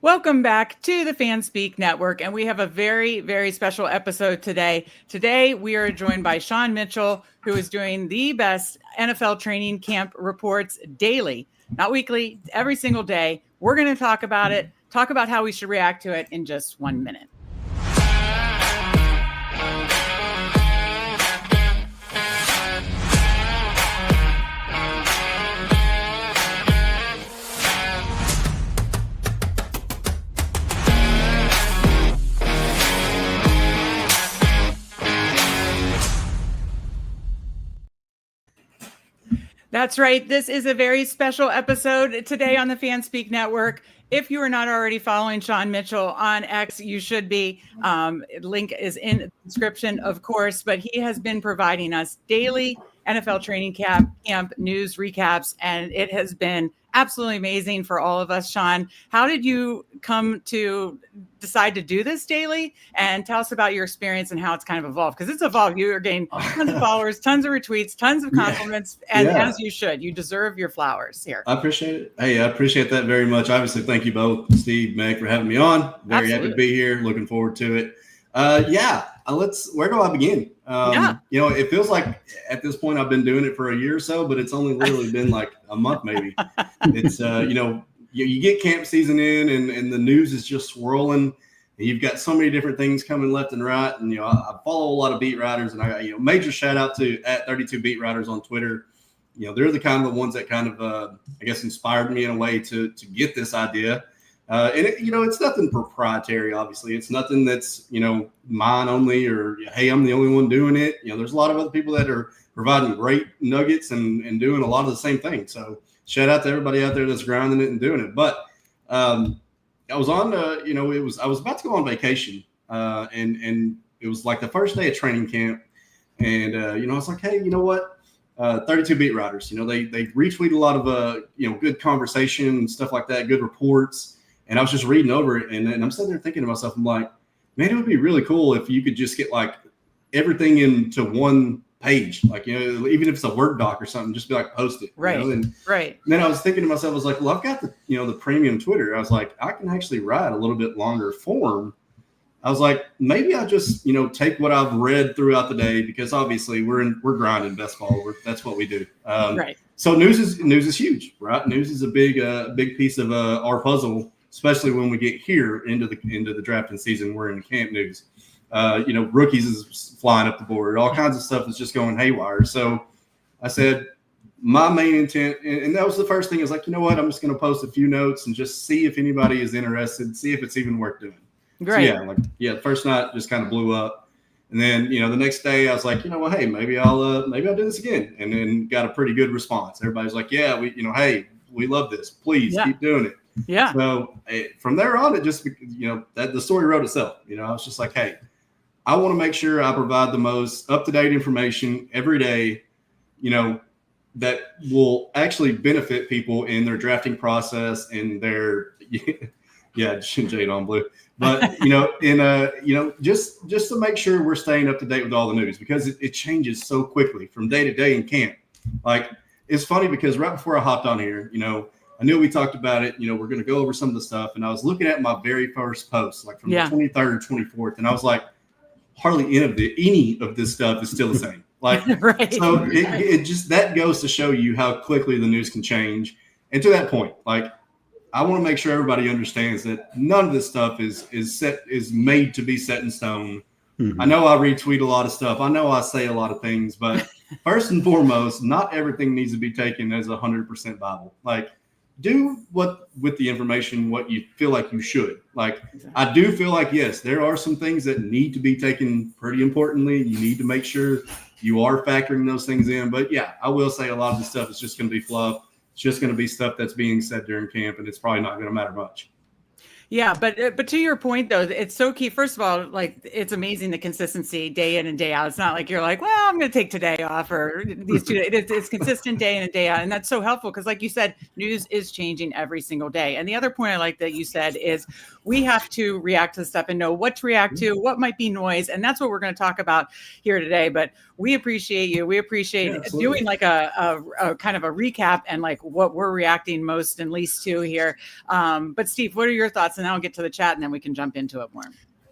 Welcome back to the Fan Speak Network, and we have a very, very special episode today. Today, we are joined by Sean Mitchell, who is doing the best NFL training camp reports daily, not weekly, every single day. We're going to talk about it, talk about how we should react to it in just 1 minute. That's right. This is a very special episode today on the Fan Speak Network. If you are not already following Sean Mitchell on X, you should be. Link is in the description, of course, but he has been providing us daily NFL training camp news recaps, and it has been absolutely amazing for all of us. Sean, how did you come to decide to do this daily? And tell us about your experience and how it's kind of evolved, because it's evolved. You are getting tons of followers, tons of retweets, tons of compliments, and as you should. You deserve your flowers here. I appreciate it. Hey, I appreciate that very much. Obviously, thank you both, Steve, Meg, for having me on. Very happy to be here. Looking forward to it. Where do I begin? It feels like at this point I've been doing it for a year or so, but it's only literally been like a month maybe. It's you get camp season in and the news is just swirling. And you've got so many different things coming left and right. And I follow a lot of beat writers, and I major shout out to @32 beat writers on Twitter. They're the kind of the ones that kind of inspired me in a way to get this idea. It's nothing proprietary, obviously. It's nothing that's, mine only or, hey, I'm the only one doing it. There's a lot of other people that are providing great nuggets and doing a lot of the same thing. So shout out to everybody out there that's grinding it and doing it. But I was on, I was about to go on vacation and it was like the first day of training camp. And, I was like, hey, you know what? 32 beat writers, they retweet a lot of, good conversation and stuff like that, good reports. And I was just reading over it, and I'm sitting there thinking to myself, I'm like, man, it would be really cool if you could just get like everything into one page, like, even if it's a Word doc or something, just be like, post it. Right. And then I was thinking to myself, I was like, well, I've got the premium Twitter. I was like, I can actually write a little bit longer form. I was like, maybe I just, take what I've read throughout the day, because obviously we're grinding best ball. That's what we do. Right. So news is huge, right? News is a big piece of our puzzle, especially when we get here into the drafting season. We're in camp news. Rookies is flying up the board. All kinds of stuff is just going haywire. So I said, my main intent, and that was the first thing, is like, you know what? I'm just going to post a few notes and just see if anybody is interested, see if it's even worth doing. Great. So the first night just kind of blew up. And then, the next day I was like, hey, maybe I'll do this again. And then got a pretty good response. Everybody's like, yeah, hey, we love this. Please keep doing it. Yeah. So from there on, it just, that the story wrote itself. I was just like, hey, I want to make sure I provide the most up-to-date information every day, that will actually benefit people in their drafting process and their, Jade on blue. But, just to make sure we're staying up to date with all the news, because it changes so quickly from day to day in camp. Like, it's funny because right before I hopped on here, I knew we talked about it. We're going to go over some of the stuff. And I was looking at my very first post, like from the 23rd or 24th. And I was like, hardly any of this stuff is still the same. Like, right. So it just, that goes to show you how quickly the news can change. And to that point, like, I want to make sure everybody understands that none of this stuff is made to be set in stone. Mm-hmm. I know I retweet a lot of stuff. I know I say a lot of things, but first and foremost, not everything needs to be taken as 100% Bible. Like, do what with the information, what you feel like you should. Like, I do feel like, yes, there are some things that need to be taken pretty importantly. You need to make sure you are factoring those things in. But yeah, I will say a lot of the stuff is just going to be fluff. It's just going to be stuff that's being said during camp, and it's probably not going to matter much. Yeah, but to your point though, it's so key. First of all, like, it's amazing the consistency day in and day out. It's not like you're like, well, I'm going to take today off or these 2 days. It's consistent day in and day out, and that's so helpful because, like you said, news is changing every single day. And the other point I like that you said is we have to react to stuff and know what to react to, what might be noise, and that's what we're going to talk about here today. But we appreciate you. We appreciate doing like a kind of a recap and like what we're reacting most and least to here. But Steve, what are your thoughts? And then I'll get to the chat and then we can jump into it more.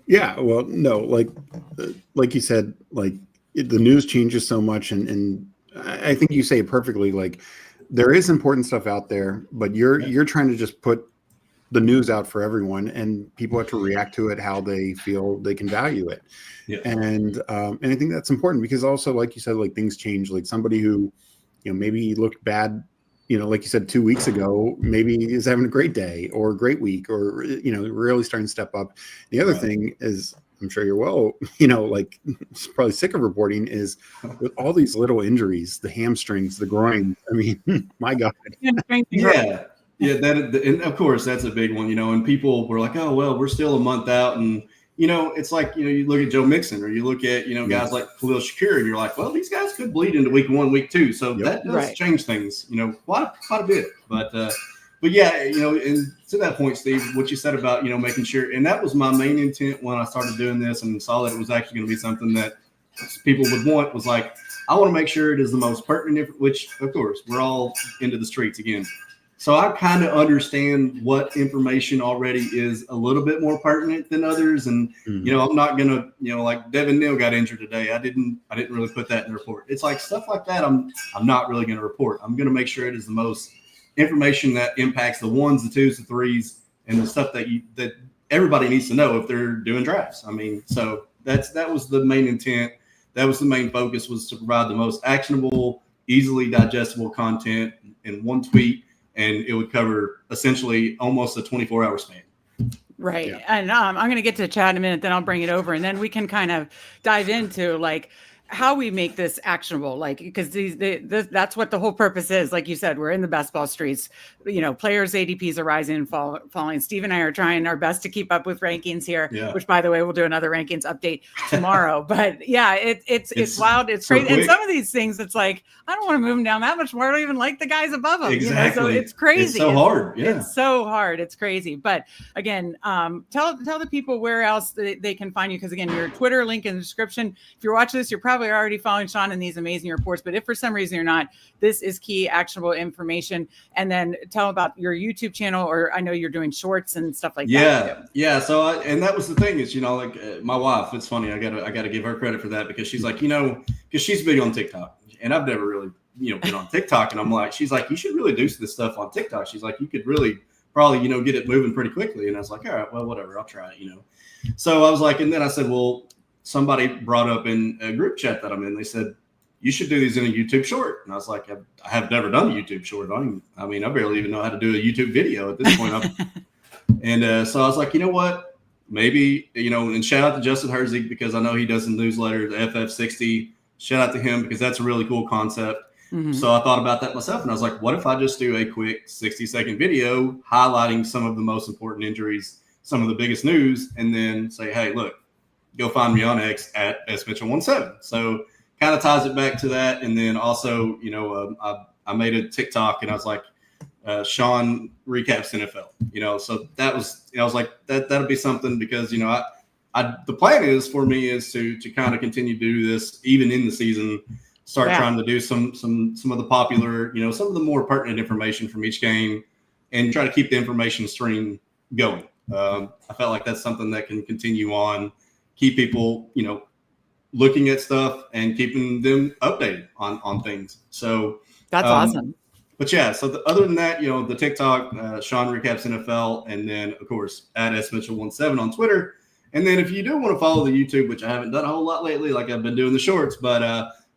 Yeah, well, no, like you said, like the news changes so much, and I think you say it perfectly. Like there is important stuff out there, but you're trying to just put the news out for everyone, and people have to react to it how they feel they can value it. Yeah. And I think that's important because also, like you said, like things change. Like somebody who, maybe looked bad, like you said 2 weeks ago, maybe is having a great day or a great week, or really starting to step up. The other thing is, I'm sure you're like probably sick of reporting, is with all these little injuries, the hamstrings, the groin. I mean, my God. Yeah. Yeah, and of course that's a big one, and people were like, oh, well, we're still a month out. And, it's like, you look at Joe Mixon or you look at, guys like Khalil Shakir, and you're like, well, these guys could bleed into week 1, week 2. So that does change things, quite a bit. But yeah, and to that point, Steve, what you said about, making sure, and that was my main intent when I started doing this and saw that it was actually going to be something that people would want, was like, I want to make sure it is the most pertinent, which of course we're all into the streets again. So I kind of understand what information already is a little bit more pertinent than others. And, I'm not going to, like Devin Neal got injured today. I didn't really put that in the report. It's like stuff like that. I'm not really going to report. I'm going to make sure it is the most information that impacts the 1s, the 2s, the 3s, and the stuff that everybody needs to know if they're doing drafts. I mean, so that was the main intent. That was the main focus, was to provide the most actionable, easily digestible content in one tweet. And it would cover essentially almost a 24-hour span. Right. Yeah. And I'm going to get to chat in a minute, then I'll bring it over. And then we can kind of dive into like how we make this actionable, like, because that's what the whole purpose is. Like you said, we're in the best ball streets, players ADPs are rising and falling. Steve and I are trying our best to keep up with rankings here, which by the way, we'll do another rankings update tomorrow. But yeah, it's wild. It's crazy. And some of these things, it's like, I don't want to move them down that much more. I don't even like the guys above them. Exactly. So it's crazy. It's so hard. Yeah. It's so hard. It's crazy. But again, tell the people where else they can find you. Because again, your Twitter link in the description. If you're watching this, you're probably already following Sean in these amazing reports. But if for some reason you're not, this is key actionable information. And then tell about your YouTube channel, or I know you're doing shorts and stuff like that. Yeah. So and that was the thing is, my wife, it's funny. I gotta give her credit for that, because she's like, because she's big on TikTok, and I've never really, been on TikTok. And I'm like, she's like, you should really do this stuff on TikTok. She's like, you could really probably, get it moving pretty quickly. And I was like, all right, well, whatever, I'll try it, So I was like, and then I said, well, somebody brought up in a group chat that I'm in, they said, you should do these in a YouTube short. And I was like, I have never done a YouTube short. I barely even know how to do a YouTube video at this point. And so I was like, you know what, maybe, and shout out to Justin Herzig, because I know he does a newsletter, the FF60. Shout out to him, because that's a really cool concept. Mm-hmm. So I thought about that myself, and I was like, what if I just do a quick 60-second video highlighting some of the most important injuries, some of the biggest news, and then say, hey, look, go find me on X at SMitchell17. So kind of ties it back to that. And then also, I made a TikTok, and I was like, Sean recaps NFL, so that was, I was like, that'll be something, because, the plan is for me is to kind of continue to do this even in the season, start trying to do some of the popular, some of the more pertinent information from each game, and try to keep the information stream going. I felt like that's something that can continue on, keep people, looking at stuff and keeping them updated on things. So that's awesome. But yeah, so other than that, the TikTok, Sean recaps NFL, and then of course at SMitchell17 on Twitter. And then if you do want to follow the YouTube, which I haven't done a whole lot lately, like I've been doing the shorts, but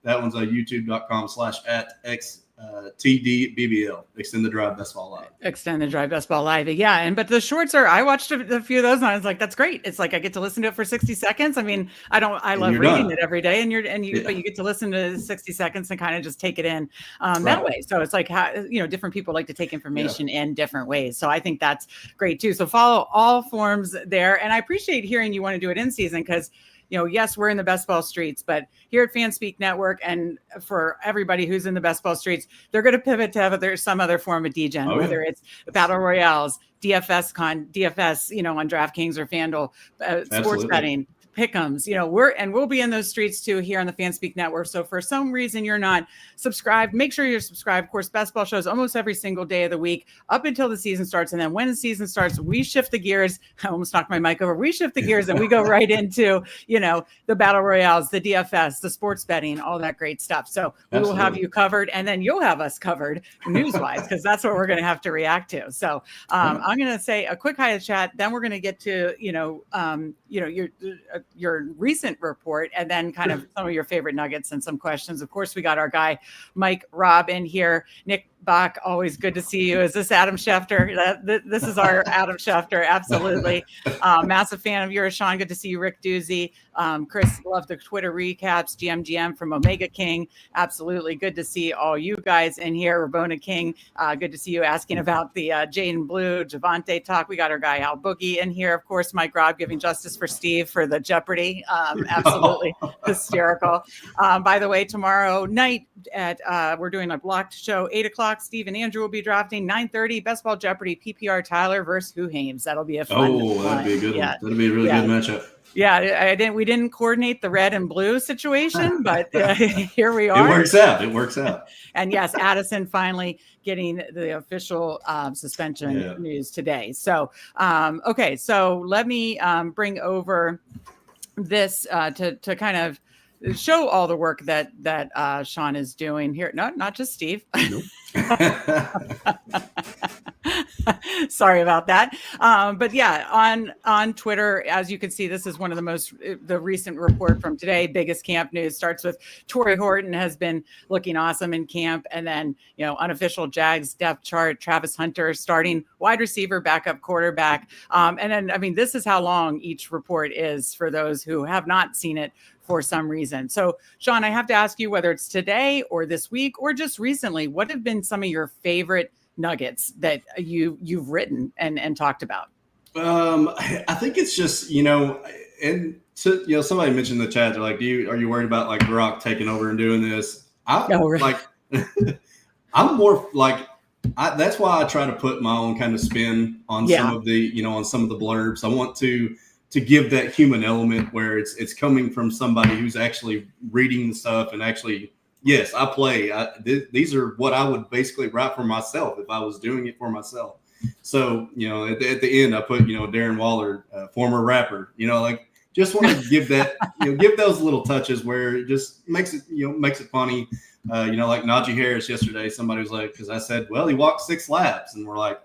that one's youtube.com/@XTDBBL, Extend the Drive Best Ball Live. Extend the Drive Best Ball Live. Yeah. But the shorts I watched a few of those, and I was like, that's great. It's like I get to listen to it for 60 seconds. I mean, I love reading it every day, but you get to listen to 60 seconds and kind of just take it in that way. So it's like how, different people like to take information in different ways. So I think that's great too. So follow all forms there. And I appreciate hearing you want to do it in season, because yes, we're in the best ball streets, but here at FanSpeak Network, and for everybody who's in the best ball streets, they're going to pivot to some other form of degen, whether it's battle royales, DFS, on DraftKings or FanDuel, sports betting, pick'ems, we'll be in those streets too here on the FanSpeak Network. So for some reason you're not subscribed, make sure you're subscribed. Of course, best ball shows almost every single day of the week up until the season starts. And then when the season starts, we shift the gears. I almost knocked my mic over. We shift the gears and we go right into, the battle royales, the DFS, the sports betting, all that great stuff. So we will have you covered, and then you'll have us covered news-wise, because that's what we're going to have to react to. So I'm going to say a quick hi to chat. Then we're going to get to, your recent report, and then kind of some of your favorite nuggets and some questions. Of course, we got our guy, Mike Robb, in here. Nick Bach, always good to see you. Is this Adam Schefter? This is our Adam Schefter. Absolutely. Massive fan of yours, Sean. Good to see you. Rick Doozy. Chris, love the Twitter recaps. GM from Omega King. Absolutely. Good to see all you guys in here. Rabona King. Good to see you asking about the Jaden Blue, Javante talk. We got our guy, Al Boogie, in here. Of course, Mike Robb giving justice for Steve for the Jeopardy. Absolutely hysterical. By the way, tomorrow night we're doing a blocked show, 8:00. Steve and Andrew will be drafting. 9:30, Best Ball Jeopardy, PPR Tyler versus Who Hames. That'll be a fun one. That'd be a good one. That'd be a really good matchup. Yeah, we didn't coordinate the red and blue situation, but here we are. It works out. And yes, Addison finally getting the official suspension news today. So, okay, so let me bring over this to kind of show all the work that Sean is doing here. Not just Steve. Nope. Sorry about that. But yeah, on Twitter, as you can see, this is one of the recent report from today. Biggest camp news starts with Torrey Horton has been looking awesome in camp. And then, unofficial Jags depth chart, Travis Hunter starting wide receiver, backup quarterback. And then, this is how long each report is for those who have not seen it for some reason. So, Sean, I have to ask you, whether it's today or this week or just recently, what have been some of your favorite nuggets that you've written and talked about? I think it's just, and so, somebody mentioned in the chat, they're like, are you worried about like Gronk taking over and doing this? I'm more like, that's why I try to put my own kind of spin on some of the, on some of the blurbs. I want to give that human element where it's coming from somebody who's actually reading the stuff and actually, yes, I play. These are what I would basically write for myself if I was doing it for myself. So, at the end, I put, Darren Waller, former rapper, just want to give that, give those little touches where it just makes it, makes it funny. Like Najee Harris yesterday, somebody was like, because I said, well, he walked 6 laps, and we're like,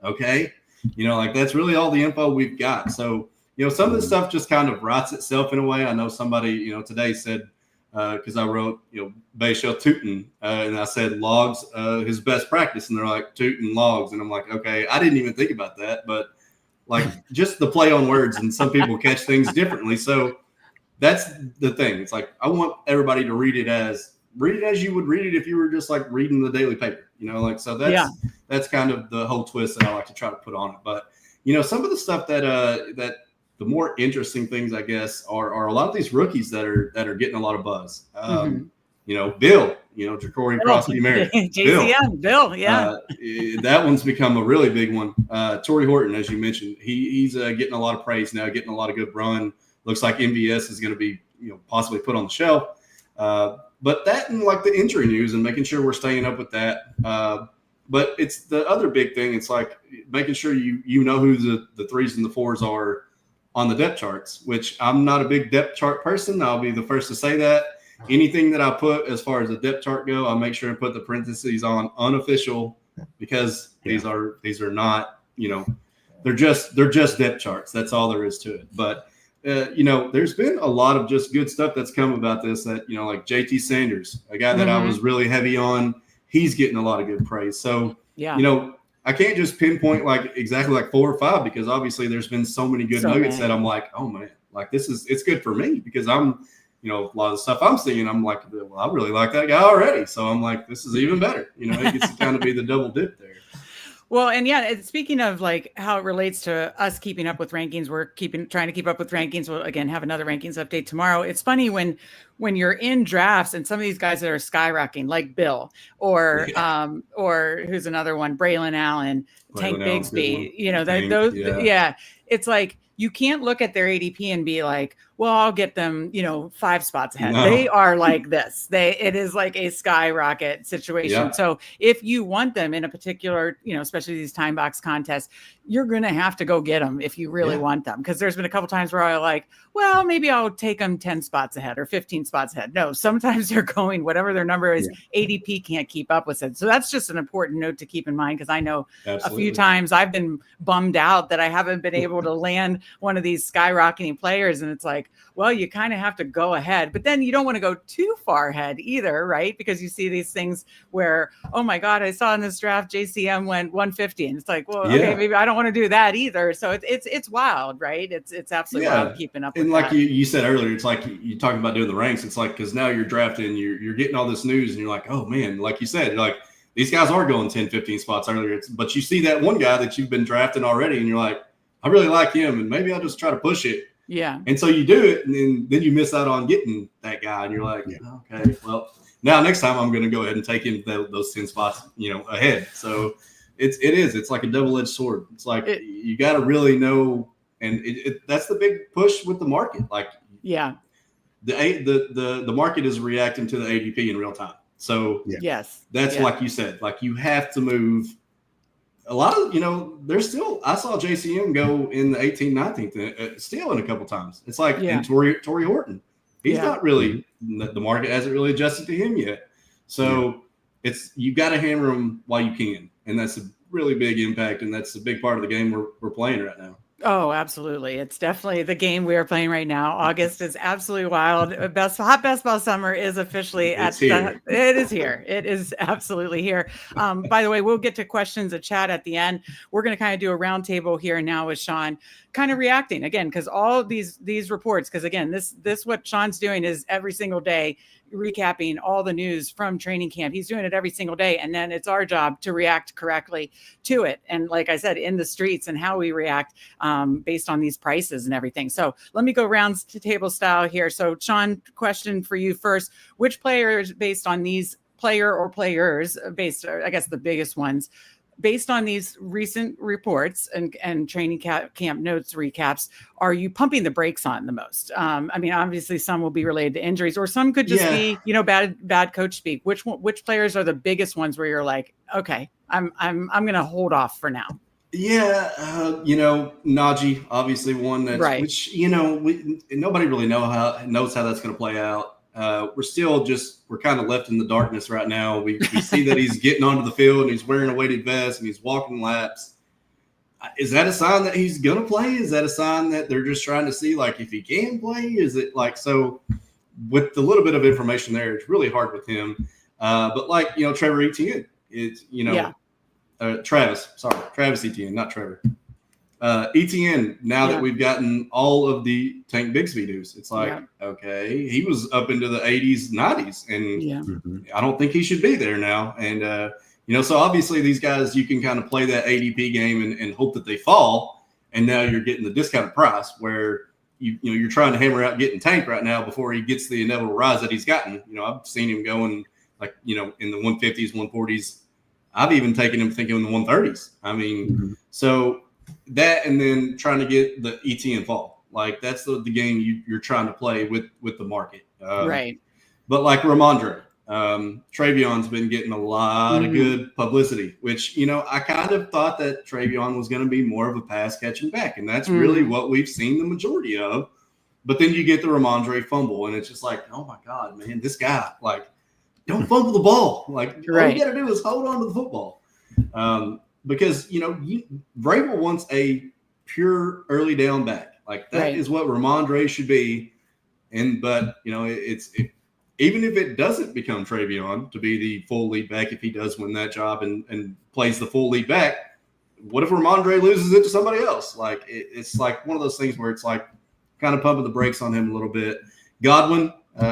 okay, that's really all the info we've got. So, some of the stuff just kind of writes itself in a way. I know somebody, today said, because I wrote, Bayshell tootin', and I said logs, his best practice, and they're like tootin' logs, and I'm like, okay, I didn't even think about that, but like just the play on words, and some people catch things differently. So that's the thing. It's like I want everybody to read it as you would read it if you were just like reading the daily paper, so that's kind of the whole twist that I like to try to put on it. But some of the stuff that the more interesting things, I guess, are a lot of these rookies that are getting a lot of buzz. Bill, Jacory Crosby-Merritt. JCM, Bill, yeah. That one's become a really big one. Torrey Horton, as you mentioned, he's getting a lot of praise now, getting a lot of good run. Looks like MVS is going to be, possibly put on the shelf. But that and like the injury news and making sure we're staying up with that. But it's the other big thing. It's like making sure you know who the 3s and the 4s are on the depth charts, which I'm not a big depth chart person. I'll be the first to say that. Anything that I put as far as the depth chart go, I'll make sure and put the parentheses on unofficial, because these are not, they're just depth charts. That's all there is to it. But there's been a lot of just good stuff that's come about this that, like JT Sanders, a guy that I was really heavy on, he's getting a lot of good praise. So, I can't just pinpoint like exactly like 4 or 5, because obviously there's been so many good nuggets that I'm like, oh man, like it's good for me, because I'm, a lot of the stuff I'm seeing, I'm like, well, I really like that guy already. So I'm like, this is even better. It gets to kind of be the double dip there. Well, and speaking of like how it relates to us keeping up with rankings, we're trying to keep up with rankings. We'll again have another rankings update tomorrow. It's funny when you're in drafts and some of these guys that are skyrocketing, like Bill or who's another one, Braylon Allen, Tank Bigsby, it's like you can't look at their ADP and be like, well, I'll get them, 5 spots ahead. No. They are like this. It is like a skyrocket situation. Yeah. So if you want them in a particular, especially these time box contests, you're going to have to go get them if you really want them. Because there's been a couple times where I'm like, well, maybe I'll take them 10 spots ahead or 15 spots ahead. No, sometimes they're going, whatever their number is, ADP can't keep up with it. So that's just an important note to keep in mind, because I know a few times I've been bummed out that I haven't been able to land one of these skyrocketing players. And it's like, well, you kind of have to go ahead, but then you don't want to go too far ahead either, right? Because you see these things where, oh my God, I saw in this draft JCM went 150, and it's like, well, okay, maybe I don't want to do that either. So it's wild, right? It's absolutely wild keeping up. And like you said earlier, it's like you talking about doing the ranks. It's like, because now you're drafting, you're getting all this news, and you're like, oh man, like you said, like these guys are going 10, 15 spots earlier. But you see that one guy that you've been drafting already, and you're like, I really like him, and maybe I'll just try to push it. Yeah. And so you do it, and then you miss out on getting that guy, and you're like, okay, well, now next time I'm going to go ahead and take him those 10 spots, ahead. So it's like a double-edged sword. It's like you got to really know, and that's the big push with the market. Like, the market is reacting to the ADP in real time. So that's like you said, like you have to move. A lot of, there's still, I saw JCM go in the 18th, 19th, still in a couple times. It's like, and Torrey Horton, he's not really, the market hasn't really adjusted to him yet. So you got to hammer him while you can. And that's a really big impact. And that's a big part of the game we're playing right now. Oh, absolutely. It's definitely the game we are playing right now. August is absolutely wild. Hot best ball summer is officially it is here. It is absolutely here. By the way, we'll get to questions and chat at the end. We're going to kind of do a roundtable here now with Sean, kind of reacting again, because all these reports, because again, this what Sean's doing is every single day recapping all the news from training camp. He's doing it every single day. And then it's our job to react correctly to it. And like I said, in the streets and how we react based on these prices and everything. So let me go round to table style here. So Sean, question for you first, which players based on these players based, I guess the biggest ones, based on these recent reports and training camp notes recaps, are you pumping the brakes on the most? I mean, obviously some will be related to injuries, or some could just be, bad coach speak. Which players are the biggest ones where you're like, okay, I'm going to hold off for now? Yeah, Najee, obviously one that's right. Which nobody really knows how that's going to play out. We're kind of left in the darkness right now. We see that he's getting onto the field and he's wearing a weighted vest and he's walking laps. Is that a sign that he's going to play? Is that a sign that they're just trying to see, like, if he can play? Is it like, so with the little bit of information there, it's really hard with him. But like, Trevor Etienne, it's, Travis Etienne, not Trevor. Etienne, now that we've gotten all of the Tank Bigsby news, it's like, okay, he was up into the 80s, 90s, and I don't think he should be there now. And, so obviously these guys, you can kind of play that ADP game and hope that they fall. And now you're getting the discounted price where, you're trying to hammer out getting Tank right now before he gets the inevitable rise that he's gotten. I've seen him going like, in the 150s, 140s. I've even taken him thinking in the 130s. I mean, so that, and then trying to get the ETN fall, like that's the game you're trying to play with the market. Right. But like Ramondre, Travion's been getting a lot of good publicity, which, I kind of thought that Travion was going to be more of a pass catching back. And that's really what we've seen the majority of. But then you get the Ramondre fumble and it's just like, oh my God, man, this guy, like, don't fumble the ball. Like, all you got to do is hold on to the football. Because, Vrabel wants a pure early down back. Like, that is what Ramondre should be. But even if it doesn't become Travion to be the full lead back, if he does win that job and plays the full lead back, what if Ramondre loses it to somebody else? Like, it's like one of those things where it's like kind of pumping the brakes on him a little bit. Godwin,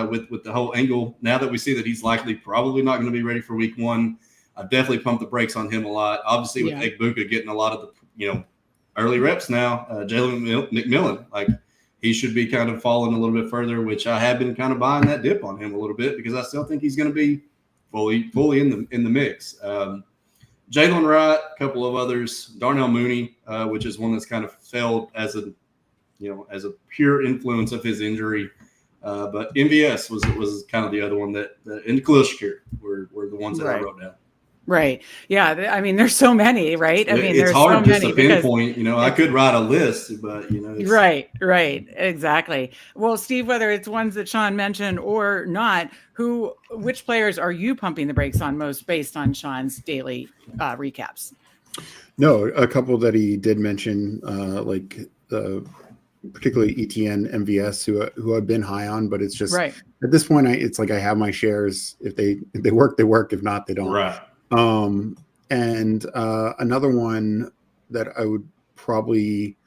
with the whole angle, now that we see that he's probably not going to be ready for week 1, I've definitely pumped the brakes on him a lot. Obviously, with Egbuka getting a lot of the early reps now, Jalen McMillan, like, he should be kind of falling a little bit further, which I have been kind of buying that dip on him a little bit because I still think he's going to be fully in the mix. Jalen Wright, a couple of others, Darnell Mooney, which is one that's kind of failed as a as a pure influence of his injury. But MVS was kind of the other one and Khalil Shakir were the ones that I wrote down. Right. Yeah. I mean, there's so many, right? I mean, It's there's hard so just many to pinpoint. I could write a list, but Right. Exactly. Well, Steve, whether it's ones that Sean mentioned or not, which players are you pumping the brakes on most based on Sean's daily recaps? No, a couple that he did mention, particularly ETN, MVS, who I've been high on, but it's just at this point, it's like I have my shares. If they work, they work. If not, they don't. Right. And another one that I would probably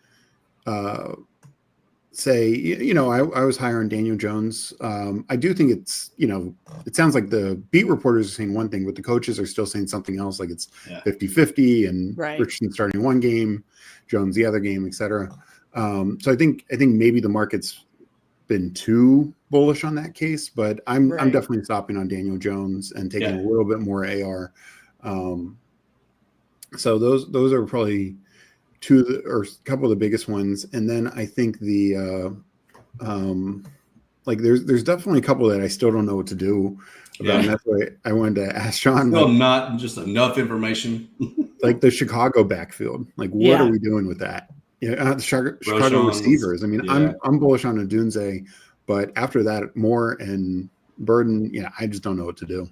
say, I was higher on Daniel Jones. I do think it's, it sounds like the beat reporters are saying one thing, but the coaches are still saying something else, like it's 50-50 and Richardson starting one game, Jones the other game, etc. So I think maybe the market's been too bullish on that case, but I'm definitely stopping on Daniel Jones and taking a little bit more AR. So those are probably two or a couple of the biggest ones. And then I think there's definitely a couple that I still don't know what to do about. And that's why I wanted to ask Sean. Still not just enough information. Like the Chicago backfield. Like, what are we doing with that? The Chicago receivers. I mean, I'm bullish on Odunze, but after that, Moore and Burden, I just don't know what to do.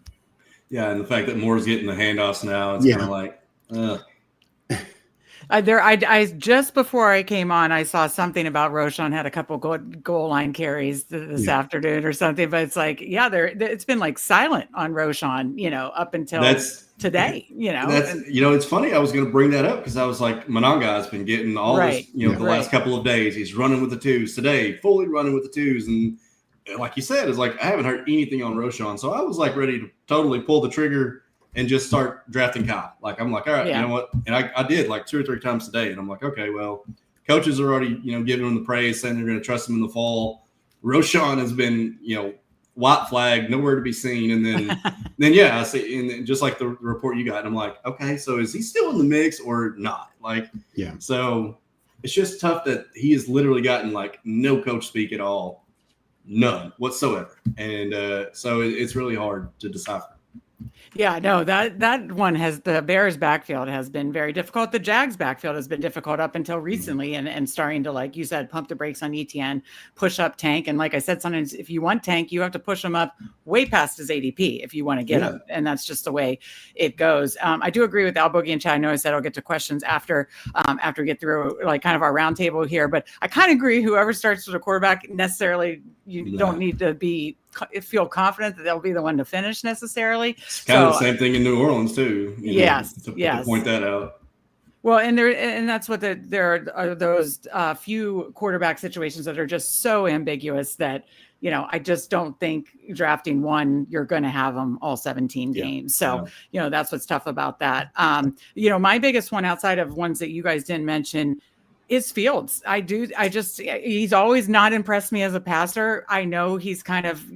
Yeah, and the fact that Moore's getting the handoffs now, it's kind of like, I just before I came on, I saw something about Roschon had a couple goal line carries this afternoon or something, but it's like, it's been like silent on Roschon, up until today, it's funny. I was going to bring that up because I was like, Monanga has been getting all this, the last couple of days. He's running with the twos today, fully running with the twos. And like you said, it's like, I haven't heard anything on Roschon. So I was like ready to totally pull the trigger and just start drafting Kyle. Like, I'm like, all right, you know what? And I did like 2 or 3 times today. And I'm like, okay, well, coaches are already, giving him the praise, saying they're going to trust him in the fall. Roschon has been, white flag, nowhere to be seen. And then, I see, and then just like the report you got, I'm like, okay, so is he still in the mix or not? Like, so it's just tough that he has literally gotten like no coach speak at all, none whatsoever. And so it's really hard to decipher. Yeah, no, that one the Bears backfield has been very difficult. The Jags backfield has been difficult up until recently and starting to, like you said, pump the brakes on ETN, push up Tank. And like I said, sometimes if you want Tank, you have to push him up way past his ADP if you want to get him. And that's just the way it goes. I do agree with Al Boogie and Chad. I know I said I'll get to questions after we get through like kind of our roundtable here, but I kind of agree whoever starts with a quarterback necessarily, don't need to feel confident that they'll be the one to finish necessarily. It's kind of the same thing in New Orleans too. To point that out. Well, and that's what there are those few quarterback situations that are just so ambiguous that, I just don't think drafting one, you're going to have them all 17 games. So, that's what's tough about that. My biggest one outside of ones that you guys didn't mention is Fields. He's always not impressed me as a passer. I know he's kind of,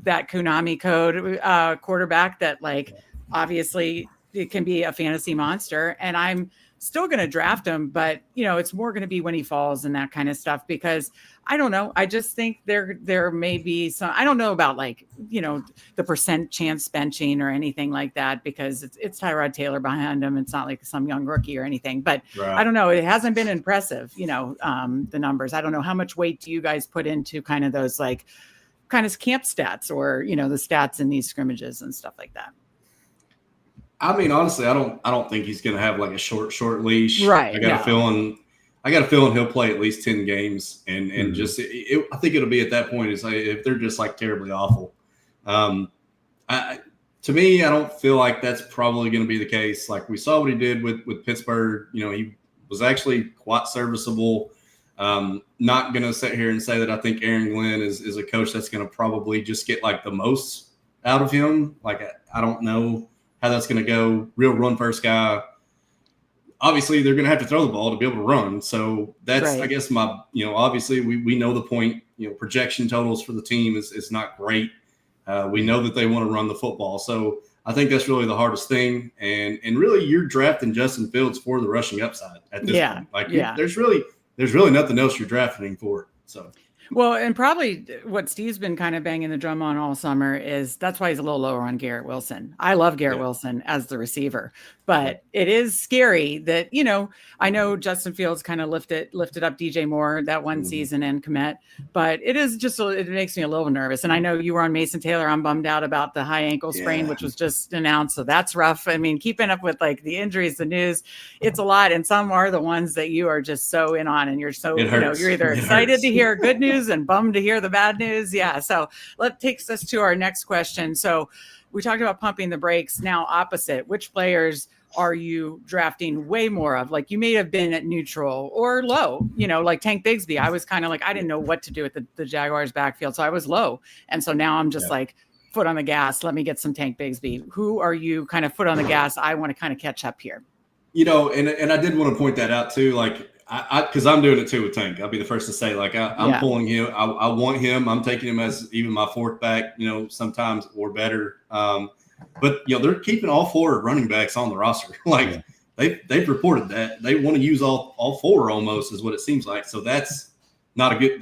that Konami code quarterback that like, obviously it can be a fantasy monster, and I'm still going to draft him, but it's more going to be when he falls and that kind of stuff, because I don't know. I just think there may be some, I don't know about like, the percent chance benching or anything like that, because it's Tyrod Taylor behind him. It's not like some young rookie or anything, but I don't know. It hasn't been impressive, the numbers. I don't know how much weight do you guys put into kind of those like kind of camp stats or, the stats in these scrimmages and stuff like that. I mean, honestly, I don't think he's going to have like a short leash. Right. I got a feeling he'll play at least 10 games, and I think it'll be at that point is if they're just like terribly awful. To me, I don't feel like that's probably going to be the case. Like we saw what he did with Pittsburgh. He was actually quite serviceable. Not going to sit here and say that I think Aaron Glenn is a coach that's going to probably just get like the most out of him. Like I don't know how that's going to go. Real run first guy. Obviously, they're going to have to throw the ball to be able to run. So that's, I guess, my, obviously we know the point, projection totals for the team is not great. We know that they want to run the football. So I think that's really the hardest thing. And really, you're drafting Justin Fields for the rushing upside at this point. Like, there's really there's really nothing else you're drafting for. So. Well, and probably what Steve's been kind of banging the drum on all summer is that's why he's a little lower on Garrett Wilson. I love Garrett Wilson as the receiver, but it is scary that, I know Justin Fields kind of lifted up DJ Moore that one season and commit, but it is just, it makes me a little nervous. And I know you were on Mason Taylor. I'm bummed out about the high ankle sprain, which was just announced. So that's rough. I mean, keeping up with like the injuries, the news, it's a lot. And some are the ones that you are just so in on, and you're so, you're either excited to hear good news and bummed to hear the bad news. Yeah. So that takes us to our next question. So we talked about pumping the brakes. Now, opposite, which players are you drafting way more of? Like you may have been at neutral or low, like Tank Bigsby. I was kind of like, I didn't know what to do with the Jaguars backfield. So I was low. And so now I'm just like foot on the gas. Let me get some Tank Bigsby. Who are you kind of foot on the gas? I want to kind of catch up here. And I did want to point that out too. Like, because I'm doing it too with Tank. I'll be the first to say, like, I'm pulling him. I want him. I'm taking him as even my fourth back, sometimes or better. But they're keeping all four running backs on the roster. Like they've reported that they want to use all four almost, is what it seems like. So that's not good news.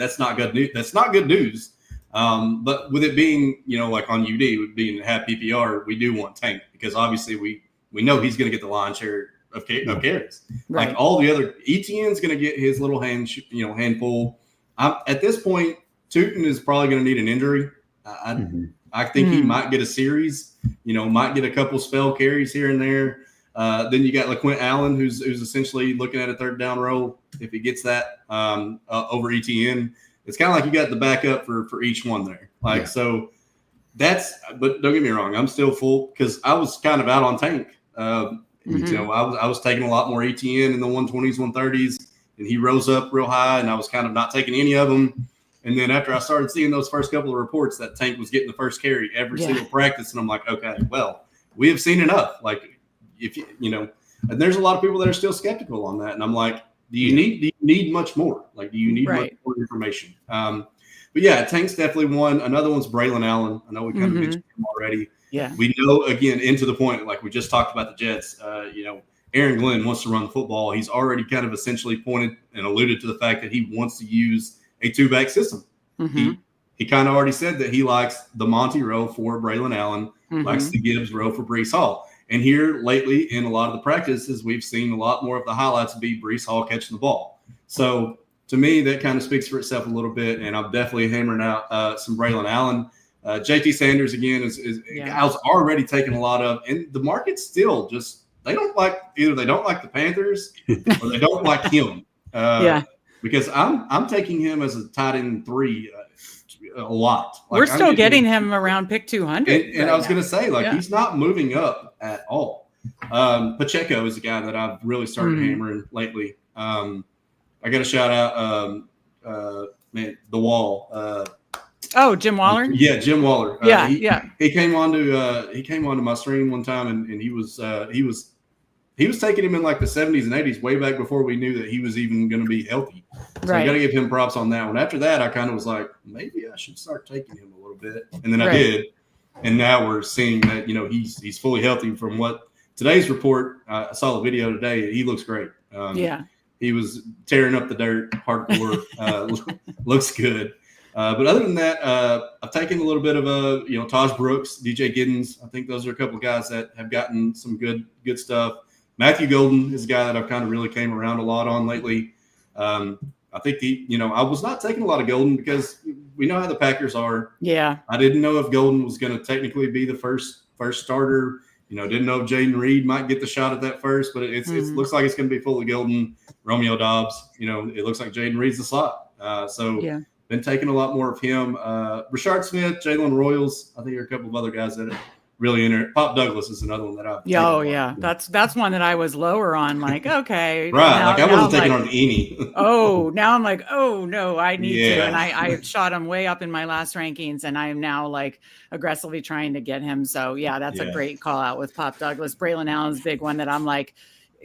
That's not good news. But with it being, like on UD, being half PPR, we do want Tank because obviously we know he's going to get the lion's share of carries. Right. Like all the other, ETN's going to get his little handful. At this point, Tootin is probably going to need an injury. I think he might get a series, might get a couple spell carries here and there. Then you got LaQuint Allen, who's essentially looking at a third down role. If he gets that over ETN, it's kind of like you got the backup for each one there. So but don't get me wrong, I'm still full because I was kind of out on Tank. I was taking a lot more ETN in the 120s, 130s, and he rose up real high, and I was kind of not taking any of them. And then after I started seeing those first couple of reports that Tank was getting the first carry every single practice, and I'm like, okay, well, we have seen enough. Like, if and there's a lot of people that are still skeptical on that, and I'm like, do you need much more? Like, do you need much more information? But yeah, Tank's definitely one. Another one's Braylon Allen. I know we kind of mentioned him already. Yeah, we know, again, into the point, like we just talked about the Jets, Aaron Glenn wants to run the football. He's already kind of essentially pointed and alluded to the fact that he wants to use a two-back system. He kind of already said that he likes the Monty row for Braylon Allen, likes the Gibbs row for Breece Hall. And here lately in a lot of the practices, we've seen a lot more of the highlights be Breece Hall catching the ball. So to me, that kind of speaks for itself a little bit, and I'm definitely hammering out some Braylon Allen. JT Sanders, again, is I was already taking a lot of, and the market's still just, they don't like the Panthers or they don't like him. Because I'm taking him as a tight end 3 a lot. Like, we're still getting him around pick 200. And I was going to say, he's not moving up at all. Pacheco is a guy that I've really started hammering lately. I got to shout out, the Wall. Jim Waller. Yeah, Jim Waller. He came onto my stream one time, and he was taking him in like the 70s and 80s, way back before we knew that he was even going to be healthy. So I got to give him props on that one. After that, I kind of was like, maybe I should start taking him a little bit, and then I did. And now we're seeing that he's fully healthy. From what today's report, I saw the video today. He looks great. He was tearing up the dirt, hardcore. Looks good. But other than that, I've taken a little bit of Taj Brooks, DJ Giddens. I think those are a couple of guys that have gotten some good stuff. Matthew Golden is a guy that I've kind of really came around a lot on lately. I think I was not taking a lot of Golden because we know how the Packers are. Yeah. I didn't know if Golden was going to technically be the first starter. Didn't know if Jaden Reed might get the shot at that first, but it looks like it's going to be full of Golden, Romeo Dobbs. It looks like Jaden Reed's the slot. Been taking a lot more of him. Rashard Smith, Jalen Royals. I think there are a couple of other guys that really enter. Pop Douglas is another one that I've that's one that I was lower on. Like, okay, right. I wasn't taking on any. Now I'm like, oh no, I need to. And I shot him way up in my last rankings, and I am now like aggressively trying to get him. So that's a great call out with Pop Douglas. Braylon Allen's big one that I'm like,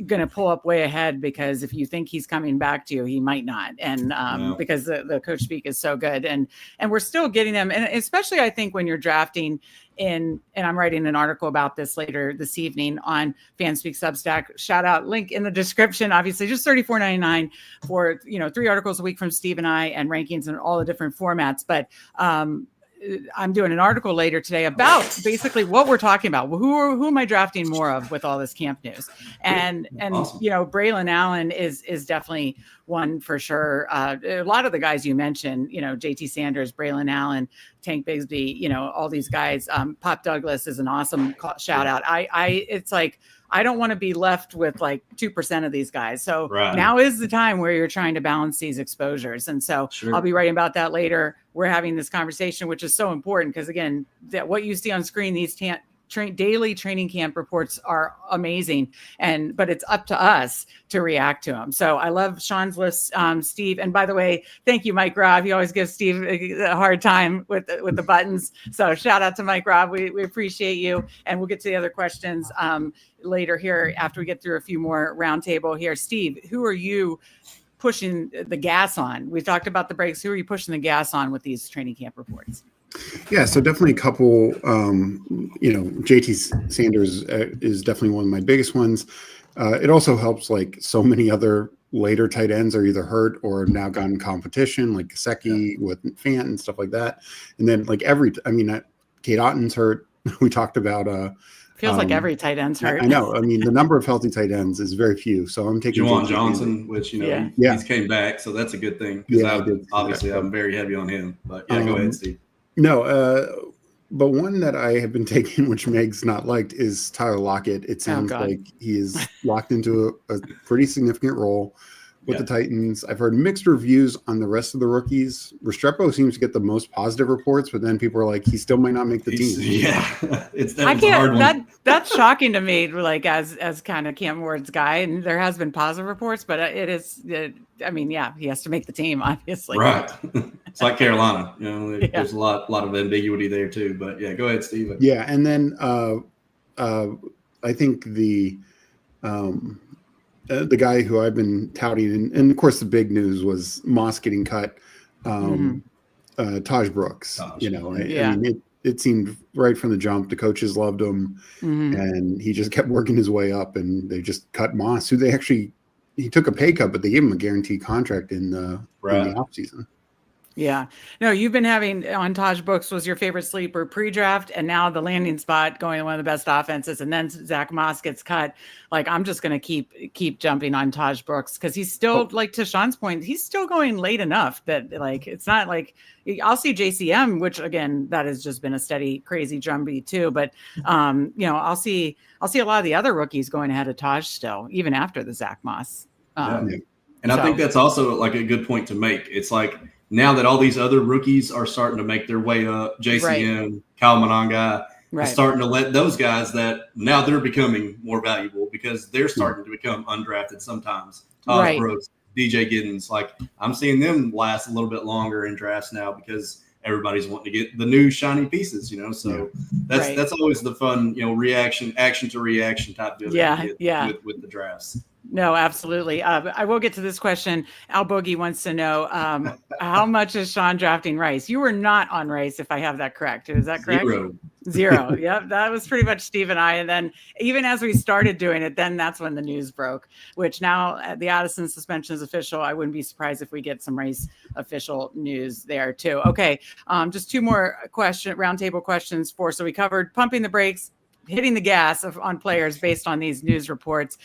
going to pull up way ahead, because if you think he's coming back to you, he might not. And because the coach speak is so good, and we're still getting them. And especially I think when you're drafting and I'm writing an article about this later this evening on FanSpeak Substack, shout out, link in the description, obviously just $34.99 for, 3 articles a week from Steve and I, and rankings in all the different formats. But, I'm doing an article later today about basically what we're talking about. Who am I drafting more of with all this camp news? And awesome. Braylon Allen is definitely one for sure. A lot of the guys you mentioned, JT Sanders, Braylon Allen, Tank Bigsby, all these guys. Pop Douglas is an awesome shout out. It's like, I don't want to be left with like 2% of these guys. So now is the time where you're trying to balance these exposures. And so I'll be writing about that later. We're having this conversation, which is so important because, again, that what you see on screen, these daily training camp reports are amazing, but it's up to us to react to them. So I love Sean's list, Steve. And by the way, thank you, Mike Robb. He always gives Steve a hard time with the buttons. So shout out to Mike Robb. We appreciate you. And we'll get to the other questions later here after we get through a few more roundtable here. Steve, who are you pushing the gas on? We talked about the breaks. Who are you pushing the gas on with these training camp reports? Yeah, so definitely a couple, JT Sanders is definitely one of my biggest ones. It also helps, like, so many other later tight ends are either hurt or now gone in competition, like Gesicki with Fant and stuff like that. And then, like, Kate Otton's hurt. We talked about feels like every tight end's hurt. I know. I mean, the number of healthy tight ends is very few. So I'm taking Juwan Johnson, which he's came back, so that's a good thing. Because I'm very heavy on him. But go ahead, Steve. No, but one that I have been taking, which Meg's not liked, is Tyler Lockett. It sounds like he is locked into a pretty significant role with the Titans. I've heard mixed reviews on the rest of the rookies. Restrepo seems to get the most positive reports, but then people are like, he still might not make the team. Yeah, it's a hard one. That's shocking to me, like as kind of Cam Ward's guy, and there has been positive reports, but it is. He has to make the team, obviously. Right. It's like Carolina. There's a lot of ambiguity there too. But go ahead, Steve. Yeah, and then I think the guy who I've been touting, and of course the big news was Moss getting cut, Taj Brooks. I mean, it seemed right from the jump. The coaches loved him, and he just kept working his way up, and they just cut Moss, who he took a pay cut, but they gave him a guaranteed contract in the offseason. Yeah. No, you've been having on Taj Brooks was your favorite sleeper pre-draft, and now the landing spot going to one of the best offenses, and then Zach Moss gets cut. Like, I'm just going to keep jumping on Taj Brooks because he's still, like, to Sean's point, he's still going late enough that, like, it's not like I'll see JCM, which again, that has just been a steady, crazy drumbeat too. But I'll see a lot of the other rookies going ahead of Taj still, even after the Zach Moss. And I think that's also like a good point to make. It's like, now that all these other rookies are starting to make their way up, JCM, Kyle Monangai, starting to let those guys that now they're becoming more valuable because they're starting to become undrafted sometimes. Todd Brooks, DJ Giddens, like I'm seeing them last a little bit longer in drafts now because everybody's wanting to get the new shiny pieces, So that's always the fun, action to reaction type deal. With the drafts. No, absolutely. I will get to this question. Al Boogie wants to know how much is Sean drafting Rice? You were not on Rice, if I have that correct. Is that correct? Zero. Yep. That was pretty much Steve and I. And then even as we started doing it, then that's when the news broke, which now the Addison suspension is official. I wouldn't be surprised if we get some Rice official news there too. Okay. Just two more roundtable questions so we covered pumping the brakes, hitting the gas on players based on these news reports.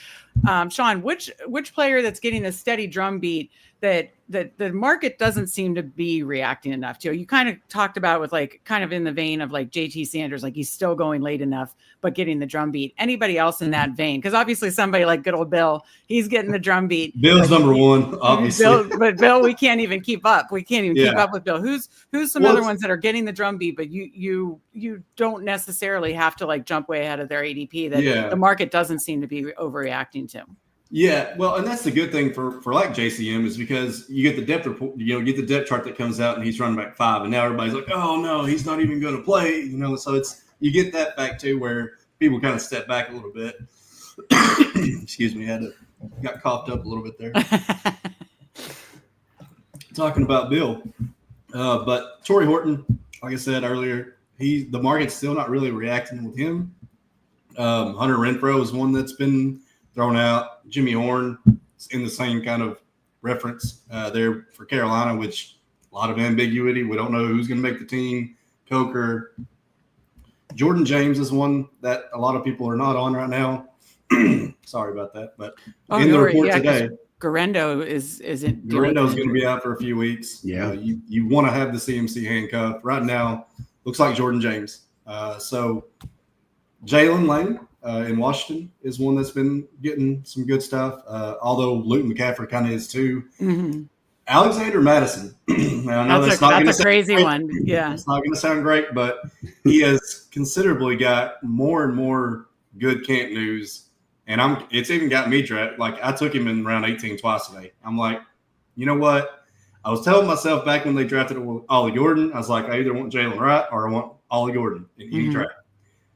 Sean, which player that's getting a steady drumbeat that the market doesn't seem to be reacting enough to? You kind of talked about with like kind of in the vein of like JT Sanders, like he's still going late enough, but getting the drumbeat. Anybody else in that vein? Because obviously somebody like good old Bill, he's getting the drumbeat. Bill's number one, obviously. But Bill, we can't even keep up. We can't even keep up with Bill. Who's some other ones that are getting the drumbeat, but you don't necessarily have to like jump way ahead of their ADP that the market doesn't seem to be overreacting to? Yeah, well, and that's the good thing for like JCM is because you get the depth report, get the depth chart that comes out and he's running back 5, and now everybody's like, oh no, he's not even going to play, So you get that back too where people kind of step back a little bit. Excuse me, got coughed up a little bit there. Talking about Bill, but Torrey Horton, like I said earlier, the market's still not really reacting with him. Hunter Renfrow is one that's been thrown out. Jimmy Horn is in the same kind of reference there for Carolina, which a lot of ambiguity. We don't know who's going to make the team. Coker. Jordan James is one that a lot of people are not on right now. Sorry about that, but in the report today, Garendo isn't. Garendo's going to be out for a few weeks. Yeah, you want to have the CMC handcuff right now. Looks like Jordan James. So Jalen Lane in Washington is one that's been getting some good stuff. Although Luton McCaffrey kind of is too. Mm-hmm. Alexander Madison. That's a crazy one. Yeah, it's not going to sound great, but he has considerably got more and more good camp news. And it's even got me drafted. Like, I took him in round 18 twice today. I'm like, you know what? I was telling myself back when they drafted Ollie Gordon, I was like, I either want Jalen Wright or I want Ollie Gordon in any draft.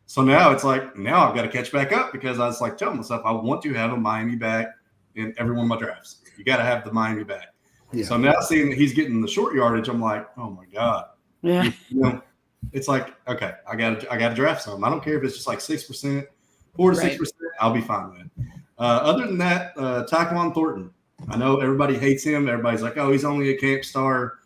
So now it's like, now I've got to catch back up because I was like telling myself, I want to have a Miami back in every one of my drafts. You got to have the Miami back. Yeah. So now seeing that he's getting the short yardage, I'm like, oh my God. Yeah. It's like, okay, I got to draft some. I don't care if it's just like 6%. 4 to 6%, I'll be fine with it. Other than that, Tyquan Thornton. I know everybody hates him. Everybody's like, oh, he's only a camp star.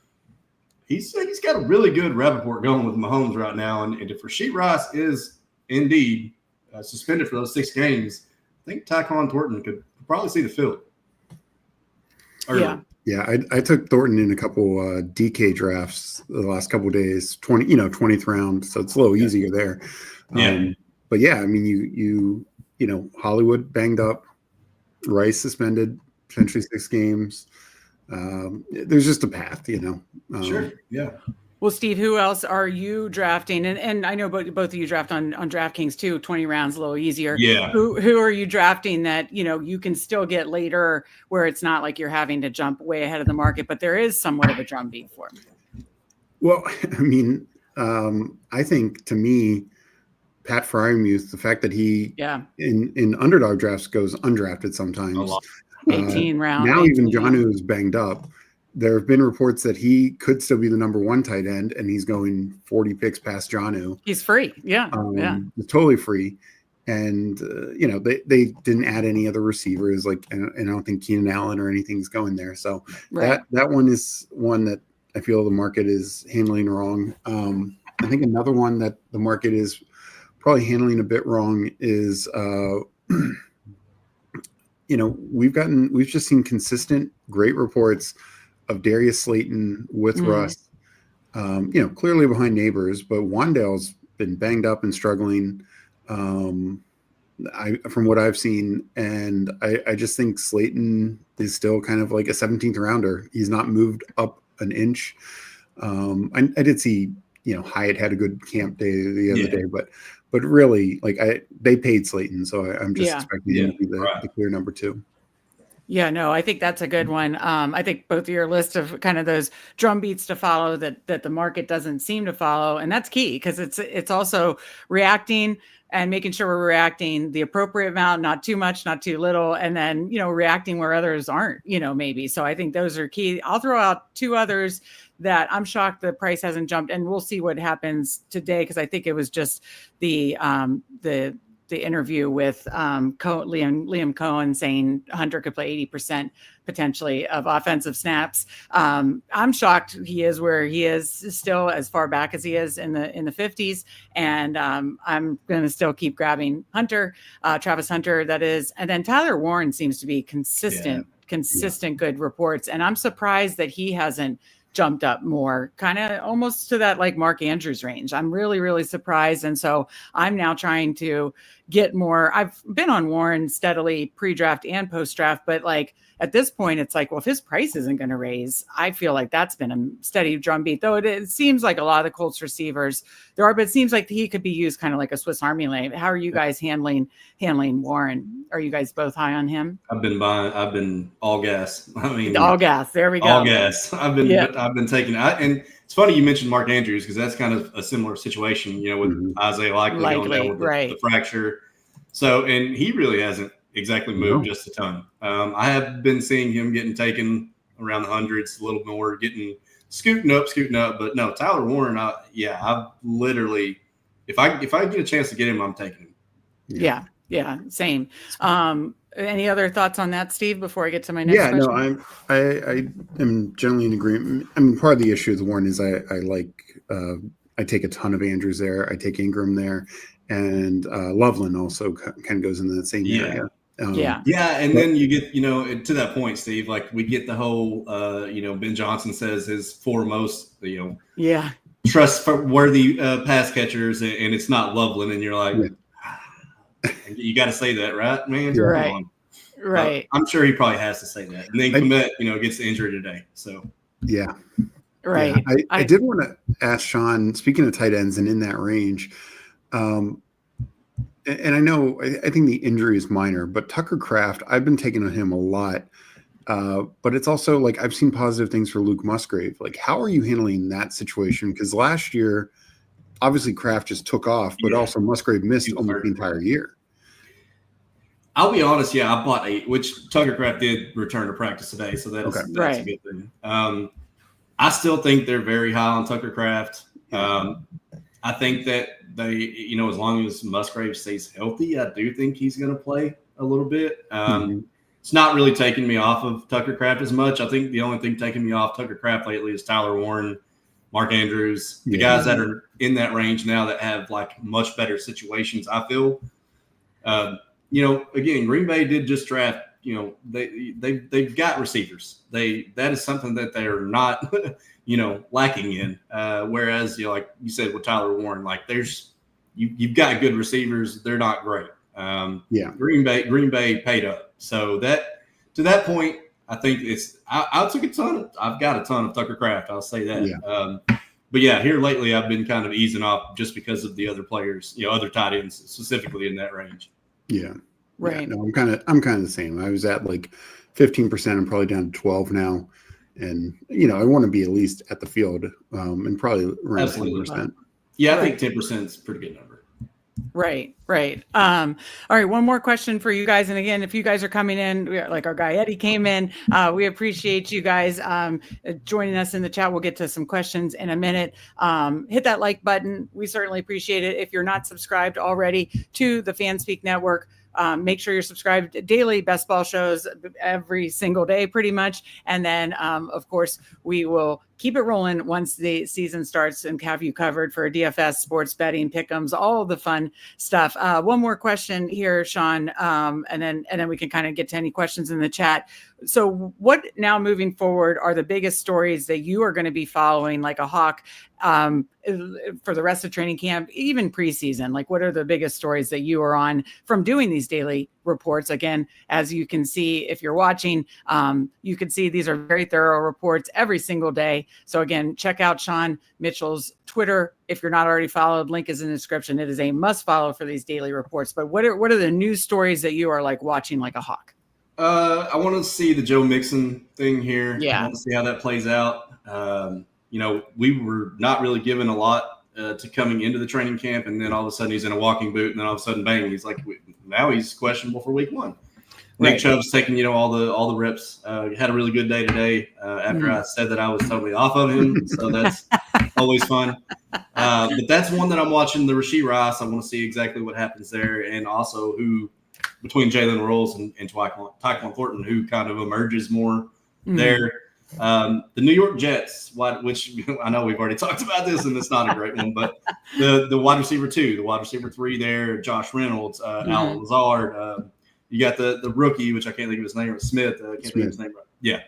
He's got a really good report going with Mahomes right now. And if Rashid Rice is indeed suspended for those 6 games, I think Tyquan Thornton could probably see the field. Yeah, I took Thornton in a couple DK drafts the last couple of days, 20th round, so it's a little easier there. But yeah, I mean, you Hollywood banged up, Rice suspended, potentially 6 games. There's just a path, Sure. Yeah. Well, Steve, who else are you drafting? And I know both of you draft on DraftKings too. 20 rounds, a little easier. Yeah. Who are you drafting that you can still get later, where it's not like you're having to jump way ahead of the market, but there is somewhat of a drumbeat for them? Well, I mean, I think to me, Pat Fryermuth, the fact that he in underdog drafts goes undrafted sometimes. 18 round. Now 18. Even Jonnu is banged up. There have been reports that he could still be the number 1 tight end, and he's going 40 picks past Jonnu. He's free. Yeah. He's totally free. And, they didn't add any other receivers, and I don't think Keenan Allen or anything's going there. So that one is one that I feel the market is handling wrong. I think another one that the market is probably handling a bit wrong is, we've just seen consistent great reports of Darius Slayton with Russ, clearly behind Neighbors, but Wandale's been banged up and struggling from what I've seen. And I just think Slayton is still kind of like a 17th rounder. He's not moved up an inch. I did see, Hyatt had a good camp day the other day, but really, they paid Slayton, so I'm just expecting him to be the clear number 2. Yeah, no, I think that's a good one. I think both of your list of kind of those drum beats to follow that the market doesn't seem to follow, and that's key because it's also reacting and making sure we're reacting the appropriate amount, not too much, not too little, and then reacting where others aren't, maybe. So I think those are key. I'll throw out 2 others that I'm shocked the price hasn't jumped, and we'll see what happens today because I think it was just the interview with Liam Cohen saying Hunter could play 80% potentially of offensive snaps. I'm shocked he is where he is still as far back as he is in the 50s. And I'm going to still keep grabbing Hunter, Travis Hunter, that is. And then Tyler Warren seems to be consistent, good reports. And I'm surprised that he hasn't jumped up more, kind of almost to that like Mark Andrews range. I'm really, really surprised. And so I'm now trying to get more. I've been on Warren steadily pre-draft and post-draft, but at this point, it's like, well, if his price isn't going to raise, I feel like that's been a steady drumbeat, though it seems like a lot of the Colts receivers there are, but it seems like he could be used kind of like a Swiss Army knife. How are you guys handling Warren? Are you guys both high on him? I've been all gas. All gas. There we go. All gas. I've been taking and it's funny you mentioned Mark Andrews because that's kind of a similar situation, with Isaiah Likely going down with the fracture. So, and he really hasn't exactly moved just a ton. I have been seeing him getting taken around the hundreds, a little more, getting scooting up. But no, Tyler Warren, I've literally, if I get a chance to get him, I'm taking him. Yeah, same. Any other thoughts on that, Steve, before I get to my next question? No, I am generally in agreement. I mean, part of the issue with Warren is I take a ton of Andrews there. I take Ingram there, and Loveland also kind of goes into that same area. And then you get, to that point, Steve, like we get the whole, Ben Johnson says his foremost, trustworthy pass catchers, and it's not Loveland, and you're like, you got to say that, right, man? Right. I'm sure he probably has to say that. And then Kmet, gets the injury today. So right. Yeah. I did want to ask Sean, speaking of tight ends and in that range, and I know I think the injury is minor, but Tucker Kraft, I've been taking on him a lot. But it's also like I've seen positive things for Luke Musgrave. Like, how are you handling that situation? Because last year, obviously Kraft just took off, but also Musgrave missed almost the entire year. I'll be honest, I bought which Tucker Kraft did return to practice today, so that's a good thing. I still think they're very high on Tucker Kraft. I think that they, as long as Musgrave stays healthy, I do think he's going to play a little bit. It's not really taking me off of Tucker Kraft as much. I think the only thing taking me off Tucker Kraft lately is Tyler Warren, Mark Andrews, the guys that are in that range now that have like much better situations. I feel, again, Green Bay did just draft. They've got receivers. That is something that they are not, lacking in. Whereas, like you said with Tyler Warren, like you've got good receivers. They're not great. Green Bay paid up. So to that point, I think I've got a ton of Tucker Kraft. I'll say that. But here lately I've been kind of easing off just because of the other players, other tight ends specifically in that range. Yeah. Right. Yeah, no, I'm kind of the same. I was at like 15%. I'm probably down to 12 now. And, I want to be at least at the field and probably around 10%. Yeah, I think 10% is a pretty good number. Right. All right. One more question for you guys. And again, if you guys are coming in, like our guy Eddie came in, we appreciate you guys joining us in the chat. We'll get to some questions in a minute. Hit that like button. We certainly appreciate it. If you're not subscribed already to the FanSpeak Network, make sure you're subscribed. Daily best ball shows every single day, pretty much. And then, of course, we will keep it rolling once the season starts and have you covered for DFS, sports betting, pick'ems, all the fun stuff. One more question here, Sean, and then we can kind of get to any questions in the chat. So what now moving forward are the biggest stories that you are going to be following like a hawk for the rest of training camp, even preseason? Like, what are the biggest stories that you are on from doing these daily reports? Again, as you can see, if you're watching, you can see these are very thorough reports every single day. So again, check out Sean Mitchell's Twitter. If you're not already followed, link is in the description. It is a must follow for these daily reports. But what are the news stories that you are like watching like a hawk? I want to see the Joe Mixon thing here. Yeah. I want to see how that plays out. We were not really given a lot to coming into the training camp, and then all of a sudden he's in a walking boot, and then all of a sudden, bang, he's like, now he's questionable for week one. Nick Chubb's taking, all the reps. Had a really good day today after I said that I was totally off of him. So that's always fun. But that's one that I'm watching, the Rashee Rice. I want to see exactly what happens there. And also who, between Jalen Rolls and Tyquan Thornton, who kind of emerges more there. The New York Jets, which I know we've already talked about this, and it's not a great one, but the wide receiver 2, the wide receiver 3 there, Josh Reynolds, Alan Lazard, you got the rookie, which I can't think of his name, Smith. I can't think of his name right. Yeah,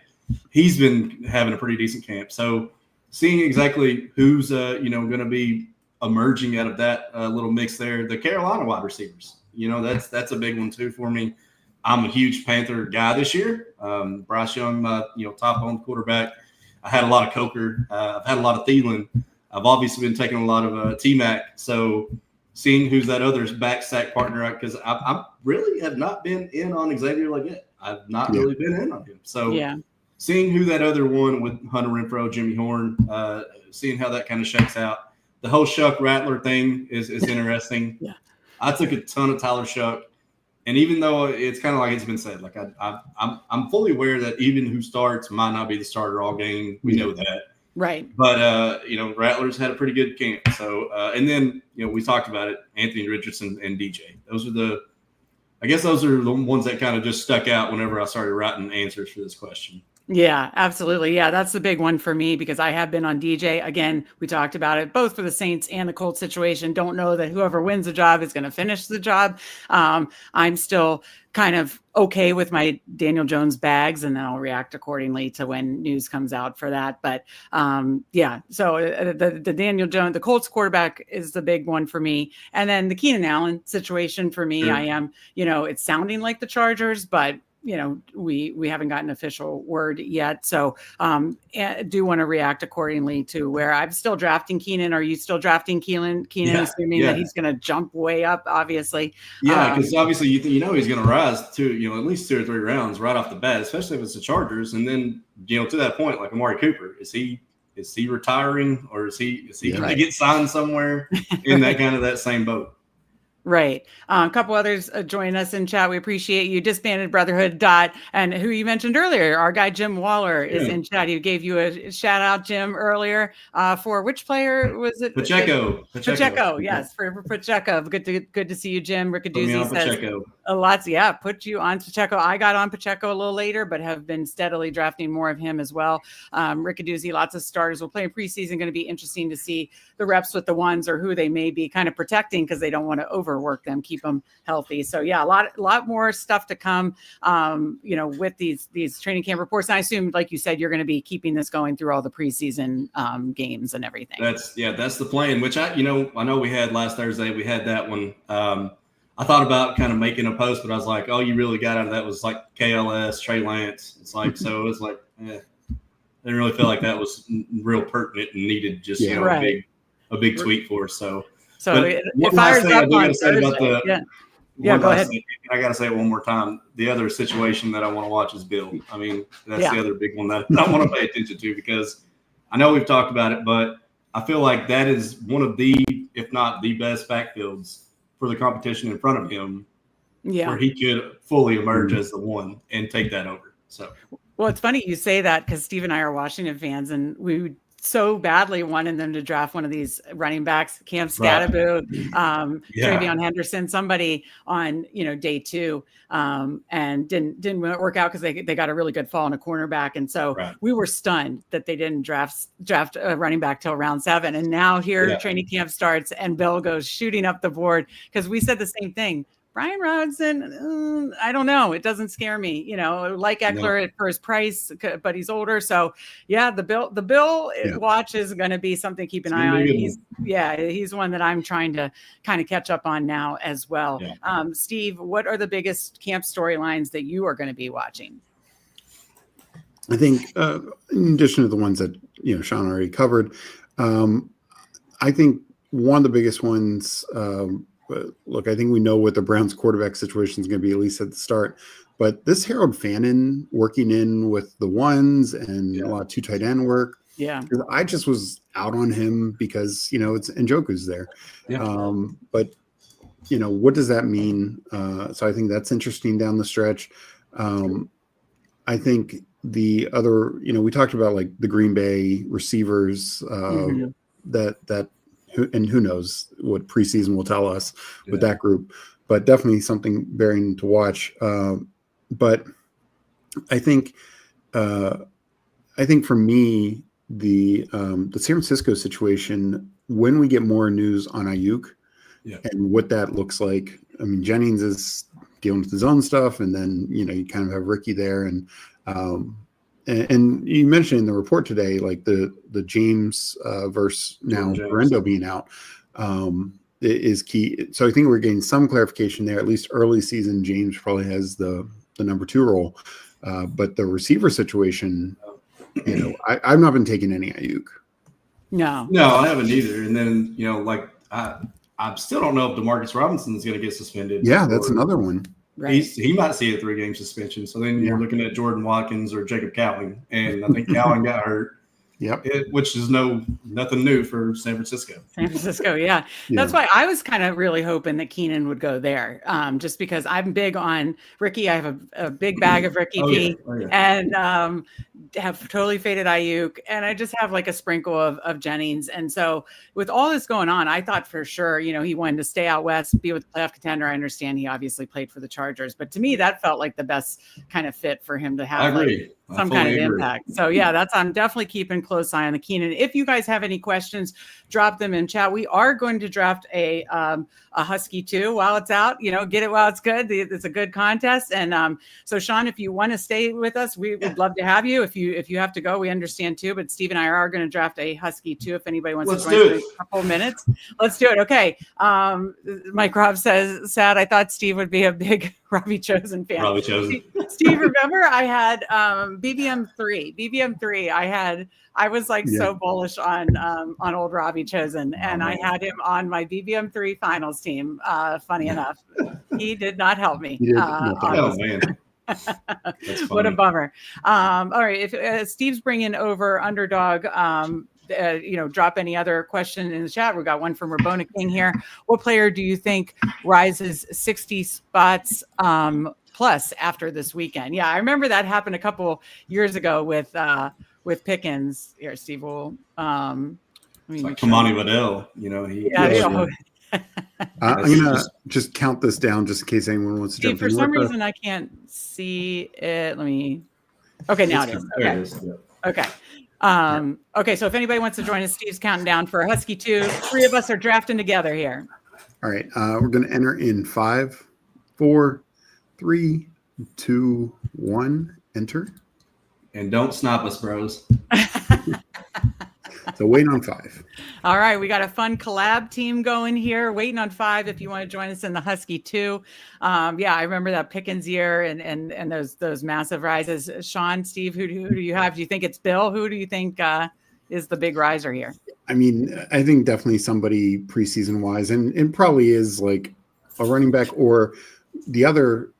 he's been having a pretty decent camp. So seeing exactly who's going to be emerging out of that little mix there, the Carolina wide receivers, that's a big one too for me. I'm a huge Panther guy this year. Bryce Young, top on quarterback. I had a lot of Coker. I've had a lot of Thielen. I've obviously been taking a lot of T-Mac. So seeing who's that other back sack partner, because I really have not been in on Xavier Leggett. I've not really been in on him. So seeing who that other one with Hunter Renfrow, Jimmy Horn, seeing how that kind of shakes out. The whole Shuck Rattler thing is interesting. I took a ton of Tyler Shuck. And even though it's kind of like it's been said, like I'm fully aware that even who starts might not be the starter all game. We know that. Right. But, Rattlers had a pretty good camp. So, and then, we talked about it, Anthony Richardson and DJ. Those are the ones that kind of just stuck out whenever I started writing answers for this question. Yeah, absolutely. Yeah, that's the big one for me because I have been on DJ. Again, we talked about it both for the Saints and the Colts situation. Don't know that whoever wins the job is going to finish the job. I'm still kind of okay with my Daniel Jones bags, and then I'll react accordingly to when news comes out for that. But so the Daniel Jones, the Colts quarterback is the big one for me. And then the Keenan Allen situation for me, I am, it's sounding like the Chargers, but we haven't gotten official word yet. So I do want to react accordingly to where I'm still drafting Keenan. Are you still drafting Keenan, assuming that he's going to jump way up, obviously? Yeah, because obviously he's going to rise to, at least 2 or 3 rounds right off the bat, especially if it's the Chargers. And then, to that point, like Amari Cooper, is he retiring, or is he going to get signed somewhere in that same boat? Right. A couple others join us in chat. We appreciate you. Disbanded Brotherhood and who you mentioned earlier, our guy Jim Waller is in chat. He gave you a shout out, Jim, earlier for which player was it? Pacheco. Yes, for Pacheco. Good to see you, Jim. Riccaduzzi says Pacheco. Lots. Yeah, put you on Pacheco. I got on Pacheco a little later, but have been steadily drafting more of him as well. Riccaduzzi, lots of starters will play in preseason. Going to be interesting to see the reps with the ones or who they may be kind of protecting because they don't want to overwork them, keep them healthy. So yeah, a lot more stuff to come, with these training camp reports. And I assume, like you said, you're going to be keeping this going through all the preseason games and everything. That's the plan, which I know we had last Thursday, we had that one. I thought about kind of making a post, but I was like, all you really got out of that was like KLS, Trey Lance. It's like, so it was like, I didn't really feel like that was real pertinent and needed just, a big tweet for us. So it fires up on Thursday. Go ahead. I got to say it one more time. The other situation that I want to watch is Bill. I mean, that's the other big one that I want to pay attention to because I know we've talked about it, but I feel like that is one of the, if not the best backfields for the competition in front of him, where he could fully emerge as the one and take that over. So, well, it's funny you say that because Steve and I are Washington fans, and we so badly wanted them to draft one of these running backs, Cam Scatterbo, Travion Henderson, somebody on day 2, and didn't work out because they got a really good fall on a cornerback, and so we were stunned that they didn't draft a running back till round 7, and now here training camp starts and Bill goes shooting up the board because we said the same thing. Brian Robinson, I don't know. It doesn't scare me, like Eckler for his price, but he's older. So the Bill watch is going to be something to keep an eye on. He's one that I'm trying to kind of catch up on now as well. Yeah. Steve, what are the biggest camp storylines that you are going to be watching? I think in addition to the ones that, Sean already covered, I think one of the biggest ones, look, I think we know what the Browns quarterback situation is going to be, at least at the start. But this Harold Fannin working in with the ones and a lot of 2 tight end work. Yeah. I just was out on him because, it's Njoku's there. Yeah. But, what does that mean? So I think that's interesting down the stretch. I think the other, we talked about like the Green Bay receivers that and who knows what preseason will tell us with that group, but definitely something bearing to watch. But I think for me, the San Francisco situation, when we get more news on Ayuk and what that looks like, I mean, Jennings is dealing with his own stuff, and then, you kind of have Ricky there. And you mentioned in the report today, like the James versus now Brendo being out is key. So I think we're getting some clarification there. At least early season, James probably has the number 2 role. But the receiver situation, I've not been taking any Ayuk. No, I haven't either. And then, I still don't know if DeMarcus Robinson is going to get suspended. Yeah, that's another one. Right. He might see a 3-game suspension. So then you're looking at Jordan Watkins or Jacob Cowling. And I think Cowling got hurt. Yep. Which is nothing new for San Francisco. San Francisco, yeah. That's why I was kind of really hoping that Keenan would go there, just because I'm big on Ricky. I have a big bag of Ricky P, and have totally faded Ayuk, and I just have like a sprinkle of Jennings. And so with all this going on, I thought for sure, he wanted to stay out west, be with the playoff contender. I understand he obviously played for the Chargers, but to me, that felt like the best kind of fit for him to have some kind of impact. So yeah, I'm definitely keeping close eye on the Keenan. If you guys have any questions, drop them in chat. We are going to draft a Husky too while it's out. Get it while it's good. It's a good contest. And so Sean, if you want to stay with us, we would love to have you. If you have to go, we understand too. But Steve and I are going to draft a Husky too. If anybody wants to join us in a couple minutes, let's do it. Okay. Mike Robb says, sad. I thought Steve would be a big Robbie Chosen fan. Robbie Chosen. Steve, remember I had BBM3. I was like so bullish on old Robbie Chosen, and I had him on my BBM3 finals team. Funny enough, he did not help me. Oh man. What a bummer. All right, if Steve's bringing over Underdog, drop any other question in the chat. We got one from Rabona King here. What player do you think rises 60 spots plus after this weekend? Yeah, I remember that happened a couple years ago with Pickens. Here, Steve will. Kamani Waddell, I'm gonna just count this down just in case anyone wants to jump in. For some reason, I can't see it. Let me. Okay, now it is. Okay. There it is. Okay. Okay, so if anybody wants to join us, Steve's counting down for Husky 2. 3 of us are drafting together here. All right. We're going to enter in 5, 4, 3, 2, 1. Enter. And don't snap us, bros. So waiting on 5. All right, we got a fun collab team going here. Waiting on 5 if you want to join us in the Husky 2. I remember that Pickens year and those massive rises. Sean, Steve, who do you have? Do you think it's Bill? Who do you think is the big riser here? I mean, I think definitely somebody preseason wise, and it probably is like a running back or the other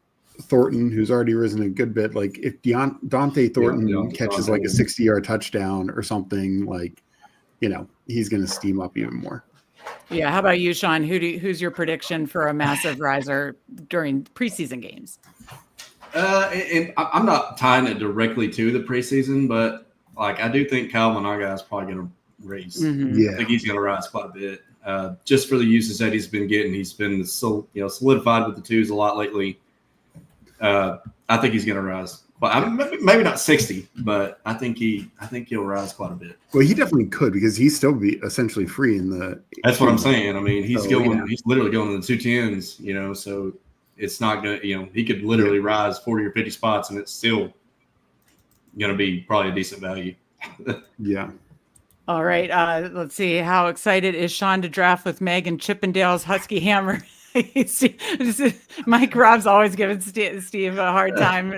Thornton, who's already risen a good bit. Like if Dante Thornton catches like a 60-yard touchdown or something, like, he's going to steam up even more. Yeah. How about you, Sean? Who's your prediction for a massive riser during preseason games? And I'm not tying it directly to the preseason, but like I do think Kyle Monaga is probably going to raise. Mm-hmm. Yeah, I think he's going to rise quite a bit, just for the uses that he's been getting. He's been solidified with the twos a lot lately. I think he's going to rise. But maybe not 60, but I think he'll rise quite a bit. Well, he definitely could because he's still be essentially free in the. That's what I'm saying. I mean, he's literally going in the 210s. So it's not gonna, he could literally rise 40 or 50 spots, and it's still gonna be probably a decent value. Yeah. All right. Let's see. How excited is Sean to draft with Meg and Chippendale's Husky Hammer? Mike Robb's always giving Steve a hard time,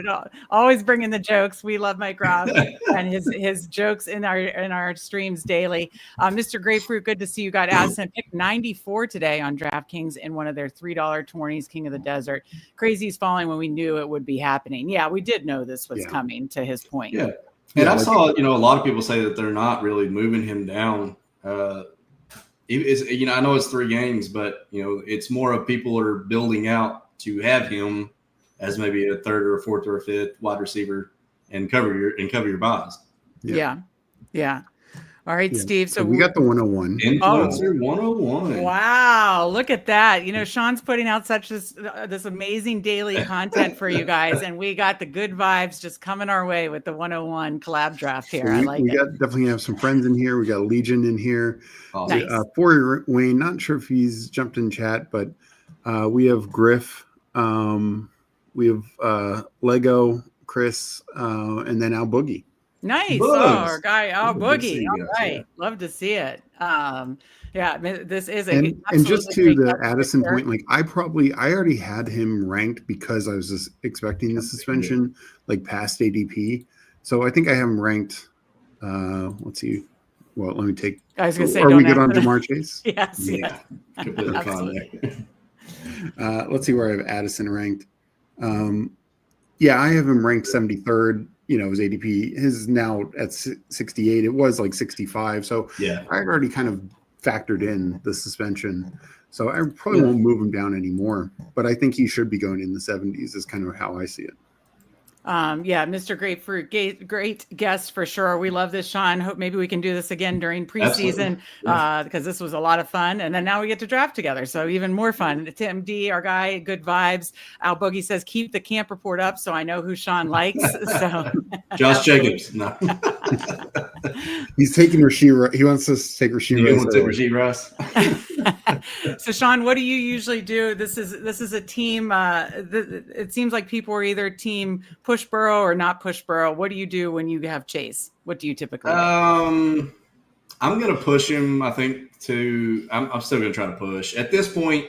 always bringing the jokes. We love Mike Robb and his jokes in our streams daily. Mr. Grapefruit, good to see you. Got Addison picked 94 today on DraftKings in one of their $3 tourneys, King of the Desert. Crazy's falling when we knew it would be happening. Yeah, we did know this was coming, to his point. Yeah, and I saw a lot of people say that they're not really moving him down. I know it's 3 games, but it's more of people are building out to have him as maybe a 3rd or a 4th or a 5th wide receiver and cover your buys. Yeah. All right, Steve. So we got the 101. Influencer 101. Wow, look at that. Sean's putting out such this amazing daily content for you guys, and we got the good vibes just coming our way with the 101 collab draft here. I like it. We definitely have some friends in here. We got Legion in here. Awesome. Nice. For Wayne, not sure if he's jumped in chat, but we have Griff. We have Lego, Chris, and then Al Boogie. Nice. Bugs. Oh, our guy, Boogie. You All guys, right. Love to see it. This is and just to the Addison point, like I already had him ranked because I was just expecting the suspension, like past ADP. So I think I have him ranked. Let's see. Well, let me take. I was going to say, are we good on Jamar Chase? Yes. Yeah. Completely fine. Let's see where I have Addison ranked. I have him ranked 73rd. his ADP is now at 68. It was like 65. So Yeah. I already kind of factored in the suspension. So I probably won't move him down anymore. But I think he should be going in the 70s is kind of how I see it. Mr. Grapefruit, great guest for sure. We love this, Sean. Hope maybe we can do this again during preseason because this was a lot of fun. And then now we get to draft together. So even more fun. Tim D, our guy, good vibes. Al Boogie says, keep the camp report up so I know who Sean likes. So Josh Jacobs. No. He's taking Rasheed. He wants us to take Rasheed. You want to take Rasheed Rice? So Sean, what do you usually do? This is a team. It seems like people are either team push Burrow or not push Burrow. What do you do when you have Chase? What do you typically do? I'm going to push him. I think I'm still going to try to push at this point.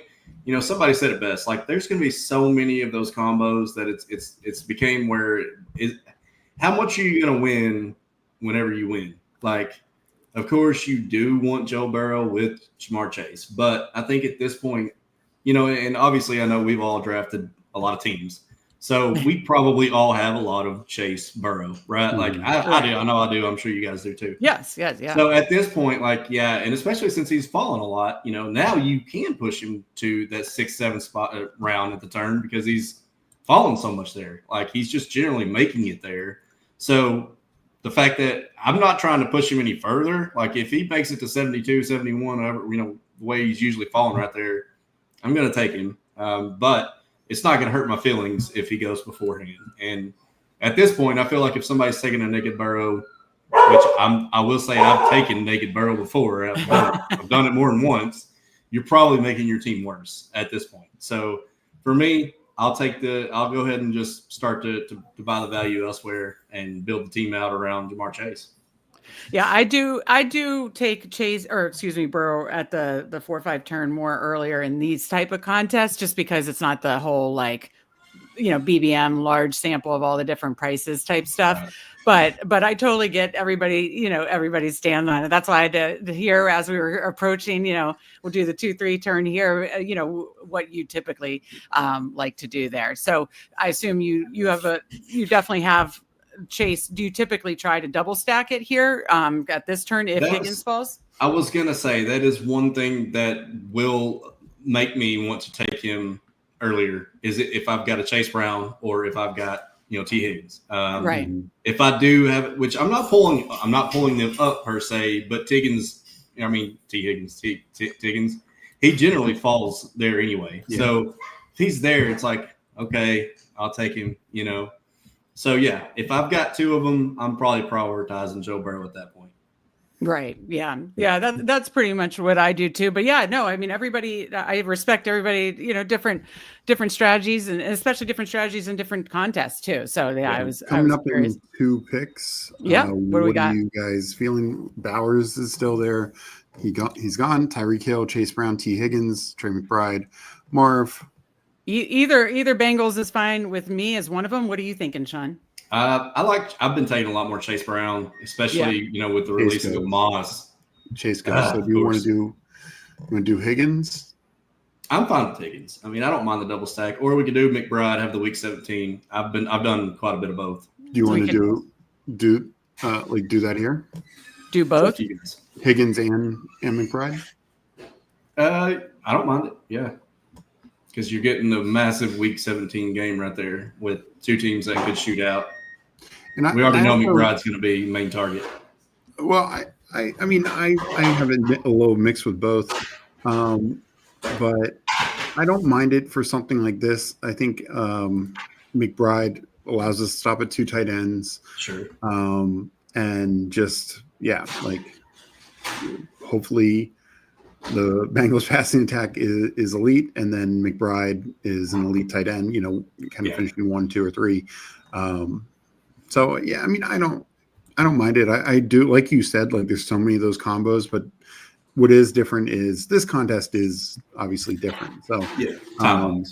Somebody said it best. Like there's going to be so many of those combos that it's became where how much are you going to win whenever you win? Like, of course, you do want Joe Burrow with Jamar Chase, but I think at this point, and obviously I know we've all drafted a lot of teams, so we probably all have a lot of Chase Burrow, right? Like I do. I know I do. I'm sure you guys do too. Yes, yeah. So at this point, and especially since he's fallen a lot, now you can push him to that 6-7 spot round at the turn because he's fallen so much there. Like he's just generally making it there. So the fact that I'm not trying to push him any further, like if he makes it to 72, 71, whatever, the way he's usually falling right there, I'm going to take him. But it's not going to hurt my feelings if he goes beforehand. And at this point, I feel like if somebody's taking a naked Burrow, which I will say I've taken naked Burrow before, I've done it more than once, you're probably making your team worse at this point. So for me, I'll go ahead and just start to buy the value elsewhere and build the team out around Jamar Chase. Yeah, I do take Burrow at the 4-5 turn more earlier in these type of contests, just because it's not the whole BBM large sample of all the different prices type stuff. Right. But I totally get everybody's stand on it. That's why I had to hear as we were approaching, we'll do the 2-3 turn here, what you typically like to do there. So I assume you definitely have Chase. Do you typically try to double stack it here at this turn if Higgins falls? I was going to say that is one thing that will make me want to take him earlier is if I've got a Chase Brown or if I've got T Higgins. Right. If I do have, which I'm not pulling them up per se, but Tiggins, Tiggins, he generally falls there anyway. Yeah. So if he's there, it's like, okay, I'll take him, So yeah, if I've got two of them, I'm probably prioritizing Joe Burrow at that point. Right. Yeah. That's pretty much what I do too. But yeah, no, I mean, I respect everybody, different strategies and especially different strategies in different contests too. So yeah, I was coming up curious. in 2 picks. Yeah. What do we got? Are you guys feeling? Bowers is still there. He's gone. Tyreek Hill, Chase Brown, T Higgins, Trey McBride, Marv. Either Bengals is fine with me as one of them. What are you thinking, Sean? I've been taking a lot more Chase Brown, especially with the releasing of Moss. Chase goes. So do you want to do Higgins? I'm fine with Higgins. I mean, I don't mind the double stack, or we could do McBride, have the week 17. I've done quite a bit of both. Do you want to do that here? Do both? Higgins and McBride? I don't mind it. Yeah. Because you're getting the massive week 17 game right there with two teams that could shoot out. And we already know McBride's going to be main target. Well, I mean, I have a little mix with both, but I don't mind it for something like this. I think McBride allows us to stop at 2 tight ends. Sure. And just, hopefully the Bengals passing attack is elite, and then McBride is an elite tight end, finishing 1, 2, or 3. So yeah, I mean, I don't mind it. I do, like you said, there's so many of those combos, but what is different is this contest is obviously different. So yeah,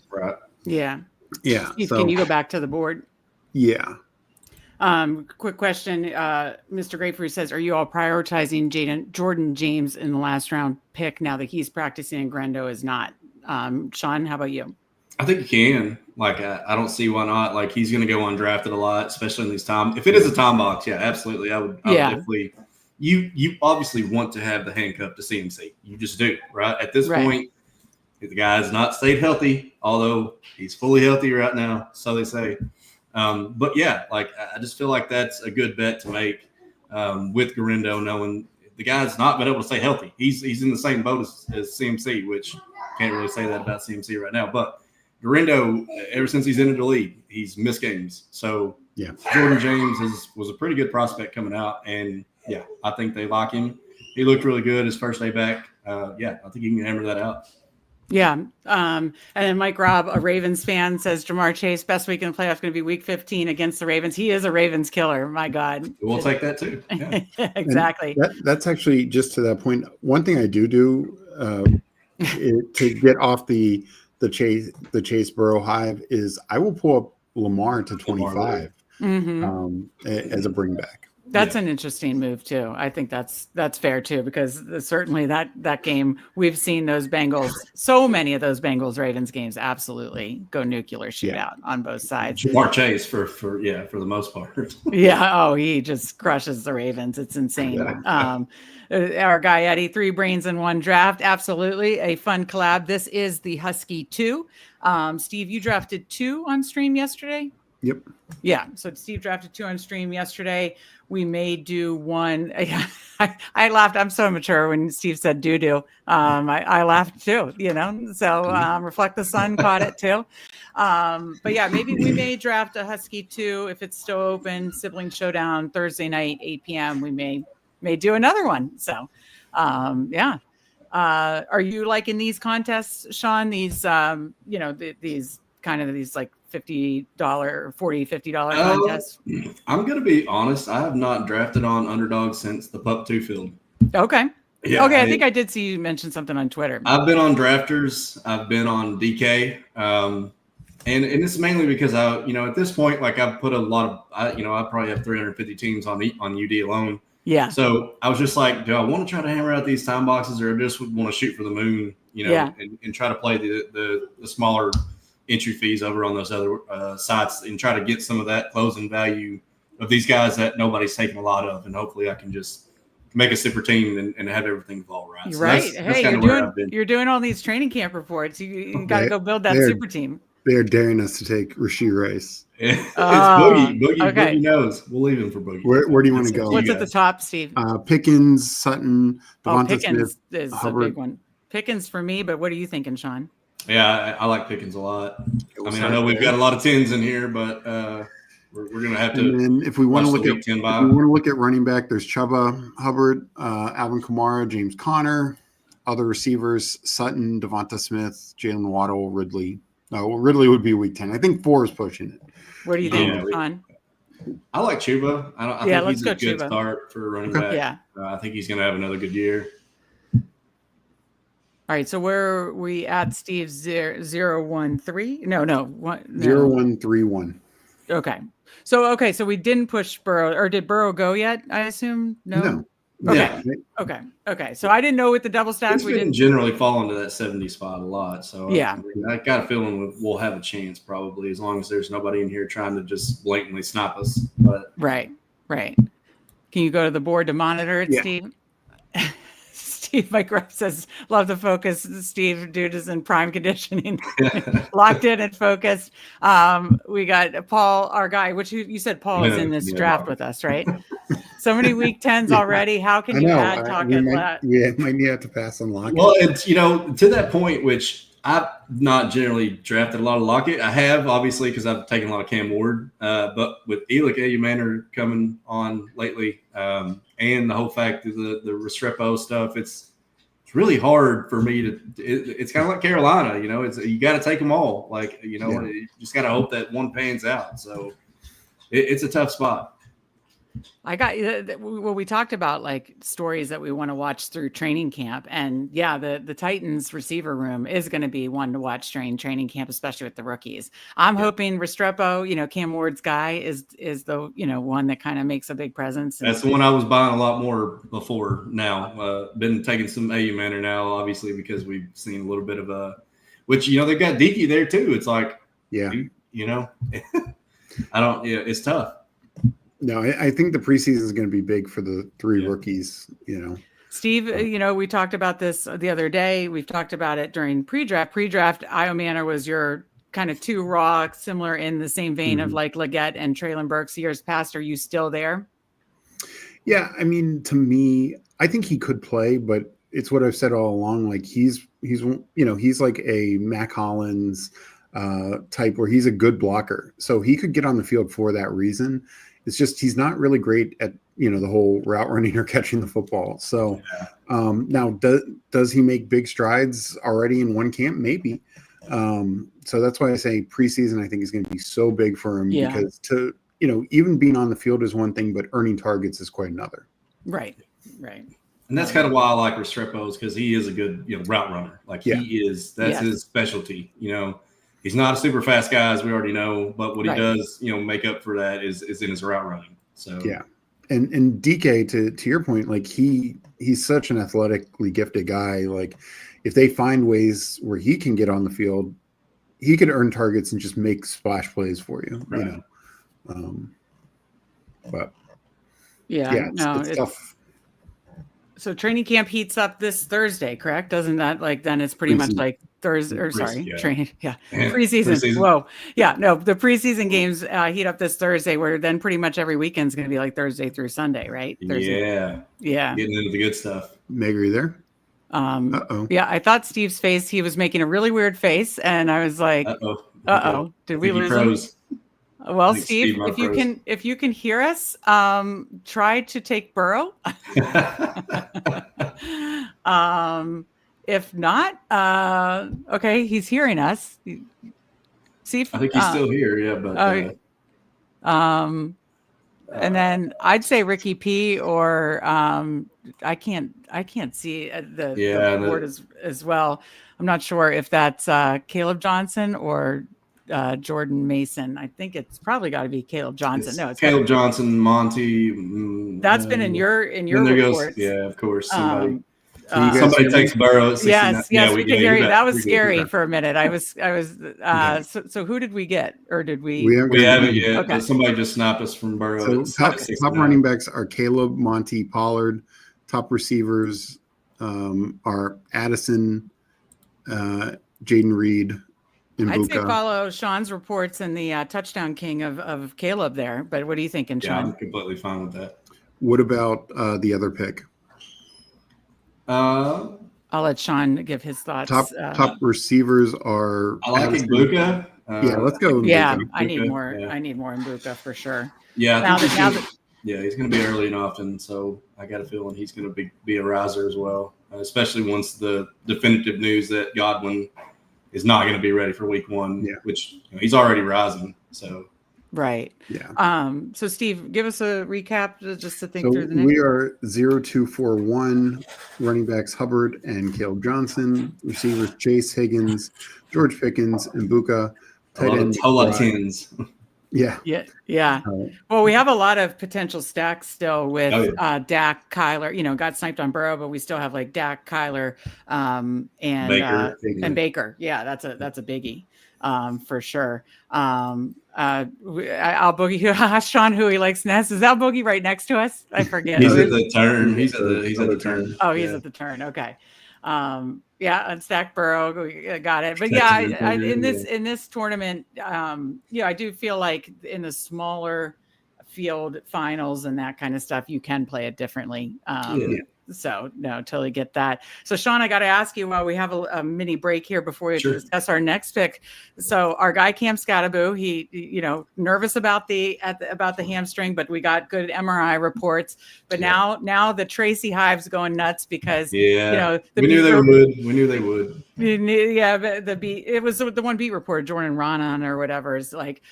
right. Yeah. Steve, so, can you go back to the board? Yeah. Quick question. Mr. Grapefruit says, are you all prioritizing Jordan James in the last round pick now that he's practicing and Grendo is not? Sean, how about you? I think he can. Like, I don't see why not. Like, he's going to go undrafted a lot, especially in these time. If it is a time box, yeah, absolutely. I would definitely. You obviously want to have the handcuff to CMC. You just do, right? At this point, the guy's not stayed healthy, although he's fully healthy right now, so they say. But yeah, like I just feel like that's a good bet to make with Garindo, knowing the guy's not been able to stay healthy. He's in the same boat as CMC, which can't really say that about CMC right now. But Garindo, ever since he's entered the league, he's missed games. So yeah, Jordan James was a pretty good prospect coming out, and yeah, I think they like him. He looked really good his first day back. Yeah, I think he can hammer that out. Yeah. And then Mike Robb, a Ravens fan, says Jamar Chase, best week in the playoffs going to be week 15 against the Ravens. He is a Ravens killer. My God. We'll take that too. Yeah. Exactly. That's actually, just to that point, one thing I do to get off the Chase Burrow hive is I will pull up Lamar to 25 as a bring back. That's an interesting move too. I think that's fair too, because certainly that game, we've seen those Bengals, so many of those Bengals Ravens games absolutely go nuclar shootout on both sides. Jamar Chase for the most part. Yeah. Oh, he just crushes the Ravens. It's insane. Yeah. Our guy Eddie, 3 brains in 1 draft. Absolutely a fun collab. This is the Husky 2. Steve, you drafted 2 on stream yesterday. Yep. Yeah. So Steve drafted 2 on stream yesterday. We may do 1. I laughed. I'm so mature when Steve said doo-doo. I laughed too, so Reflect the Sun caught it too. But yeah, maybe we may draft a Husky 2 if it's still open. Sibling Showdown Thursday night, 8 p.m. We may do another one. So yeah. Are you liking these contests, Sean? These, these kind of these like $50, $40, $50 contests? I'm going to be honest. I have not drafted on Underdog since the Pup 2 field. Okay. Yeah, okay. I think I did see you mention something on Twitter. I've been on Drafters. I've been on DK. And it's mainly because at this point, like I've put a lot of, I probably have 350 teams on UD alone. Yeah. So I was just like, do I want to try to hammer out these time boxes, or just want to shoot for the moon, and try to play the smaller entry fees over on those other sites and try to get some of that closing value of these guys that nobody's taking a lot of, and hopefully I can just make a super team and have everything fall right. So right. Hey, you're doing all these training camp reports. You got to go build that super team. They're daring us to take Rashee Rice. It's Boogie. Boogie knows. We'll leave him for Boogie. Where do you want to go? What's at the top, Steve? Pickens, Sutton, Devonta Pickens Smith, is Hubbard. a big one. Pickens for me, but what are you thinking, Sean? Yeah, I like Pickens a lot. I mean, I know we've got a lot of 10s in here, but we're going to have to. And then if we want to look at running back, there's Chuba, Hubbard, Alvin Kamara, James Conner, other receivers: Sutton, Devonta Smith, Jalen Waddle, Ridley. No, Ridley would be week 10. I think 4 is pushing it. What do you think, Sean? I like Chuba. I think he's a good start for a running back. Yeah. I think he's going to have another good year. All right. So where are we at, Steve? 013? No. 0131. Okay. So we didn't push Burrow, or did Burrow go yet? I assume no. Okay. Yeah. Okay. So I didn't know with the double stack we didn't generally fall into that 70 spot a lot. So yeah, I got a feeling we'll have a chance probably, as long as there's nobody in here trying to just blatantly snipe us. But right. Can you go to the board to monitor it, Steve? Steve Mike says, love the focus. Steve, dude is in prime conditioning, locked in and focused. We got Paul, our guy, which you said Paul is in this draft with us, right? So many week 10s already. How can you add talking about? Yeah, might need to pass on Lockett. Well, it's, to that point, which I've not generally drafted a lot of Lockett. I have, obviously, because I've taken a lot of Cam Ward. But with Elick Manor coming on lately, and the whole fact of the Restrepo stuff, it's really hard for me to. It's kind of like Carolina, It's you got to take them all. Like you just got to hope that one pans out. So it's a tough spot. I got we talked about like stories that we want to watch through training camp, and the Titans receiver room is going to be one to watch during training camp, especially with the rookies. I'm hoping Restrepo, Cam Ward's guy is the one that kind of makes a big presence. That's the one I was buying a lot more before. Now been taking some AU Manor now, obviously, because we've seen a little bit of a which, they've got Dickey there too. It's like, yeah, it's tough. No, I think the preseason is going to be big for the three rookies, Steve, we talked about this the other day. We've talked about it during pre-draft. Pre-draft, Io Manor was your kind of too raw, similar in the same vein of like Leggett and Traylon Burks years past. Are you still there? Yeah, I mean, to me, I think he could play, but it's what I've said all along. Like he's like a Mac Hollins type where he's a good blocker, so he could get on the field for that reason. It's just he's not really great at the whole route running or catching the football. So now does he make big strides already in one camp? Maybe. So that's why I say preseason I think is going to be so big for him because even being on the field is one thing, but earning targets is quite another. Right. And that's kind of why I like Restrepo, because he is a good route runner. Like that's his specialty. He's not a super fast guy, as we already know, but what he does, make up for that is in his route running. So yeah, and DK, to your point, like he's such an athletically gifted guy. Like if they find ways where he can get on the field, he could earn targets and just make splash plays for you. Right. But it's tough. So training camp heats up this Thursday, correct? Doesn't that then it's pretty much like Thursday or training. Preseason. Whoa. Yeah. No, the preseason games heat up this Thursday, where then pretty much every weekend is going to be like Thursday through Sunday, right? Thursday. Yeah. Getting into the good stuff. Meg, are you there? Yeah. I thought Steve's face, he was making a really weird face. And I was like, did we lose him? Well, Steve, if you can hear us, try to take Burrow. If not, okay, he's hearing us. See if I think he's still here, yeah, but and then I'd say Ricky P or I can't see the board as well. I'm not sure if that's Caleb Johnson or Jordan Mason. I think it's probably got to be Caleb Johnson. It's Caleb Johnson, Monty. That's been in your reports. Yeah, of course. Somebody takes Burrow. Yes, we could hear you. That was scary for a minute. I was. So who did we get, or did we? We haven't yet. Okay. Somebody just snapped us from Burrow. So top running backs are Caleb, Monty, Pollard. Top receivers are Addison, Jaden Reed. I'd say follow Sean's reports and the touchdown king of Caleb there. But what are you thinking, Sean? Yeah, I'm completely fine with that. What about the other pick? I'll let Sean give his thoughts. Top receivers are. I like Mbuka. Let's go. Yeah, I need more. Yeah. I need more Mbuka for sure. Yeah, he's going to be early and often, so I got a feeling he's going to be a riser as well, especially once the definitive news that Godwin is not going to be ready for week 1, which he's already rising. So right. Yeah. So Steve, give us a recap just to think through the next. We are 0-2-4-1 running backs Hubbard and Caleb Johnson, receivers Chase Higgins, George Pickens, and Mbuka. Tight end tens. Yeah. Well, we have a lot of potential stacks still with Dak, Kyler. Got sniped on Burrow, but we still have like Dak, Kyler, and Baker. Yeah, that's a biggie for sure. Al Boogie, ask Sean who he likes next. Is Al Boogie right next to us? I forget. He's at the turn. He's at the turn. Oh, he's at the turn. Okay. Unstack Burrow, we got it. But in this tournament, I do feel like in the smaller field finals and that kind of stuff, you can play it differently. So no, totally get that. So Sean, I got to ask you while we have a mini break here before we discuss our next pick. So our guy Cam Scattaboo, he nervous about the hamstring, but we got good MRI reports. But now the Tracy Hive's going nuts because we knew they would. Yeah, it was the one beat reporter, Jordan Ronan or whatever, is like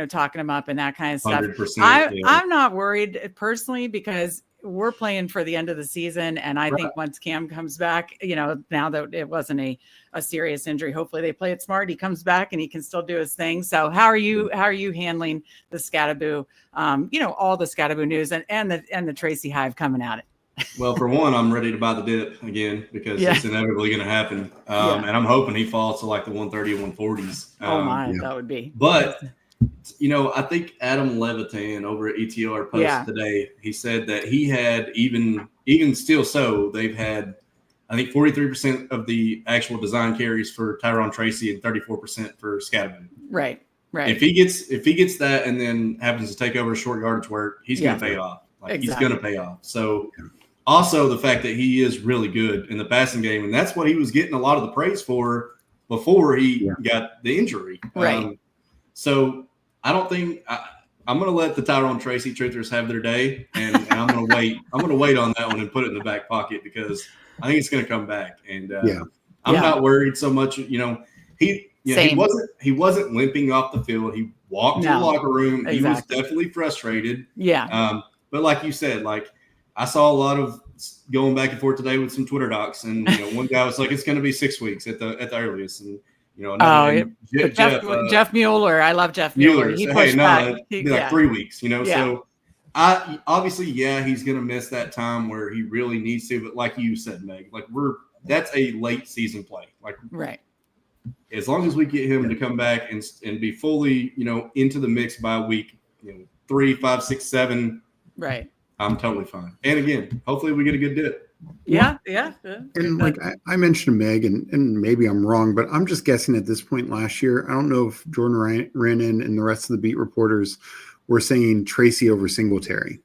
talking him up and that kind of stuff. 100%, I'm not worried personally because we're playing for the end of the season. And I think once Cam comes back, now that it wasn't a serious injury, hopefully they play it smart. He comes back and he can still do his thing. So how are you handling the Scattaboo, all the Scattaboo news and the Tracy Hive coming at it? Well, for one, I'm ready to buy the dip again because it's inevitably going to happen. And I'm hoping he falls to like the 130 and 140s. That would be. But, I think Adam Levitan over at ETR posted today, he said that he had even still so, they've had, I think, 43% of the actual design carries for Tyrone Tracy and 34% for Scatterman. Right. If he gets that and then happens to take over short yardage work, he's going to pay off. He's going to pay off. So also the fact that he is really good in the passing game, and that's what he was getting a lot of the praise for before he got the injury. Right. So I don't think I'm going to let the Tyrone Tracy truthers have their day, and I'm going to wait. I'm going to wait on that one and put it in the back pocket because I think it's going to come back. And I'm not worried so much. He wasn't limping off the field. He walked to the locker room. He was definitely frustrated. Yeah. But like you said, I saw a lot of going back and forth today with some Twitter docs, and one guy was like, "It's going to be 6 weeks at the earliest," and Jeff Mueller. I love Jeff Mueller. He pushed back. It'd be like 3 weeks. So I obviously, he's going to miss that time where he really needs to. But like you said, Meg, that's a late season play. Right. As long as we get him to come back and be fully, into the mix by week 3, 5, 6, 7. Right. I'm totally fine. And again, hopefully we get a good dip. Yeah. And I mentioned Meg, and maybe I'm wrong, but I'm just guessing at this point last year. I don't know if Jordan Rannon and the rest of the beat reporters were saying Tracy over Singletary.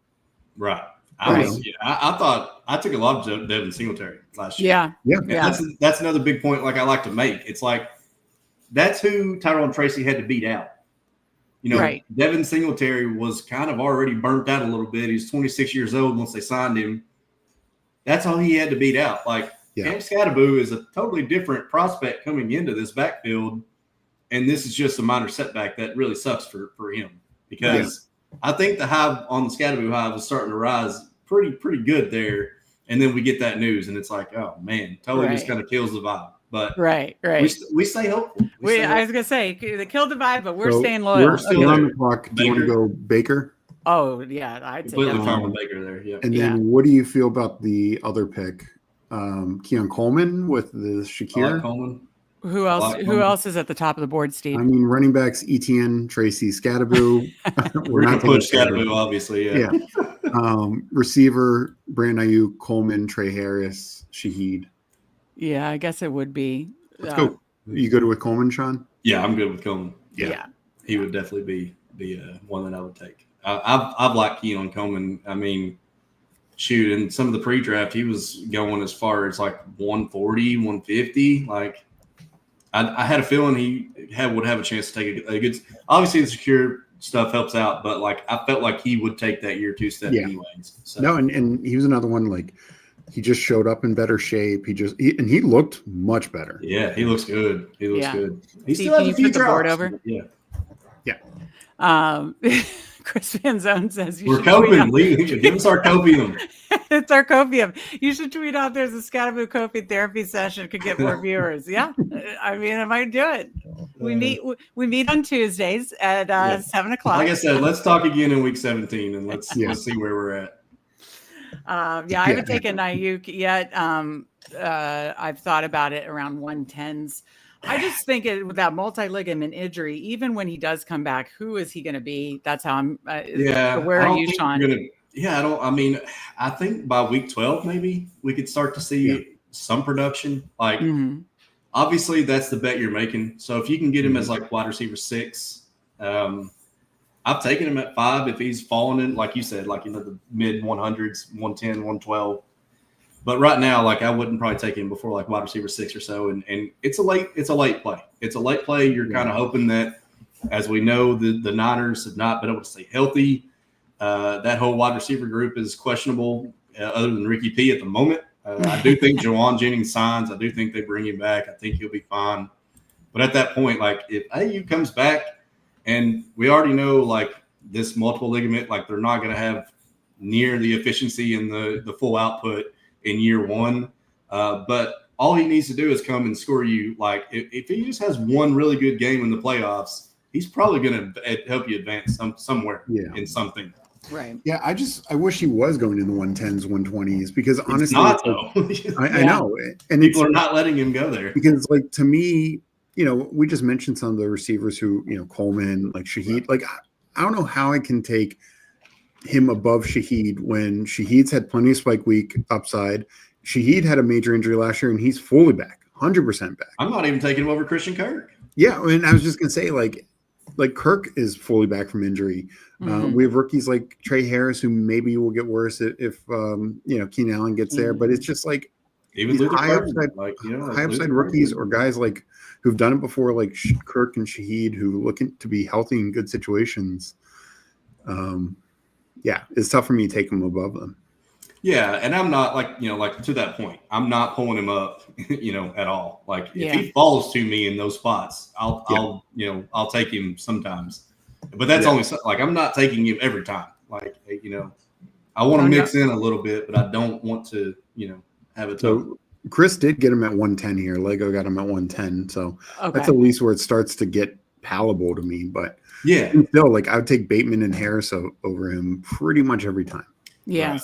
Right. I thought I took a lot of Devin Singletary last year. Yeah. That's another big point I like to make. It's that's who Tyrone Tracy had to beat out. Devin Singletary was kind of already burnt out a little bit. He's 26 years old once they signed him. That's all he had to beat out. Cam Scatteraboo is a totally different prospect coming into this backfield, and this is just a minor setback that really sucks for him because I think the hive on the Scatteraboo hive is starting to rise pretty good there, and then we get that news, and it's like, oh man, totally just kind of kills the vibe. But right, we stay hopeful. I was gonna say they killed the vibe, but we're staying loyal. We're still on the clock. Do you want to go Baker? Oh yeah, I'd say completely fine with Baker there. Yeah. And then what do you feel about the other pick, Keon Coleman with the Shakir? Coleman. Who else? Who else is at the top of the board, Steve? I mean, running backs: Etienne, Tracy, Scatteraboo. We're not going to put Scatteraboo, obviously. Yeah. Receiver: Brandon Ayuk, Coleman, Trey Harris, Shaheed. Yeah, I guess it would be. Let's go. You good with Coleman, Sean? Yeah, I'm good with Coleman. Yeah. He would definitely be one that I would take. I've liked Keon Coleman. I mean, shoot, in some of the pre-draft, he was going as far as 140, 150. I had a feeling he would have a chance to take a good. Obviously, the secure stuff helps out, but I felt like he would take that year 2 step anyways. So. No, and he was another one he just showed up in better shape. He looked much better. Yeah, he looks good. He looks good. He still has a few drops. Over? Yeah. Chris Van Zone says we're coping. Give us our copium. It's our copium. You should tweet out there's a Scatteraboo Kofi therapy session. Could get more viewers. Yeah, I mean, I might do it. We meet on Tuesdays at 7:00. Like I said, let's talk again in week 17 and let's see where we're at. I haven't taken Ayuk yet. I've thought about it around 110s. I just think with that multi-ligament injury, even when he does come back, who is he going to be? That's how I'm. Where are you, Sean? I think by week 12, maybe we could start to see some production. Obviously, that's the bet you're making. So if you can get him as wide receiver 6, I've taken him at 5 if he's falling in, like you said, the mid 100s, 110, 112. But right now, I wouldn't probably take him before wide receiver 6 or so. And it's a late play. It's a late play. You're kind of hoping that, as we know, the Niners have not been able to stay healthy. That whole wide receiver group is questionable, other than Ricky P at the moment. I do think Jawan Jennings signs. I do think they bring him back. I think he'll be fine. But at that point, if AU comes back, and we already know this multiple ligament, they're not going to have near the efficiency and the full output in year 1. But all he needs to do is come and score you. If he just has one really good game in the playoffs, he's probably going to help you advance somewhere in something. Right. Yeah, I wish he was going in the 110s, 120s because honestly, It's not, I know, and people are not letting him go there because, like, to me, we just mentioned some of the receivers who, Coleman, like Shaheed, like I don't know how I can take him above Shaheed when Shaheed's had plenty of spike week upside. Shaheed had a major injury last year and he's fully back, 100% back. I'm not even taking him over Christian Kirk. Yeah, I mean, I was just gonna say, like Kirk is fully back from injury. We have rookies like Trey Harris who maybe will get worse if Keenan Allen gets there, but it's just like even these high upside rookies or guys like who've done it before, like Kirk and Shaheed, who looking to be healthy in good situations. Yeah, it's tough for me to take them above them. Yeah, and I'm not like to that point. I'm not pulling him up, at all. Like if he falls to me in those spots, I'll take him sometimes. But that's only like I'm not taking him every time. Like I want to mix in a little bit, but I don't want to have a total. So Chris did get him at 110 here. Lego got him at 110, so that's at least where it starts to get palatable to me. But yeah, still, like I would take Bateman and Harris over him pretty much every time. Yeah, right.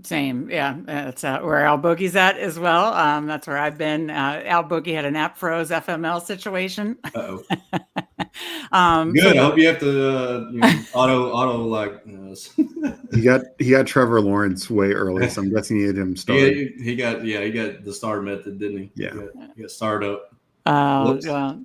Same. Yeah, that's where Al Boogie's at as well. That's where I've been. Al Boogie had an app froze FML situation. Uh-oh. Good. I hope you have to auto like. He got Trevor Lawrence way early, so I'm guessing he had him start. Yeah, he got the star method, didn't he? Yeah, he got started up. Well,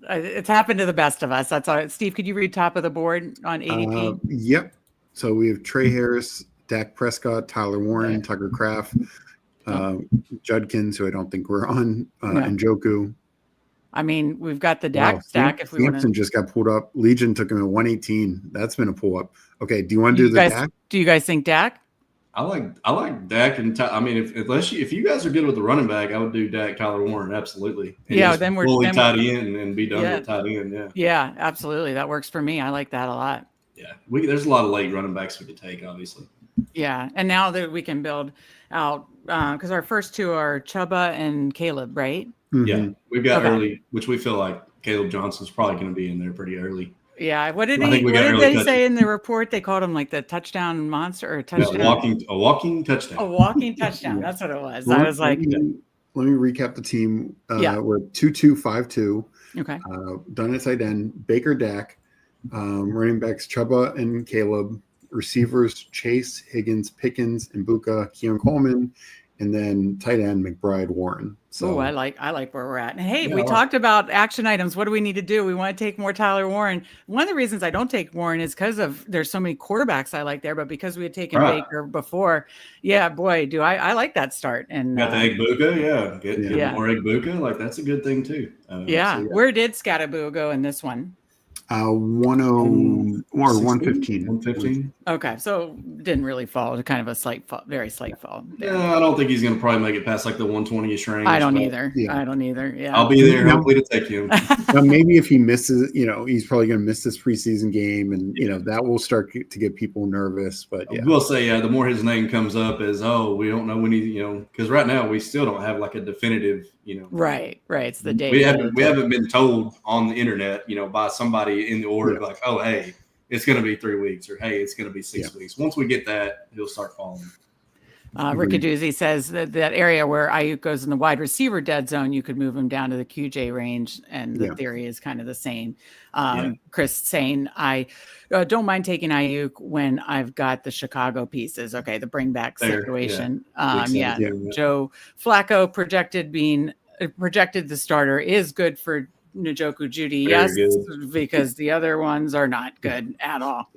it's happened to the best of us. That's all right. Steve, could you read top of the board on ADP? Yep. So we have Trey Harris, Dak Prescott, Tyler Warren, Tucker Kraft, Judkins, who I don't think we're on, and Njoku. I mean, we've got the Dak stack. If we want Sampson just got pulled up. Legion took him at 118. That's been a pull up. Okay, do you want to do the Dak? Do you guys think Dak? I like Dak and I mean, if you guys are good with the running back, I would do Dak, Tyler Warren, absolutely. And then we're fully tied in and be done with tight end. Yeah. Yeah, absolutely. That works for me. I like that a lot. Yeah, there's a lot of late running backs we could take, obviously. Yeah, and now that we can build out because our first two are Chuba and Caleb, right? Mm-hmm. Yeah, we've got early, which we feel like Caleb Johnson's probably going to be in there pretty early. Yeah, what did they say in the report? They called him like the touchdown monster or touchdown. A walking touchdown. A walking touchdown. That's what it was. Let me recap the team. We're 2-2-5-2. Okay. Done at tight end. Baker, Dak. Running backs Chuba and Caleb. Receivers Chase, Higgins, Pickens, Mbuka, Keon Coleman, and then tight end McBride, Warren. So I like where we're at. And hey, we talked about action items. What do we need to do? We want to take more Tyler Warren. One of the reasons I don't take Warren is because of there's so many quarterbacks I like there, but because we had taken Baker before, boy, do I like that start. And got the Egbuka, get more Egbuka. Like that's a good thing too. Where did Scattaboo go in this one? 10 or 115. 115. Okay, so didn't really fall. Kind of a slight fall, very slight fall. Yeah, I don't think he's going to probably make it past like the 120ish range. I don't either. Yeah. I'll be there hopefully to take him. Maybe if he misses, he's probably going to miss this preseason game, and that will start to get people nervous. But we'll say the more his name comes up as we don't know when he because right now we still don't have like a definitive right. It's the day. We haven't been told on the internet by somebody in the order like, oh, hey, it's going to be 3 weeks or hey, it's going to be 6 weeks. Once we get that, he'll start falling. Rickadoozy says that area where Ayuk goes in the wide receiver dead zone, you could move him down to the QJ range, and the theory is kind of the same. Chris saying, I don't mind taking Ayuk when I've got the Chicago pieces. Okay, the bring back situation. Joe Flacco projected the starter is good for Njoku Judy. Because the other ones are not good at all.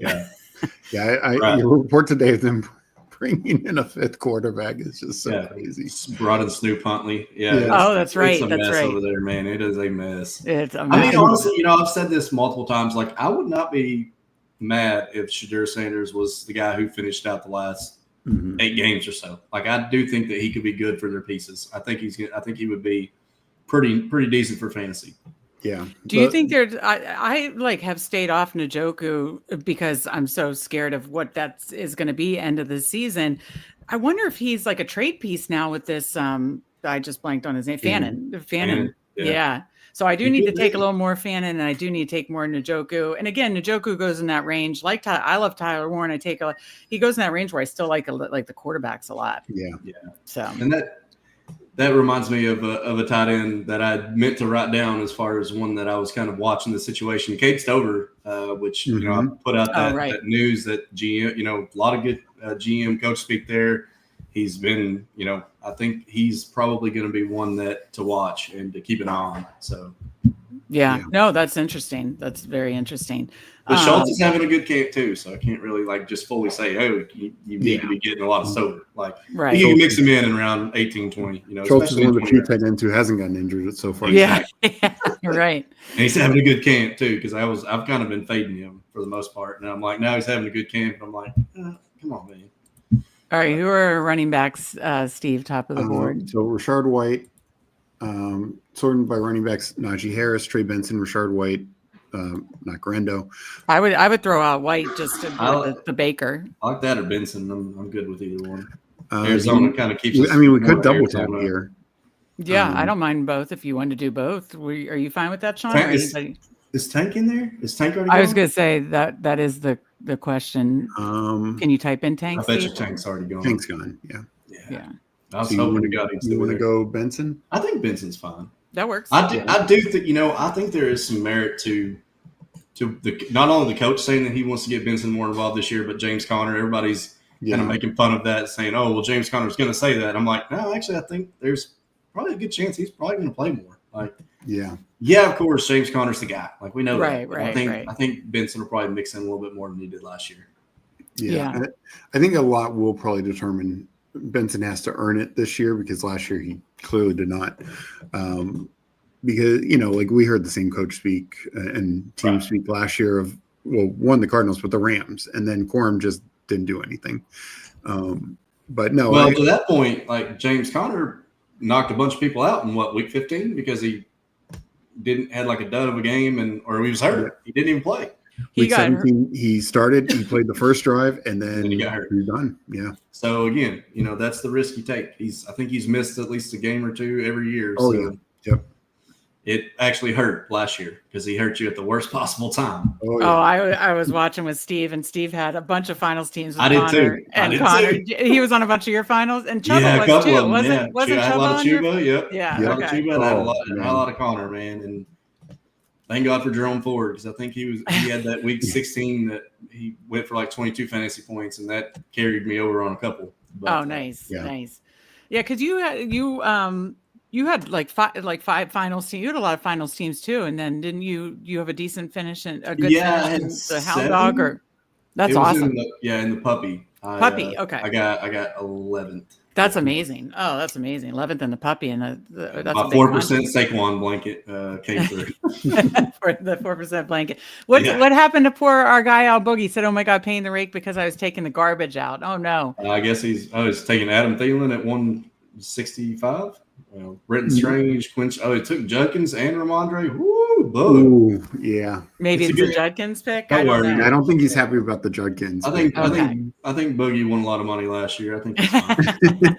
Your report today of them bringing in a fifth quarterback is just so crazy. Brought in Snoop Huntley. Oh, that's right. It's a mess over there, man. It is a mess. It's a mess. I mean, honestly, I've said this multiple times. Like, I would not be mad if Shadur Sanders was the guy who finished out the last 8 games or so. Like, I do think that he could be good for their pieces. I think he would be pretty decent for fantasy. Yeah. Do you think there's? I have stayed off Njoku because I'm so scared of what that is going to be end of the season. I wonder if he's like a trade piece now with this. I just blanked on his name. Fannin. Yeah. So I do need to take a little more Fannin, and I do need to take more Njoku. And again, Njoku goes in that range. Like I love Tyler Warren. He goes in that range where I still like the quarterbacks a lot. Yeah. So and that reminds me of a tight end that I meant to write down as far as one that I was kind of watching the situation. Kate Stover, which I put out that news that GM, a lot of good GM coach speak there. He's been, I think he's probably going to be one that to watch and to keep an eye on. So, no, that's interesting. That's very interesting. But Schultz is having a good camp too, so I can't really just fully say, oh, you need to be getting a lot of Stover. You can mix him in around 18, 20. Schultz is one of the few tight ends who hasn't gotten injured so far. Yeah, you're right. And he's having a good camp too, because I've kind of been fading him for the most part, and I'm like, now he's having a good camp, and I'm like, come on, man. All right, who are running backs, Steve, top of the board? So Rashard White, sorted by running backs, Najee Harris, Trey Benson, Rashard White, not Grando. I would throw out White just to the Baker. I like that or Benson. I'm good with either one. Arizona kind of keeps. We could double tap here. Yeah, I don't mind both. If you want to do both, are you fine with that, Sean? Is Tank in there? Is Tank already? I was going to say that is the question. Can you type in Tank? I bet you Tank's already gone. Tank's gone. Yeah. I was hoping to God you want to go Benson? I think Benson's fine. That works. I do think I think there is some merit to not only the coach saying that he wants to get Benson more involved this year, but James Conner. Everybody's kind of making fun of that, saying, "Oh, well, James Conner's going to say that." I'm like, no, actually, I think there's probably a good chance he's probably going to play more. Of course, James Conner's the guy. We know that. I think Benson will probably mix in a little bit more than he did last year. Yeah. I think a lot will probably determine. Benson has to earn it this year because last year he clearly did not. Because we heard the same coach speak and team speak last year of one the Cardinals but the Rams, and then Corum just didn't do anything. But no. Well, to that point, James Conner knocked a bunch of people out in week 15 because he had a dud of a game or he was hurt. He didn't even play. Week 17, he started. He played the first drive, and then he got hurt. He's done. Yeah. So again, that's the risk you take. I think he's missed at least a game or two every year. Oh yeah. Yep. It actually hurt last year because he hurt you at the worst possible time. Oh, yeah. I was watching with Steve, and Steve had a bunch of finals teams with I did Connor. Too. And Connor, he was on a bunch of your finals, and Chuba was too. Wasn't Chuba on your? Yep. Yeah. Okay. Chuba had a lot of Connor, man, and thank God for Jerome Ford because I think he had that week 16 that he went for 22 fantasy points, and that carried me over on a couple. But, nice. Yeah, because you had five finals teams. You had a lot of finals teams too, and then didn't you? You have a decent finish and a good finish in the Hound Dog, that's awesome. In the puppy. Okay. I got 11th. That's amazing. Oh, that's amazing. 11th in the puppy, and that's my 4% Saquon blanket came through. For the 4% blanket. What happened to our guy Al Boogie? He said, "Oh my God, paying the rake because I was taking the garbage out." Oh no. I guess he's taking Adam Thielen at 165. Brenton Strange, Quinch. Oh, he took Judkins and Ramondre. Woo, bug. Ooh, yeah. Maybe it's a Judkins pick. I don't think he's happy about the Judkins. I think Boogie won a lot of money last year. I think he's fine.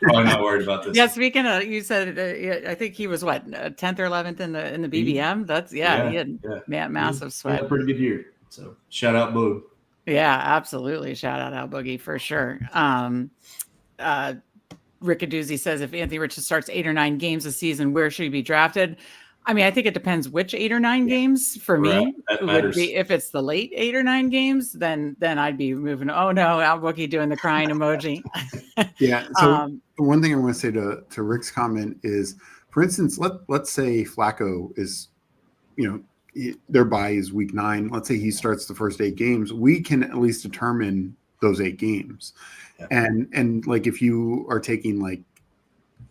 Probably not worried about this. Yeah. Speaking of, you said I think he was 10th or 11th in the BBM. That's he had massive sweat. He had a pretty good year. So shout out Boog. Yeah, absolutely. Shout out Al Boogie for sure. Rickadoozy says if Anthony Richardson starts 8 or 9 games a season, where should he be drafted? I mean, I think it depends which 8 or 9 games for me. That matters. Would be, if it's the late 8 or 9 games, then I'd be moving. Oh no, Al Boogie doing the crying emoji. Yeah. So one thing I want to say to Rick's comment is, for instance, let's say Flacco is, their bye is week 9. Let's say he starts the first 8 games. We can at least determine those 8 games. Yeah. And if you are taking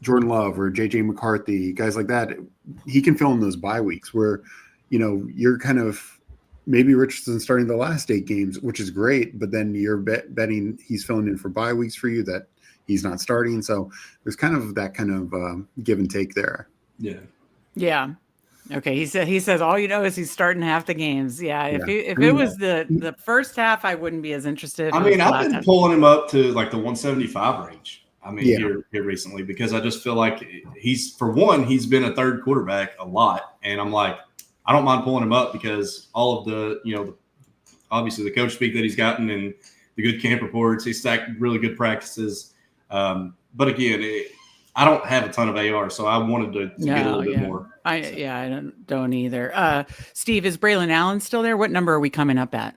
Jordan Love or JJ McCarthy, guys like that, he can fill in those bye weeks where, you're kind of maybe Richardson starting the last 8 games, which is great, but then you're betting he's filling in for bye weeks for you that he's not starting. So there's kind of that kind of give and take there. Yeah. Yeah. Okay. He says all is he's starting half the games. Yeah. If it was the first half, I wouldn't be as interested. I mean, I've been pulling him up to the 175 range. I mean, here recently, because I just feel like he's been a third quarterback a lot. And I'm like, I don't mind pulling him up because all of the, obviously the coach speak that he's gotten and the good camp reports, he's stacked really good practices. But again, I don't have a ton of AR, so I wanted to get a little bit more. I don't either. Steve, is Braylon Allen still there? What number are we coming up at?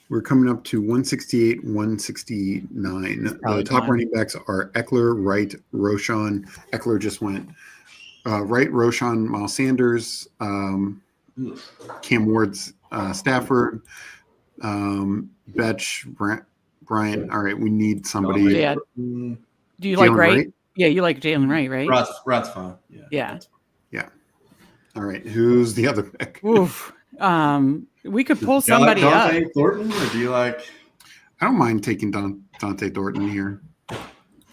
We're coming up to 168, 169. The top running backs are Eckler, Wright, Roschon. Eckler just went. Wright, Roschon, Miles Sanders, Cam Ward's Stafford, Betch, Bryant. All right, we need somebody. Yeah. Do you like Wright? Yeah, you like Jalen Wright, right? Wright's fine. Yeah. All right, who's the other pick? Oof. We could pull somebody up. Dante Thornton, or do you like? I don't mind taking Dante Thornton here.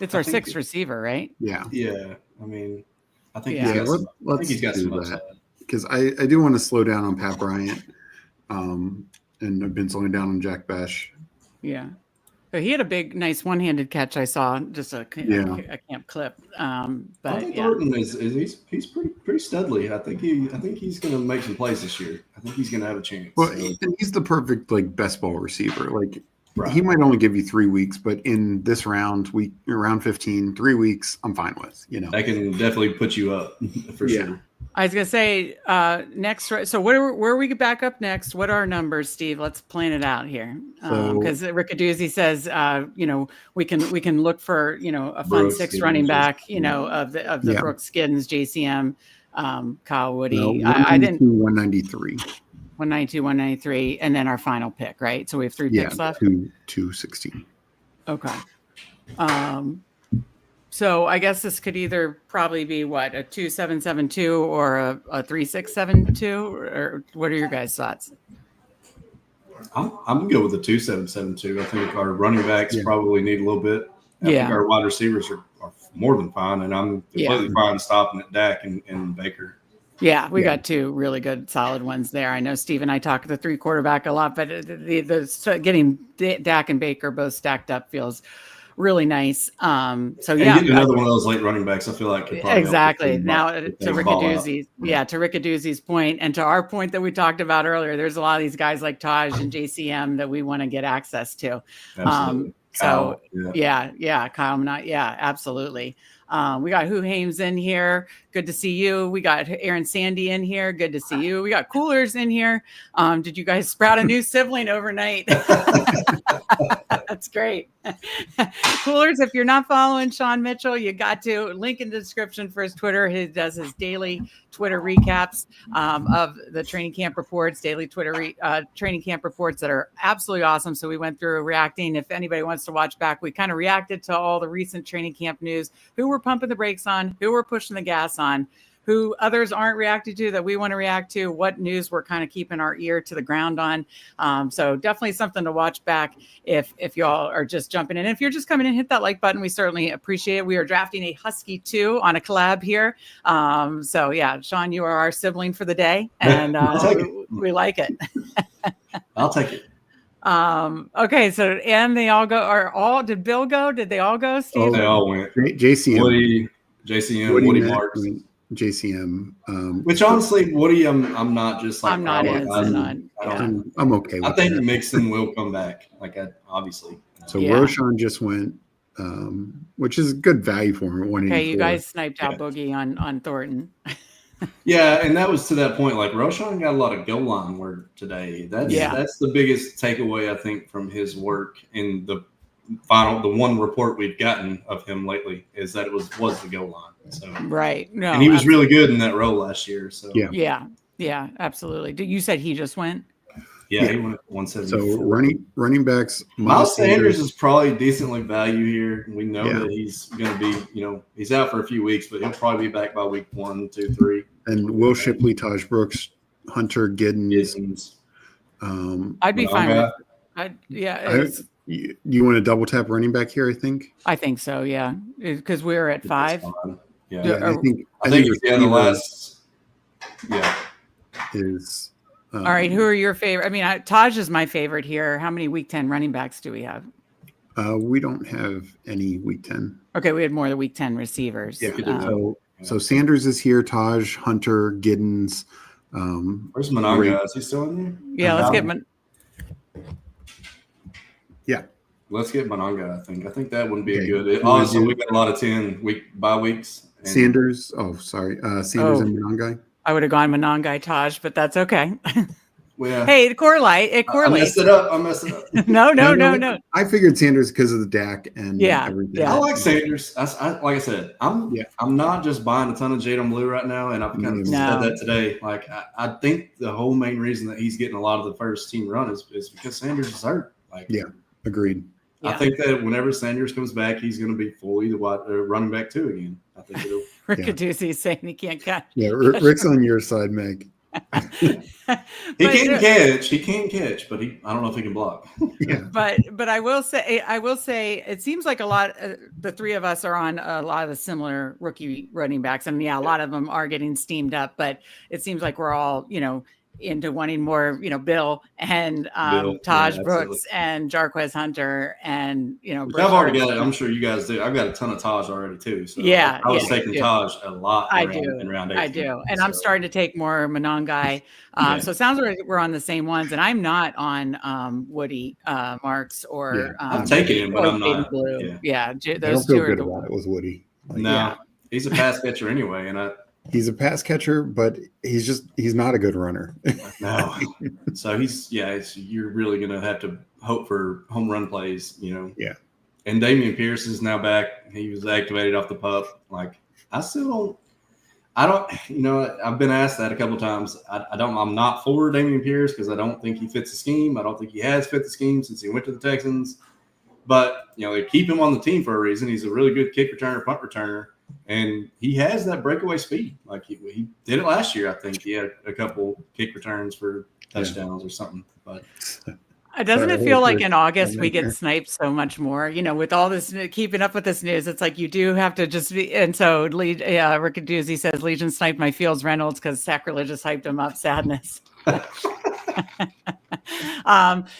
It's our sixth receiver, right? Yeah. Yeah. I mean, I think he's got some do upside. that because I do want to slow down on Pat Bryant, and I've been slowing down on Jack Bash. Yeah. So he had a nice one-handed catch. I saw just a camp clip. But Thornton he's pretty steadily. I think he's going to make some plays this year. I think he's going to have a chance. Well, he's the perfect best ball receiver. He might only give you 3 weeks, but in this round 15, 3 weeks, I'm fine with. I can definitely put you up for sure. I was gonna say next. So where we back up next? What are our numbers, Steve? Let's plan it out here. Because Riccaduzzi says, we can look for a fun Brooks, sixth running back, of the Brooks, Giddens, JCM, Kyle Woody. I didn't 193. 192, 193, and then our final pick, right? So we have 3 picks left. 216. Okay. So I guess this could either probably be a 2772 or a 3672, or what are your guys' thoughts? I'm gonna go with the 2772. I think our running backs probably need a little bit. I think our wide receivers are more than fine, and I'm completely fine stopping at Dak and Baker. Yeah, we got 2 really good, solid ones there. I know Steve and I talk the 3 quarterback a lot, but getting Dak and Baker both stacked up feels really nice. Getting another one of those late running backs, I feel like could probably exactly. Now to Riccaduzzi's point, and to our point that we talked about earlier, there's a lot of these guys like Taj and JCM that we want to get access to. Absolutely. Kyle, absolutely. We got Who Hames in here. Good to see you. We got Aaron Sandy in here. Good to see you. We got Coolers in here. Did you guys sprout a new sibling overnight? That's great. Coolers, if you're not following Sean Mitchell, you got to. Link in the description for his Twitter. He does his daily Twitter recaps of the training camp reports, daily Twitter training camp reports that are absolutely awesome. So we went through reacting. If anybody wants to watch back, we kind of reacted to all the recent training camp news, who we're pumping the brakes on, who we're pushing the gas on, who others aren't reacting to that we want to react to, what news we're kind of keeping our ear to the ground on. So definitely something to watch back if y'all are just jumping in. If you're just coming in, hit that like button. We certainly appreciate it. We are drafting a Husky 2 on a collab here. So yeah, Sean, you are our sibling for the day, and we like it. I'll take it. Okay, so and they all go. Did Bill go? Did they all go, Steve? They all went. JCM. Woody Marks. JCM. Which honestly, Woody, I'm not just like. I'm not I'm okay with I think that. Mixon will come back. Obviously. So Roschon just went, which is good value for him. Okay, you guys sniped out Boogie on Thornton. Yeah, and that was to that point. Like Roschon got a lot of goal line work today. That's the biggest takeaway I think from his work in the one report we've gotten of him lately is that it was the goal line. So right, no, and he was really good in that role last year. So yeah, absolutely. You said he just went. Yeah, he went 174. So running backs. Miles Sanders is probably decently value here. We know that he's going to be, he's out for a few weeks, but he'll probably be back by week 1, 2, 3. And Will Shipley, Taj Brooks, Hunter Giddens. I'd be fine with. You want to double tap running back here? I think so. Yeah, because we're at 5. Yeah, I think the last. Yeah. Is. All right, who are your favorite? I mean, Taj is my favorite here. How many week 10 running backs do we have? We don't have any week 10. Okay, we had more of the week 10 receivers. Yeah, So Sanders is here, Taj, Hunter, Giddens. Where's Mononga? Is he still in there? Yeah, let's get Let's get Mononga. I think that wouldn't be a good. Also, Also, we got a lot of 10 bye weeks. Sanders. Sanders and Mononga. I would have gone Monongai Taj, but that's okay. Well, hey, it correlates. I messed it up. No. I figured Sanders because of the DAC and everything. Yeah. I like Sanders. Like I said, I'm not just buying a ton of Jadon Blue right now, and I've kind of said that today. Like I think the whole main reason that he's getting a lot of the first team run is because Sanders is hurt. Like, agreed. I think that whenever Sanders comes back, he's going to be fully the running back 2 again. I think it'll. Riccaduzzi's saying he can't catch. Yeah, Rick's on your side, Meg. He can catch, but I don't know if he can block. But I will say it seems like a lot. The three of us are on a lot of the similar rookie running backs, and a lot of them are getting steamed up. But it seems like we're all into wanting more, Bill and Taj Brooks and Jarquez Hunter and I've already got it. I'm sure you guys do. I've got a ton of Taj already too. So I was taking Taj a lot. In round 18. I do, and I'm starting to take more Monongai. So it sounds like we're on the same ones, and I'm not on Woody Marks or I'm taking him, but I'm not. Blue. Those two are good about it with Woody. He's a pass catcher anyway, and he's a pass catcher, but he's not a good runner. No. So you're really going to have to hope for home run plays, Yeah. And Damian Pierce is now back. He was activated off the pup. Like, I've been asked that a couple of times. I'm not for Damian Pierce because I don't think he fits the scheme. I don't think he has fit the scheme since he went to the Texans. But, they keep him on the team for a reason. He's a really good kick returner, punt returner. And he has that breakaway speed. Like he did it last year. I think he had a couple kick returns for touchdowns or something. But doesn't it feel like in August we get sniped so much more? With all this keeping up with this news, it's like you do have to just be. And so Riccaduzzi says Legion sniped my Fields Reynolds because sacrilegious hyped him up. Sadness.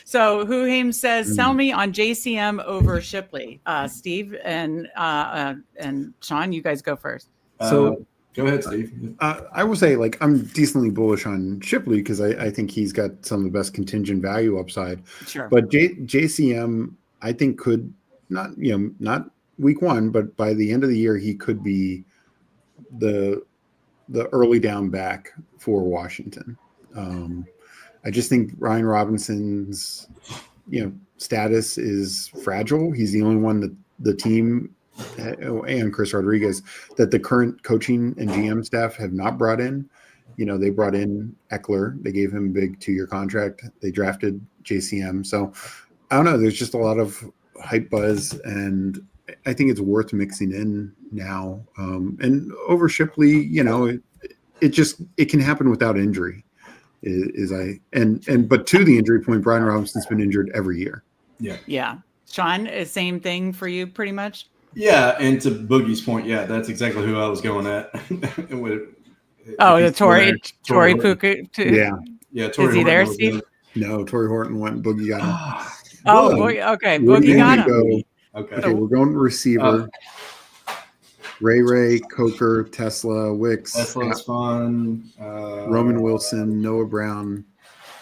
So Huhaim says, sell me on JCM over Shipley. Steve and Sean, you guys go first. So go ahead, Steve. I will say, I'm decently bullish on Shipley because I think he's got some of the best contingent value upside. Sure. But JCM, I think could not week 1, but by the end of the year, he could be the early down back for Washington. I just think Ryan Robinson's, status is fragile. He's the only one that the team and Chris Rodriguez that the current coaching and GM staff have not brought in. They brought in Eckler. They gave him a big 2-year contract. They drafted JCM. So I don't know. There's just a lot of hype buzz, and I think it's worth mixing in now. And over Shipley, it can happen without injury. But to the injury point, Brian Robinson's been injured every year. Yeah. Sean, same thing for you pretty much. Yeah, and to Boogie's point, that's exactly who I was going at. The Torrey Puka. Yeah. Torrey is he there, Steve? No, Torrey Horton went. Boogie got him. Okay. Boogie got him. Okay, we're going receiver. Ray, Coker, Tesla, Wicks. Tesla's fun. Roman Wilson, Noah Brown,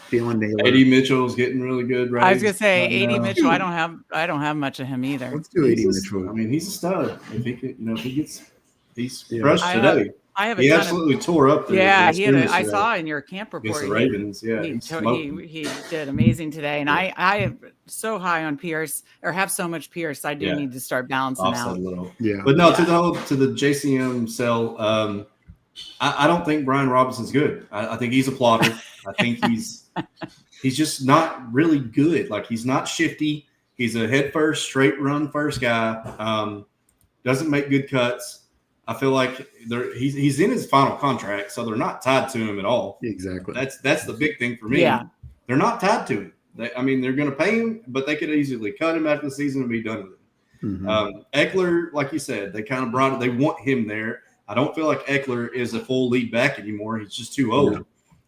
Jalen Naylor. A.D. Mitchell's getting really good. Right? I was gonna say A.D. Mitchell. I don't have much of him either. Let's do A.D. Mitchell. He's a stud. If he could, he's crushed today. He absolutely tore up there. Yeah, I saw in your camp report. The Ravens, he did amazing today, and I am so high on Pierce, or have so much Pierce. I do need to start balancing out. A little. Yeah, but no, to the JCM sell. I don't think Brian Robinson's good. I think he's a plotter. I think he's just not really good. Like, he's not shifty. He's a head first, straight run first guy. Doesn't make good cuts. I feel like he's in his final contract, so they're not tied to him at all. Exactly. That's the big thing for me. Yeah. They're not tied to him. They're going to pay him, but they could easily cut him after the season and be done with him. Mm-hmm. Eckler, like you said, they kind of brought it. They want him there. I don't feel like Eckler is a full lead back anymore. He's just too old. Yeah.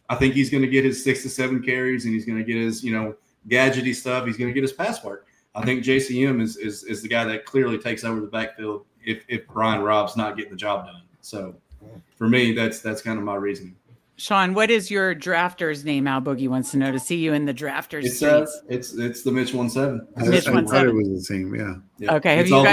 I think he's going to get his 6 to 7 carries, and he's going to get his, gadgety stuff. He's going to get his pass work. I think JCM is the guy that clearly takes over the backfield if Brian Robb's not getting the job done. So for me, that's kind of my reasoning. Sean, what is your drafter's name? Al Boogie wants to know to see you in the drafters streets. It's the Mitch 17. Mitch I thought it was the same. Yeah. Okay. Have you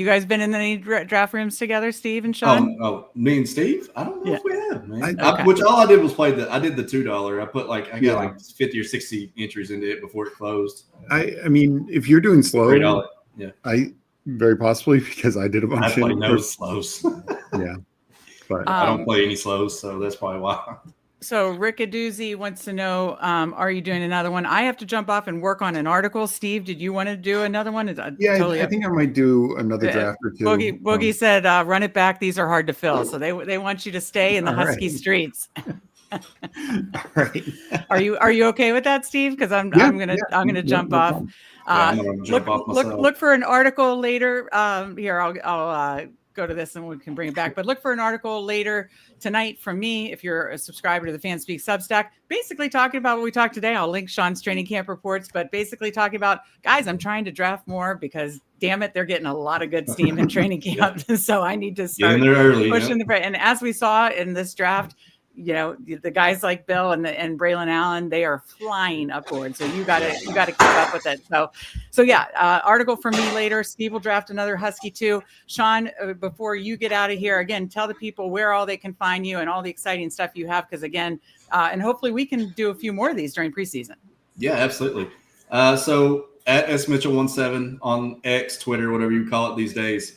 guys been in any draft rooms together, Steve and Sean? Oh, me and Steve? I don't know if we have, man. Okay. Which all I did was I did the $2. I put I got 50 or 60 entries into it before it closed. I mean, if you're doing slow, $3. Yeah. I very possibly, because I did a bunch. I play no slows. Yeah. But I don't play any slows, so that's probably why. So Rick Aduzzi wants to know, are you doing another one? I have to jump off and work on an article. Steve, did you want to do another one? Yeah, I think I might do another draft or two. Boogie said, run it back. These are hard to fill. So they want you to stay in the Husky streets. All right. Are you okay with that, Steve? Because I'm gonna jump off. Look for an article later. Here, I'll go to this and we can bring it back. But look for an article later tonight from me if you're a subscriber to the FanSpeak Substack, basically talking about what we talked today. I'll link Sean's training camp reports, but basically talking about, guys, I'm trying to draft more because damn it, they're getting a lot of good steam in training camp. So I need to start pushing the and as we saw in this draft, you know, the guys like Bill and Braylon Allen, they are flying upward. So you gotta keep up with it. So yeah, article for me later. Steve will draft another Husky too. Sean, before you get out of here, again, tell the people where all they can find you and all the exciting stuff you have. Because again, and hopefully we can do a few more of these during preseason. Yeah, absolutely. So at SMitchell17 on X, Twitter, whatever you call it these days.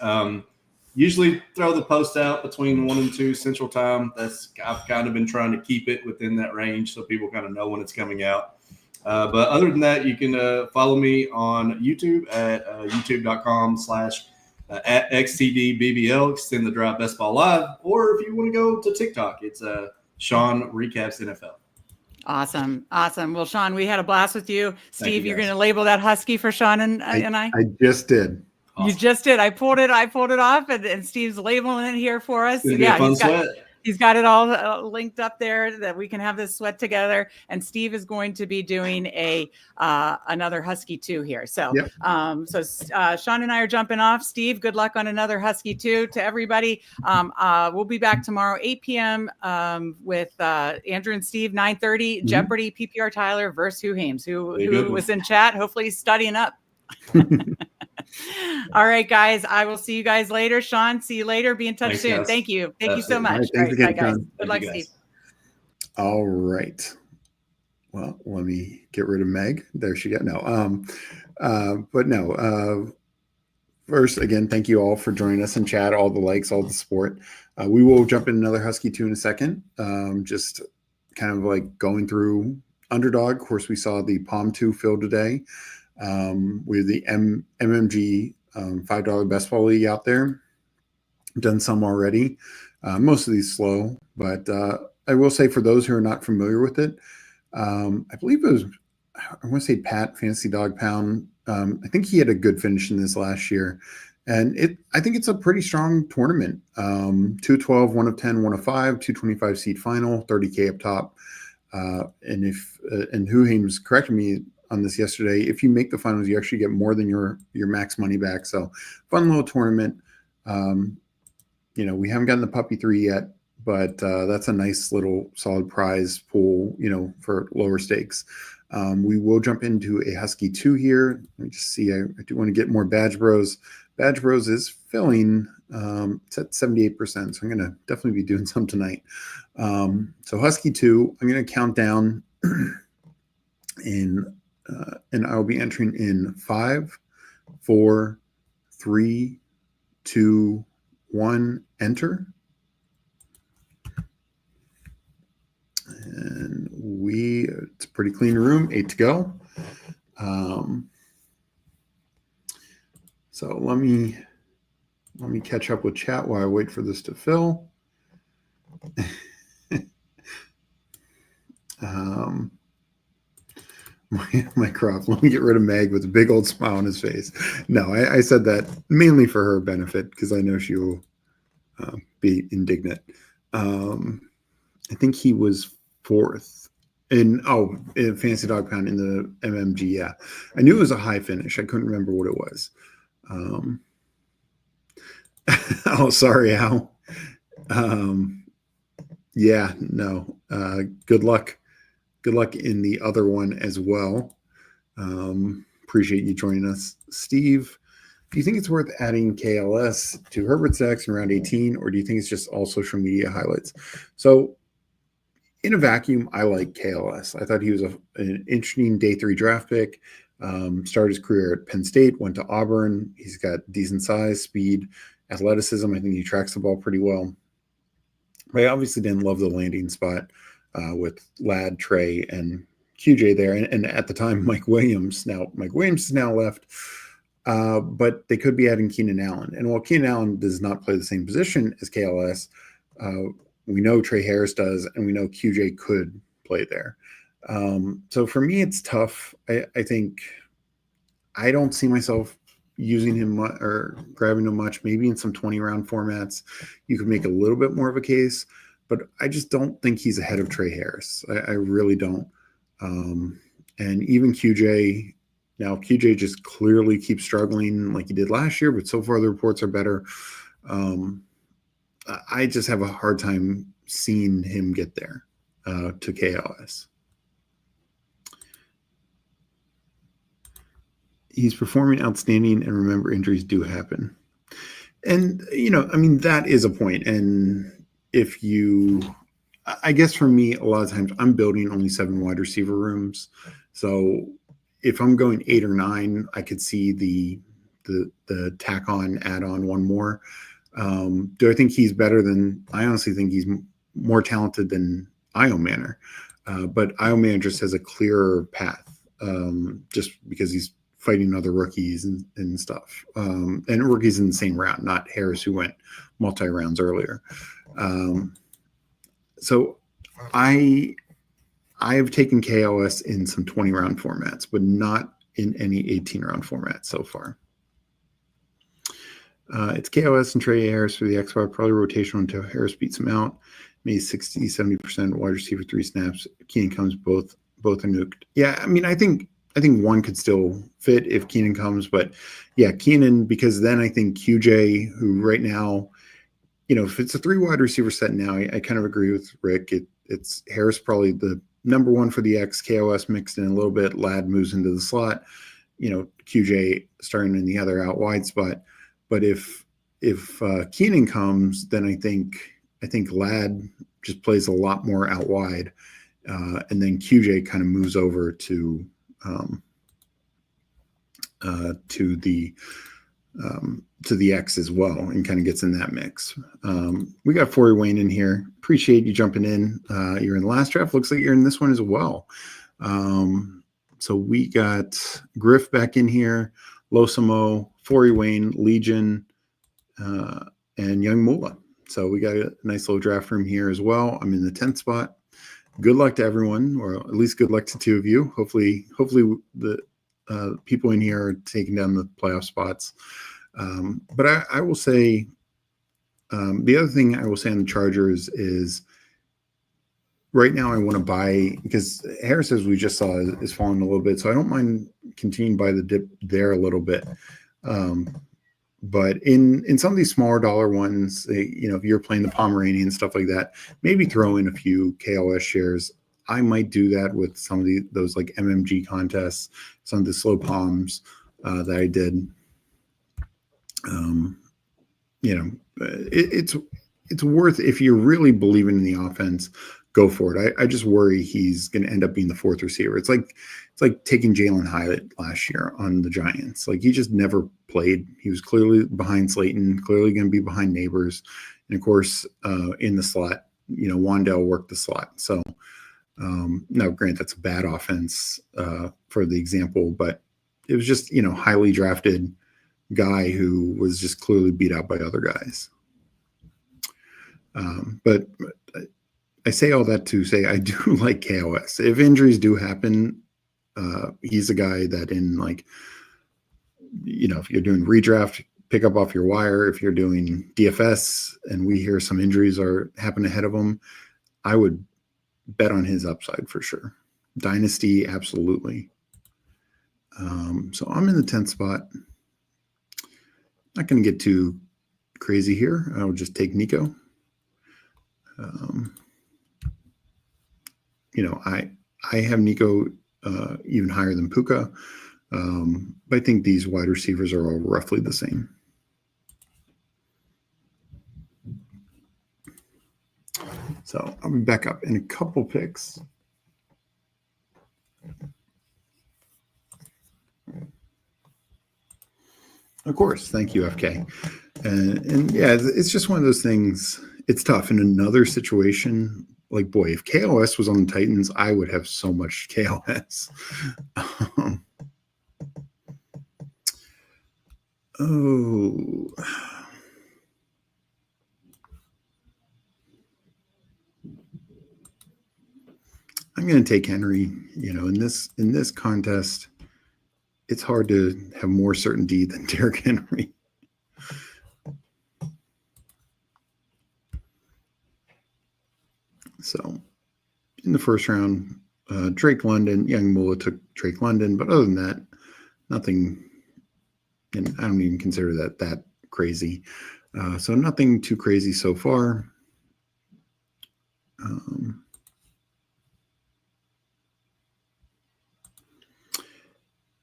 Usually throw the post out between 1 and 2 Central Time. I've kind of been trying to keep it within that range so people kind of know when it's coming out. But other than that, you can follow me on YouTube at youtube.com/@XTDBBL, Extend the Drive Best Ball Live. Or if you want to go to TikTok, it's Sean Recaps NFL. Awesome. Well, Sean, we had a blast with you. Steve, you're guys. going to label that Husky for Sean and I? I just did. Awesome. You just did. I pulled it off, and Steve's labeling it here for us. He's got it all linked up there that we can have this sweat together. And Steve is going to be doing another Husky 2 here. So, yep. Sean and I are jumping off. Steve, good luck on another Husky 2 to everybody. We'll be back tomorrow, 8 p.m. With Andrew and Steve, 9:30, mm-hmm. Jeopardy, PPR Tyler versus Who Hames, who was in chat. Hopefully he's studying up. All right, guys. I will see you guys later. Sean, see you later. Be in touch soon. Guys. Thank you. Thank you so much. All right, bye, guys. Good luck, Steve. All right. Well, let me get rid of Meg. There she got first, again, thank you all for joining us in chat, all the likes, all the support. We will jump in another Husky 2 in a second. Just kind of like going through Underdog. Of course, we saw the Palm 2 fill today. With the MMG $5 best ball league out there. Done some already. Most of these slow, but I will say for those who are not familiar with it, I believe it was, I want to say Pat Fantasy Dog Pound. I think he had a good finish in this last year. And I think it's a pretty strong tournament. 212, 1 of 10, 1 of 5, 225 seed final, 30K up top. And Who Hames corrected me on this yesterday, if you make the finals, you actually get more than your max money back. So fun little tournament. We haven't gotten the Puppy 3 yet, but that's a nice little solid prize pool, for lower stakes. We will jump into a Husky 2 here. Let me just see. I do want to get more Badge Bros. Badge Bros is filling. It's at 78%. So I'm going to definitely be doing some tonight. So Husky 2, I'm going to count down and I'll be entering in 5, 4, 3, 2, 1, enter. And it's a pretty clean room, 8 to go. So let me catch up with chat while I wait for this to fill. My crop. Let me get rid of Meg with a big old smile on his face. No, I said that mainly for her benefit because I know she will be indignant. I think he was 4th in Fantasy Dog Pound in the MMG. Yeah, I knew it was a high finish. I couldn't remember what it was. Oh, sorry, Al. Yeah, no. Good luck. Good luck in the other one as well. Appreciate you joining us, Steve. Do you think it's worth adding KLS to Herbert's decks in round 18, or do you think it's just all social media highlights? So, in a vacuum, I like KLS. I thought he was an interesting day 3 draft pick. Started his career at Penn State, went to Auburn. He's got decent size, speed, athleticism. I think he tracks the ball pretty well. But I obviously didn't love the landing spot with Ladd, Trey, and QJ there. And at the time, Mike Williams is now left. But they could be adding Keenan Allen. And while Keenan Allen does not play the same position as KLS, we know Trey Harris does, and we know QJ could play there. So for me, it's tough. I think I don't see myself using him or grabbing him much. Maybe in some 20-round formats, you could make a little bit more of a case, but I just don't think he's ahead of Trey Harris. I really don't. And even QJ, now QJ just clearly keeps struggling like he did last year, but so far the reports are better. I just have a hard time seeing him get there to KLS. He's performing outstanding, and remember, injuries do happen. And, that is a point. And I guess for me, a lot of times I'm building only 7 wide receiver rooms. So if I'm going 8 or 9, I could see the tack on, add on one more. Do I think he's better I honestly think he's more talented than Io Manor. But Io Manor just has a clearer path just because he's fighting other rookies and stuff. And rookies in the same round, not Harris, who went multi-rounds earlier. So I have taken KLS in some 20-round formats, but not in any 18-round format so far. It's KLS and Trey Harris for the X5, probably rotational until Harris beats him out. Maybe 60-70% wide receiver 3 snaps. Keenan comes, both are nuked. Yeah, I think one could still fit if Keenan comes, but yeah, Keenan, because then I think QJ, who right now, if it's a 3 wide receiver set now, I kind of agree with Rick. It's Harris probably the number 1 for the X, KOS mixed in a little bit. Ladd moves into the slot. QJ starting in the other out wide spot. But if Keenan comes, then I think Ladd just plays a lot more out wide, and then QJ kind of moves over to the X as well, and kind of gets in that mix. We got Forey Wayne in here. Appreciate you jumping in. You're in the last draft. Looks like you're in this one as well. So we got Griff back in here, Losamo, Forey Wayne, Legion, and Young Mula. So we got a nice little draft room here as well. I'm in the 10th spot. Good luck to everyone, or at least good luck to 2 of you. Hopefully the people in here are taking down the playoff spots. But I will say, the other thing I will say on the Chargers is right now I want to buy, because Harris, as we just saw, is falling a little bit. So I don't mind continuing to buy the dip there a little bit. But in some of these smaller dollar ones, if you're playing the Pomeranian and stuff like that, maybe throw in a few KLS shares. I might do that with some of those like MMG contests, some of the slow palms that I did. It's worth, if you're really believing in the offense, go for it. I just worry he's going to end up being the 4th receiver. It's like taking Jalen Hyatt last year on the Giants. Like, he just never played. He was clearly behind Slayton, clearly going to be behind Neighbors, and of course in the slot, Wandell worked the slot. So now, grant that's a bad offense for the example, but it was just highly drafted guy who was just clearly beat out by other guys. But I say all that to say I do like KOS. If injuries do happen, he's a guy that if you're doing redraft, pick up off your wire. If you're doing DFS and we hear some injuries happen ahead of him, I would bet on his upside for sure. Dynasty, absolutely. So I'm in the 10th spot. Not going to get too crazy here. I'll just take Nico. I have Nico even higher than Puka. But I think these wide receivers are all roughly the same. So I'll be back up in a couple picks. Of course. Thank you, FK. And yeah, it's just one of those things. It's tough. In another situation, like, boy, if KOS was on the Titans, I would have so much KOS. I'm going to take Henry. In this contest, it's hard to have more certainty than Derrick Henry. So, in the first round, Drake London, Young Mullah took Drake London, but other than that, nothing. And I don't even consider that crazy. So nothing too crazy so far.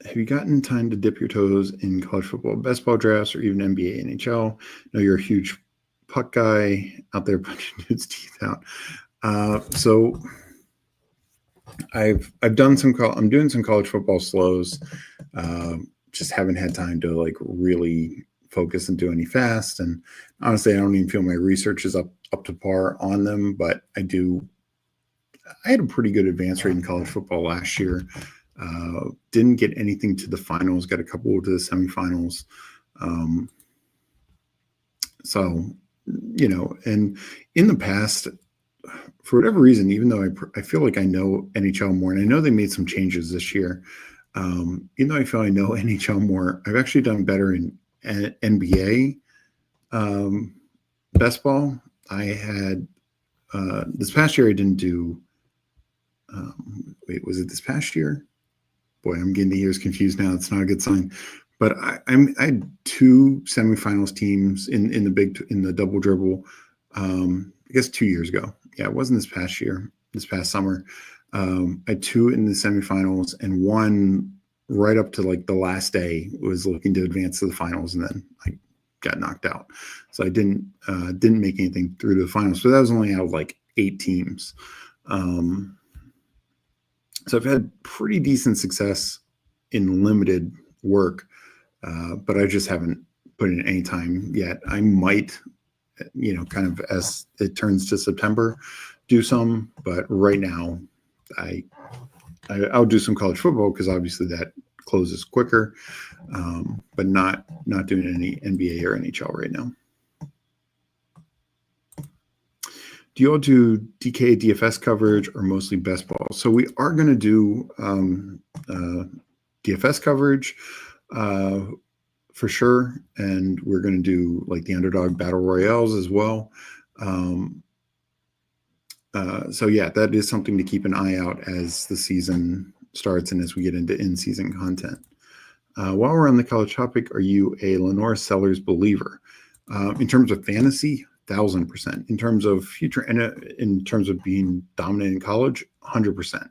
Have you gotten time to dip your toes in college football, best ball drafts, or even NBA, NHL? I know you're a huge puck guy out there punching dudes' teeth out. So I've done I'm doing some college football slows. Just haven't had time to like really focus and do any fast. And honestly, I don't even feel my research is up to par on them, but I had a pretty good advance rate in college football last year. Didn't get anything to the finals, got a couple to the semifinals. So, and in the past, for whatever reason, even though I feel like I know NHL more, and I know they made some changes this year, even though I feel I know NHL more, I've actually done better in NBA best ball. I had this past year I didn't do. Was it this past year? Boy, I'm getting the years confused now. It's not a good sign. But I had two semifinals teams in the double dribble. I guess 2 years ago. Yeah, it wasn't this past year. This past summer, I had two in the semifinals, and one right up to like the last day was looking to advance to the finals, and then I got knocked out. So I didn't make anything through to the finals. So that was only out of like 8 teams. So I've had pretty decent success in limited work, but I just haven't put in any time yet. I might, kind of as it turns to September, do some, but right now I'll do some college football because obviously that closes quicker, but not doing any NBA or NHL right now. Do you all do DK DFS coverage or mostly best ball? So we are going to do DFS coverage for sure, and we're going to do like the Underdog Battle Royales as well. So yeah, that is something to keep an eye out as the season starts and as we get into in-season content. While we're on the college topic, are you a Lenore Sellers believer? In terms of fantasy, 1,000%. In terms of future, in terms of being dominant in college, 100%. In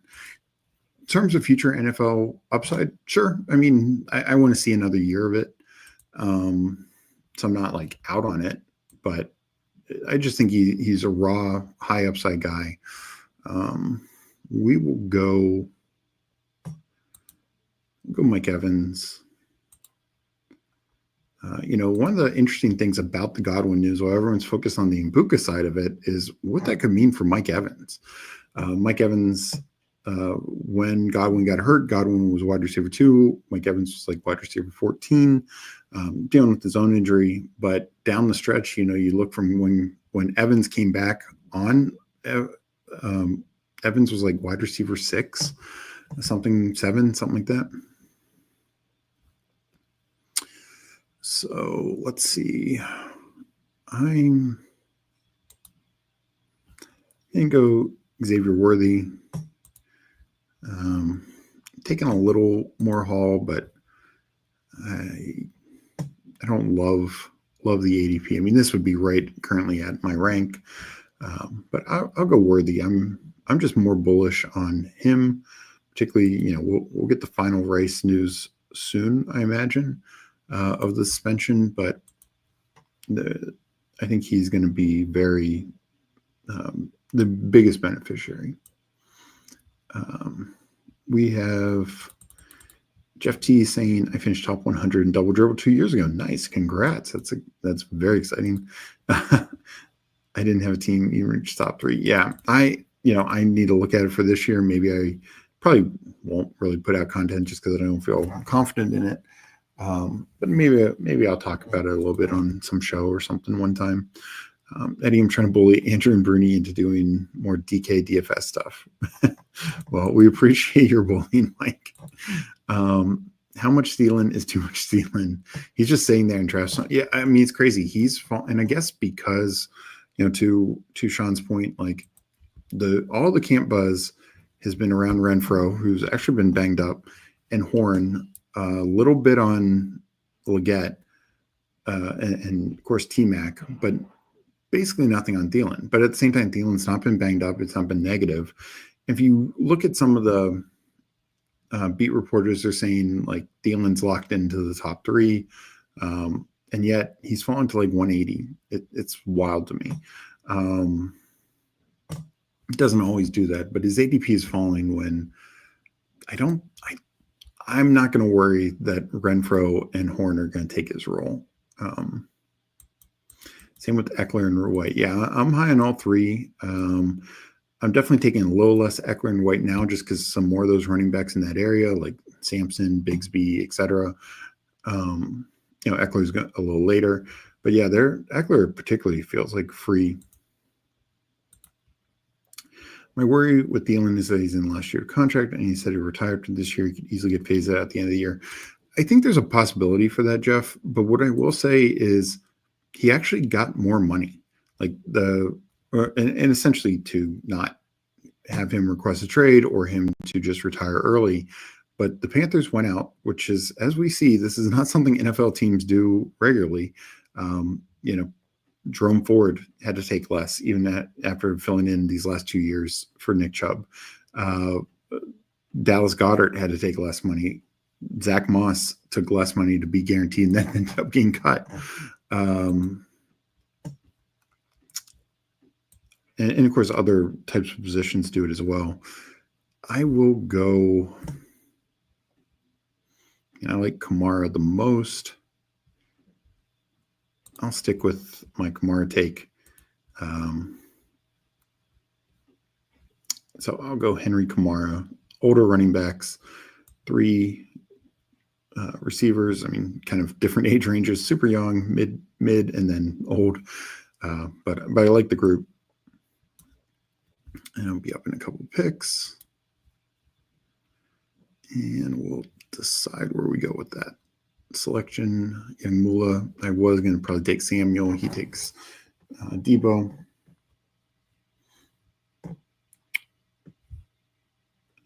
terms of future NFL upside, sure. I mean, I want to see another year of it. So I'm not like out on it, but I just think he's a raw, high upside guy. We will go Mike Evans. One of the interesting things about the Godwin news, while everyone's focused on the Mbuka side of it, is what that could mean for Mike Evans. Mike Evans, when Godwin got hurt, Godwin was wide receiver 2. Mike Evans was like wide receiver 14, dealing with his own injury. But down the stretch, you look from when Evans came back on, Evans was like wide receiver 6, 7, something like that. So let's see. I'm going to go Xavier Worthy. Taking a little more haul, but I don't love the ADP. I mean, this would be right currently at my rank, but I'll go Worthy. I'm just more bullish on him, particularly. We'll get the final race news soon, I imagine, of the suspension, but I think he's going to be the biggest beneficiary. We have Jeff T saying, I finished top 100 in double dribble 2 years ago. Nice. Congrats. That's very exciting. I didn't have a team even reach top 3. Yeah. I need to look at it for this year. Maybe I probably won't really put out content just because I don't feel confident in it. But maybe I'll talk about it a little bit on some show or something one time. Eddie, I'm trying to bully Andrew and Bruni into doing more DK DFS stuff. Well, we appreciate your bullying, Mike. How much stealing is too much stealing? He's just saying there in draft. Yeah, I mean, it's crazy. And I guess because, to Sean's point, like all the camp buzz has been around Renfro, who's actually been banged up, and Horn, a little bit on Leggett, and of course T-Mac, but basically nothing on Thielen. But at the same time, Thielen's not been banged up. It's not been negative. If you look at some of the beat reporters, they're saying like Thielen's locked into the top 3, and yet he's fallen to like 180. It's wild to me. It doesn't always do that, but his ADP is falling when I'm not going to worry that Renfro and Horn are going to take his role. Same with Eckler and White. Yeah, I'm high on all 3. I'm definitely taking a little less Eckler and White now just because some more of those running backs in that area, like Sampson, Bigsby, etc. Eckler's a little later. But yeah, Eckler particularly feels like free. My worry with Thielen is that he's in the last year of contract, and he said he retired for this year. He could easily get phased out at the end of the year. I think there's a possibility for that, Jeff. But what I will say is he actually got more money, like and essentially to not have him request a trade or him to just retire early. But the Panthers went out, which is, as we see, this is not something NFL teams do regularly. Jerome Ford had to take less, even after filling in these last 2 years for Nick Chubb. Dallas Goedert had to take less money. Zach Moss took less money to be guaranteed and then ended up getting cut. And of course, other types of positions do it as well. I will go, I like Kamara the most. I'll stick with my Kamara take. So I'll go Henry Kamara, older running backs, 3 receivers. I mean, kind of different age ranges, super young, mid, and then old. But I like the group. And I'll be up in a couple picks. And we'll decide where we go with that selection. Young Mula, I was going to probably take Samuel. He takes Debo.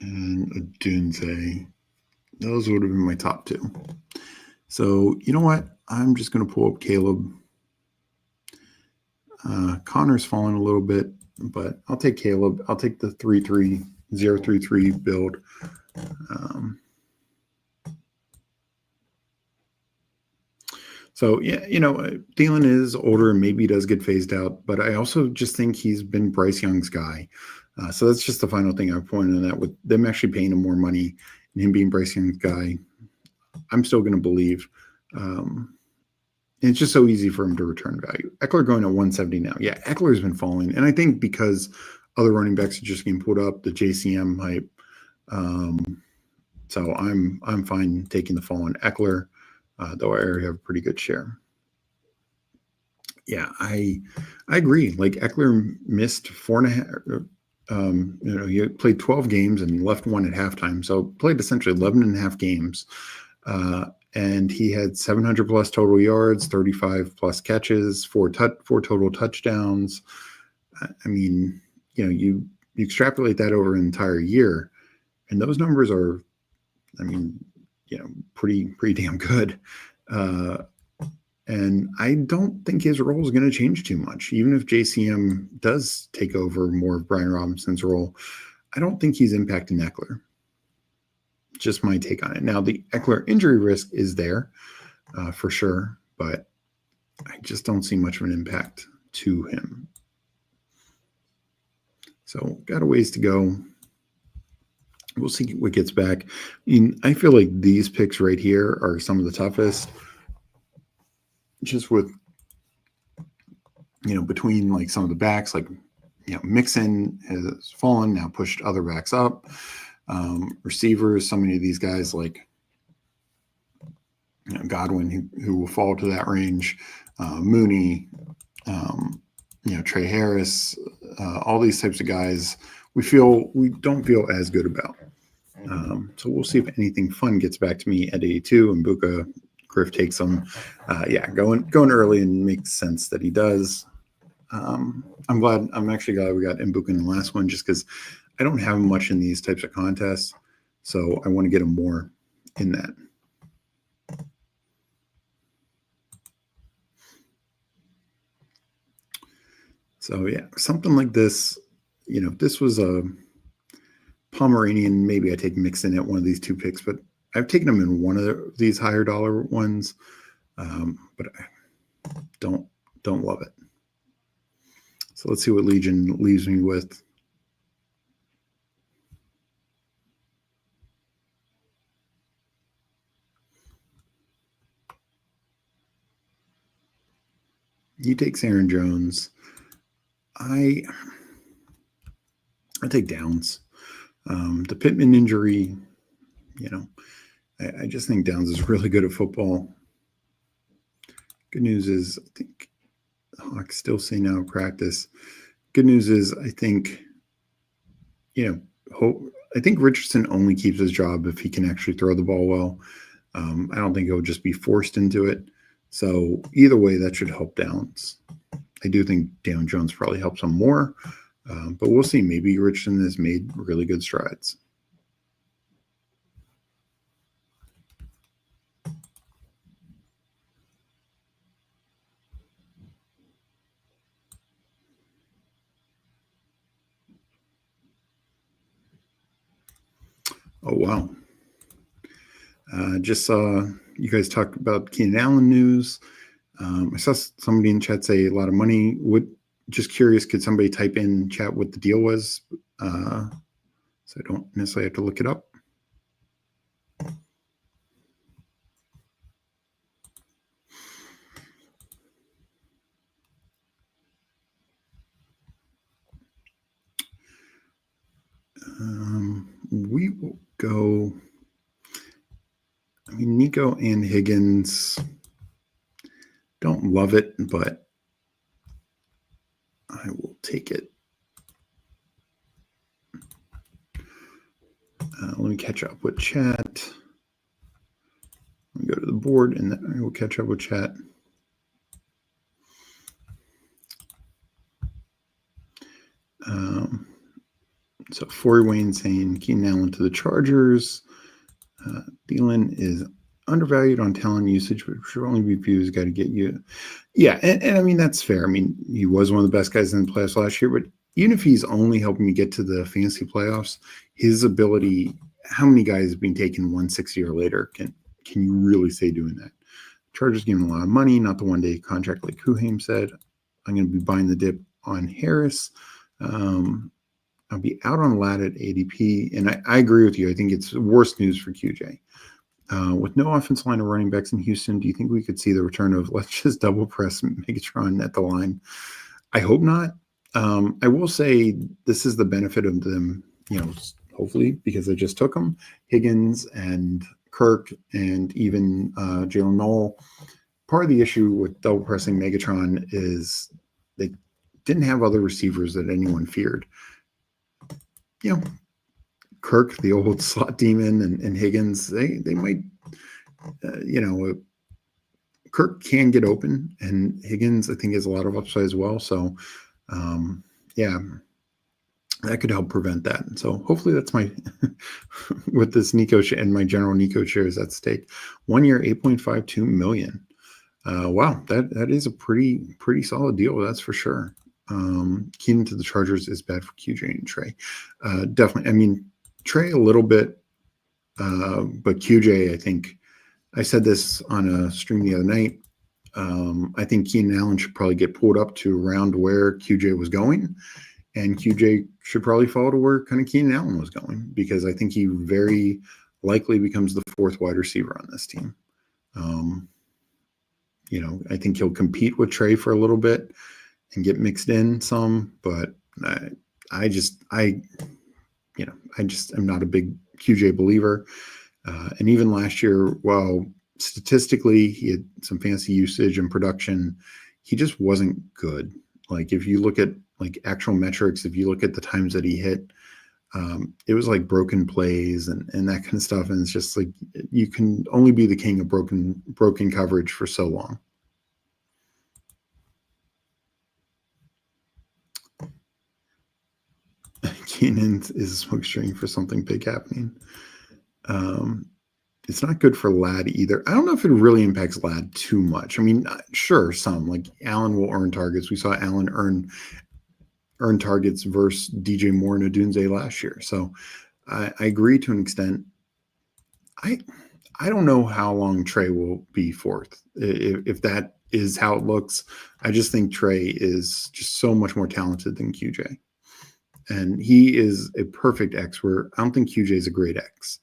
And Adunze. Those would have been my top 2. So, you know what? I'm just going to pull up Caleb. Connor's fallen a little bit, but I'll take Caleb. I'll take the 3-3-0-3-3 build. So, yeah, Thielen is older and maybe he does get phased out, but I also just think he's been Bryce Young's guy. So that's just the final thing I pointed on that. With them actually paying him more money and him being Bryce Young's guy, I'm still going to believe. And it's just so easy for him to return value. Eckler going at 170 now. Yeah, Eckler's been falling. And I think because other running backs are just getting put up, the JCM hype. So I'm fine taking the fall on Eckler. Though I already have a pretty good share. Yeah, I agree. Like Eckler missed 4.5. He played 12 games and left 1 at halftime. So played essentially 11 and a half games. And he had 700 plus total yards, 35 plus catches, 4 total touchdowns. I mean, you extrapolate that over an entire year, and those numbers are, I mean, pretty damn good. And I don't think his role is going to change too much. Even if JCM does take over more of Brian Robinson's role, I don't think he's impacting Eckler. Just my take on it. Now, the Eckler injury risk is there for sure, but I just don't see much of an impact to him. So got a ways to go. We'll see what gets back. I feel like these picks right here are some of the toughest. Just with, between like some of the backs, like, Mixon has fallen, now pushed other backs up. Receivers, so many of these guys like Godwin, who will fall to that range. Mooney, Trey Harris, all these types of guys we don't feel as good about. So we'll see if anything fun gets back to me at 82 and Buka Griff takes them. Going early and makes sense that he does. I'm actually glad we got Mbuka in the last one, just because I don't have much in these types of contests. So I want to get him more in that. So yeah, something like this, if this was a Pomeranian, maybe I take Mixon at one of these two picks, but I've taken him in one of these higher dollar ones, but I don't love it. So let's see what Legion leaves me with. He takes Aaron Jones. I take Downs. The Pittman injury, I just think Downs is really good at football. Good news is I think the Hawks still say now practice. Good news is I think, I think Richardson only keeps his job if he can actually throw the ball well. I don't think he'll just be forced into it. So either way, that should help Downs. I do think Deion Jones probably helps him more, but we'll see. Maybe Richardson has made really good strides. Oh, wow. Just saw you guys talk about Keenan Allen news. I saw somebody in chat say a lot of money. Just curious, could somebody type in chat what the deal was? So I don't necessarily have to look it up. We will go. I mean, Nico and Higgins, don't love it, but I will take it. Let me catch up with chat. Let me go to the board, and then I will catch up with chat. So Forey Wayne saying Keenan Allen to the Chargers. Thielen is undervalued on talent usage, but should only be viewed as a guy to get you. Yeah, and I mean, that's fair. I mean, he was one of the best guys in the playoffs last year, but even if he's only helping you get to the fantasy playoffs, his ability, how many guys have been taken 160 or later? Can you really say doing that? Chargers giving a lot of money, not the one-day contract like Kuhaim said. I'm going to be buying the dip on Harris. I'll be out on Lat at ADP, and I agree with you. I think it's worse news for QJ. With no offensive line or running backs in Houston, do you think we could see the return of let's just double press Megatron at the line? I hope not. I will say this is the benefit of them, hopefully, because I just took them. Higgins and Kirk and even Jalen Noel. Part of the issue with double pressing Megatron is they didn't have other receivers that anyone feared. Kirk, the old slot demon, and Higgins, they might, Kirk can get open, and Higgins, I think, has a lot of upside as well. So, that could help prevent that. And so hopefully that's my with this Nico and my general Nico shares at stake. 1 year, 8.52 million. Wow, that is a pretty solid deal. That's for sure. Keenan to the Chargers is bad for QJ and Trey. Definitely. I mean, Trey a little bit, but QJ, I think I said this on a stream the other night. I think Keenan Allen should probably get pulled up to around where QJ was going, and QJ should probably fall to where kind of Keenan Allen was going, because I think he very likely becomes the fourth wide receiver on this team. I think he'll compete with Trey for a little bit and get mixed in some, but I just am not a big QJ believer. And even last year, while statistically he had some fancy usage and production, he just wasn't good. Like if you look at like actual metrics, if you look at the times that he hit, it was like broken plays and that kind of stuff. And it's just like, you can only be the king of broken coverage for so long. Keenan is a smoke screen for something big happening. It's not good for Ladd either. I don't know if it really impacts Ladd too much. I mean, sure, some like Allen will earn targets. We saw Allen earn targets versus DJ Moore and Odunze last year. So I agree to an extent. I don't know how long Trey will be fourth. If that is how it looks, I just think Trey is just so much more talented than QJ. And he is a perfect X, where I don't think QJ is a great X.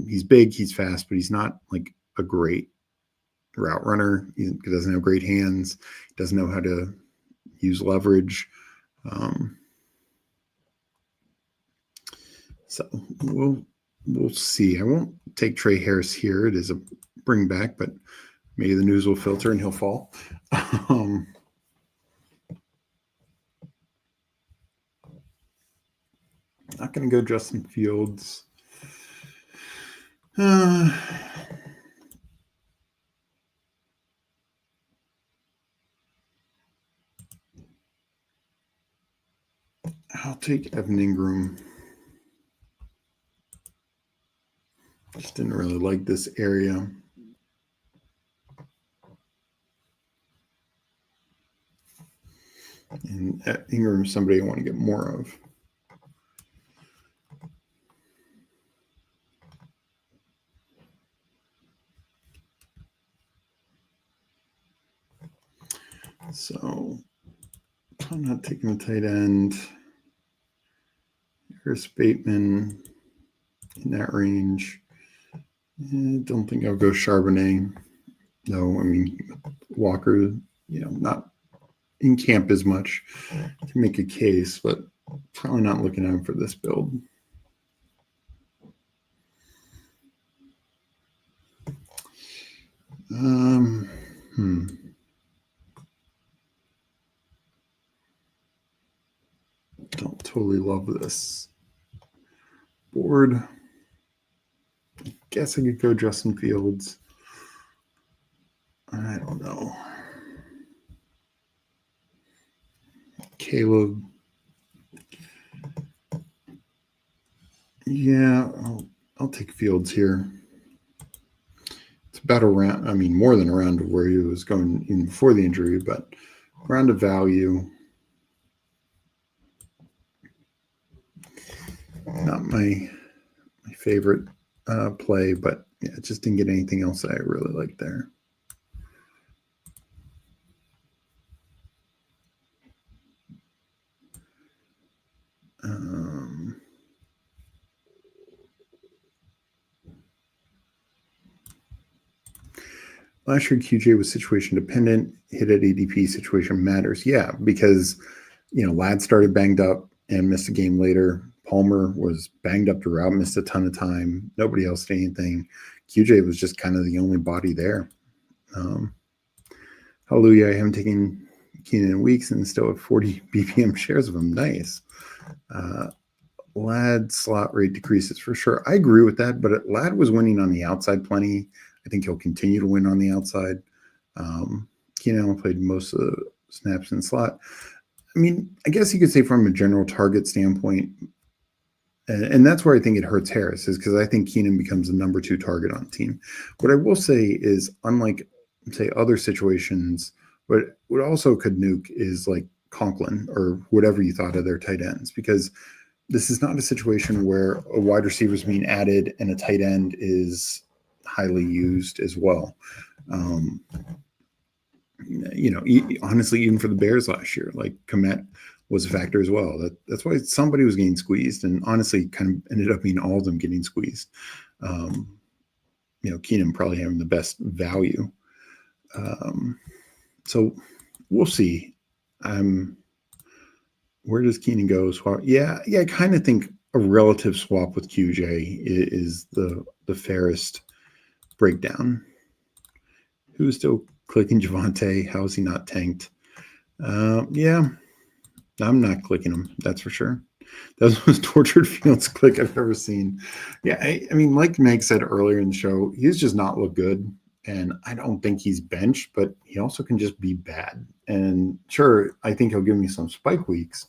He's big, he's fast, but he's not like a great route runner. He doesn't have great hands. He doesn't know how to use leverage. So we'll see. I won't take Trey Harris here. It is a bring back, but maybe the news will filter and he'll fall. Not going to go Justin Fields. I'll take Evan Ingram. Just didn't really like this area. And Ingram is somebody I want to get more of. So I'm not taking a tight end. Chris Bateman in that range. I don't think I'll go Charbonnet. No, I mean, Walker, not in camp as much to make a case, but probably not looking out for this build. Don't totally love this board. I guess I could go Justin Fields. I don't know. Caleb. Yeah, I'll take Fields here. It's about around, I mean, more than around where he was going even before the injury, but around a value. Not my favorite play, but yeah, just didn't get anything else that I really liked there. Last year, QJ was situation dependent. Hit at ADP situation matters. Yeah, because, Ladd started banged up and missed a game later. Palmer was banged up throughout, missed a ton of time. Nobody else did anything. QJ was just kind of the only body there. Hallelujah. I haven't taken Keenan in weeks and still have 40 BPM shares of him. Nice. Ladd slot rate decreases for sure. I agree with that, but Ladd was winning on the outside plenty. I think he'll continue to win on the outside. Keenan Allen played most of the snaps in slot. I mean, I guess you could say from a general target standpoint, and that's where I think it hurts Harris, is because I think Keenan becomes the number 2 target on the team. What I will say is, unlike, say, other situations, what also could nuke is like Conklin or whatever you thought of their tight ends, because this is not a situation where a wide receiver is being added and a tight end is highly used as well. Honestly, even for the Bears last year, like Komet was a factor as well. That's why somebody was getting squeezed, and honestly, kind of ended up being all of them getting squeezed. Keenan probably having the best value. So we'll see. Where does Keenan go? Swap? Yeah. I kind of think a relative swap with QJ is the fairest breakdown. Who's still clicking Javonte? How is he not tanked? Yeah, I'm not clicking him. That's for sure. That was the most tortured Fields click I've ever seen. Yeah, I mean, like Meg said earlier in the show, he's just not looked good. And I don't think he's benched, but he also can just be bad. And sure, I think he'll give me some spike weeks.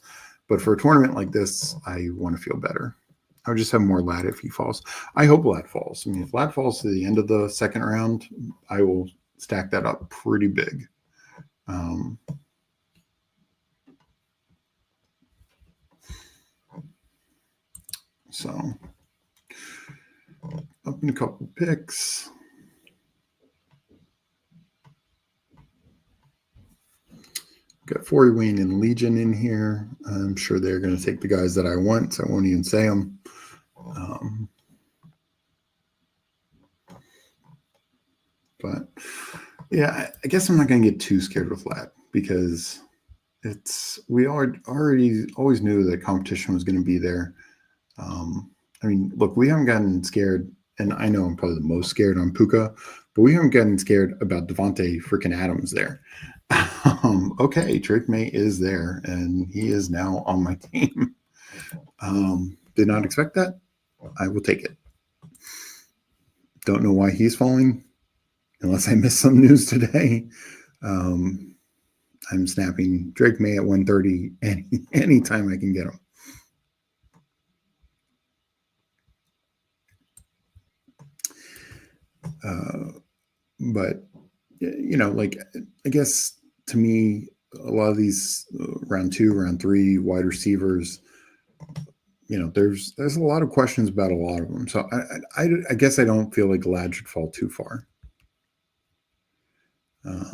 But for a tournament like this, I want to feel better. I would just have more Lad if he falls. I hope Lad falls. I mean, if Lad falls to the end of the second round, I will stack that up pretty big. So up in a couple picks. Got Forey, Wayne, and Legion in here. I'm sure they're going to take the guys that I want, so I won't even say them. But yeah, I guess I'm not going to get too scared with Lad, because we already always knew that competition was going to be there. I mean, look, we haven't gotten scared, and I know I'm probably the most scared on Puka, but we haven't gotten scared about Devontae freaking Adams there. Okay, Drake May is there, and he is now on my team. Did not expect that. I will take it. Don't know why he's falling, unless I missed some news today. I'm snapping Drake May at 130 anytime I can get him. But I guess to me, a lot of these round 2, round 3 wide receivers, there's a lot of questions about a lot of them. So I guess I don't feel like Lad should fall too far. I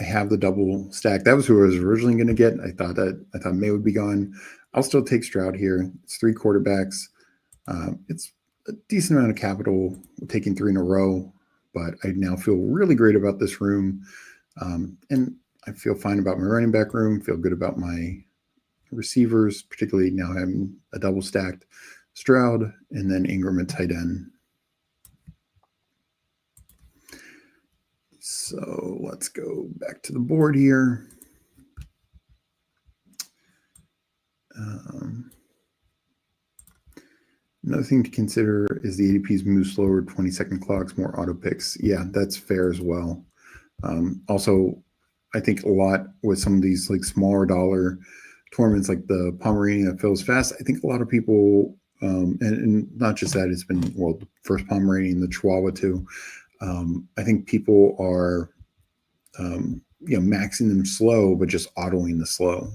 have the double stack. That was who I was originally going to get. I thought May would be gone. I'll still take Stroud here. It's 3 quarterbacks. It's a decent amount of capital, taking 3 in a row, but I now feel really great about this room. And I feel fine about my running back room, feel good about my receivers, particularly now having a double stacked Stroud and then Ingram at tight end. So let's go back to the board here. Another thing to consider is the ADPs move slower, 20-second clocks, more auto picks. Yeah, that's fair as well. Also, I think a lot with some of these like smaller dollar tournaments like the Pomeranian that fills fast, I think a lot of people, and not just that, it's been, the first Pomeranian, the Chihuahua too. I think people are, maxing them slow, but just autoing the slow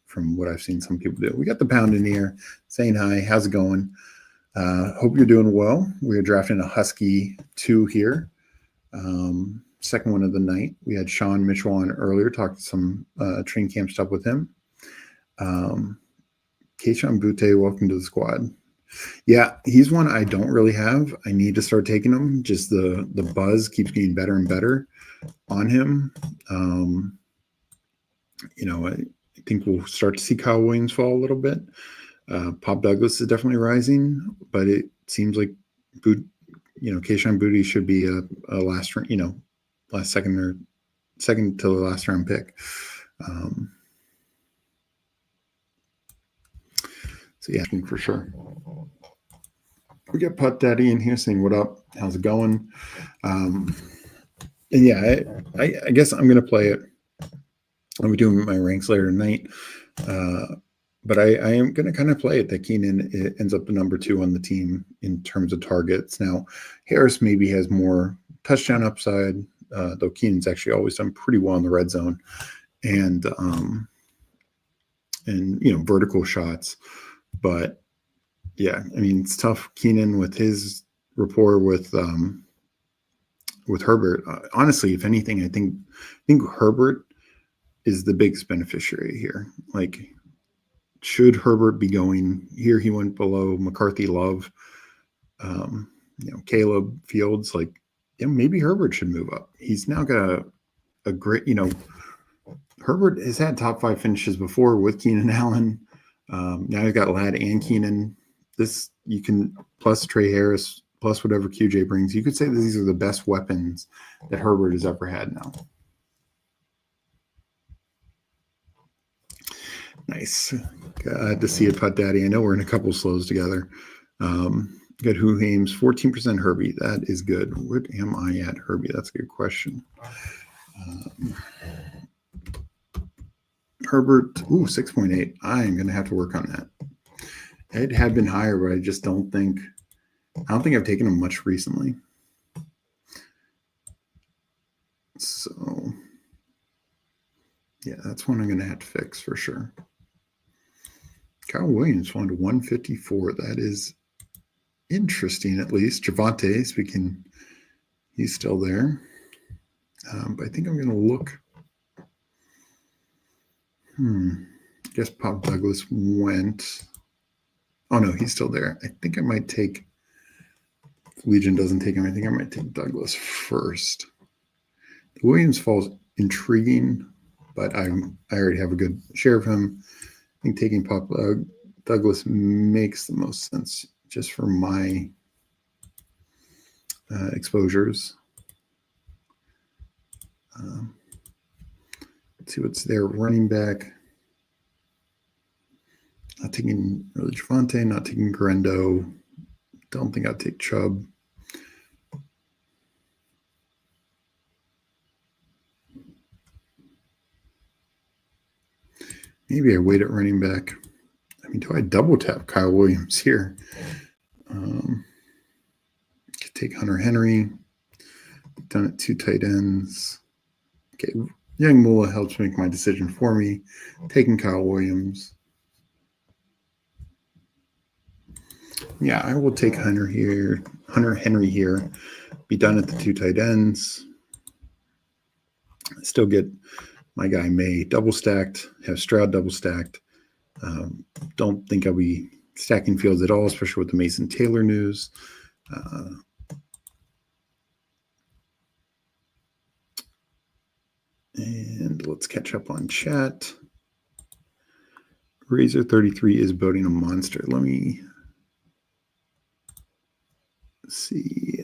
from what I've seen some people do. We got the Pound in here saying hi. How's it going? Hope you're doing well. We are drafting a Husky 2 here. Second one of the night. We had Sean Mitchell on earlier, talked some train camp stuff with him. Keishan Butte, welcome to the squad. Yeah, he's one I don't really have. I need to start taking him. Just the buzz keeps getting better and better on him. I think we'll start to see Kyle Williams fall a little bit. Pop Douglas is definitely rising, but it seems like Keishan Booty should be a last second to the last round pick. So yeah, for sure. We got Putt Daddy in here saying, "What up? How's it going?" And yeah, I guess I'm going to play it. I'll be doing my ranks later tonight. But I am going to kind of play it that Keenan ends up the number 2 on the team in terms of targets. Now, Harris maybe has more touchdown upside, though Keenan's actually always done pretty well in the red zone and vertical shots. But yeah, I mean, it's tough. Keenan with his rapport with Herbert. Honestly, if anything, I think Herbert is the biggest beneficiary here. Like, should Herbert be going here? He went below McCarthy, Love, Caleb, Fields. Like, maybe Herbert should move up. He's now got a great, Herbert has had top 5 finishes before with Keenan Allen. Now he's got Ladd and Keenan. This you can plus Trey Harris plus whatever QJ brings. You could say that these are the best weapons that Herbert has ever had now. Nice. Glad to see it, Putt Daddy. I know we're in a couple slows together. Got Who Hames, 14% Herbie. That is good. What am I at, Herbie? That's a good question. Herbert, 6.8. I am going to have to work on that. It had been higher, but I just don't think I've taken him much recently. So, yeah, that's one I'm going to have to fix for sure. Kyle Williams falling to 154. That is interesting, at least. Javonte, speaking, he's still there. But I think I'm going to look. I guess Pop Douglas went. Oh, no, he's still there. I think I might take. If Legion doesn't take him, I think I might take Douglas first. The Williams fall's intriguing, but I already have a good share of him. I think taking Pop Douglas makes the most sense just for my exposures. Let's see what's there. Running back. Not taking really Javonte, not taking Grendo. Don't think I'd take Chubb. Maybe I wait at running back. I mean, do I double tap Kyle Williams here? Could take Hunter Henry. Done at 2 tight ends. Okay, Young Mula helps make my decision for me. Taking Kyle Williams. Yeah, I will take Hunter Henry here. Be done at the 2 tight ends. Still get my guy May double stacked, have Stroud double stacked. Don't think I'll be stacking Fields at all, especially with the Mason Taylor news. And let's catch up on chat. Razor 33 is building a monster. Let me see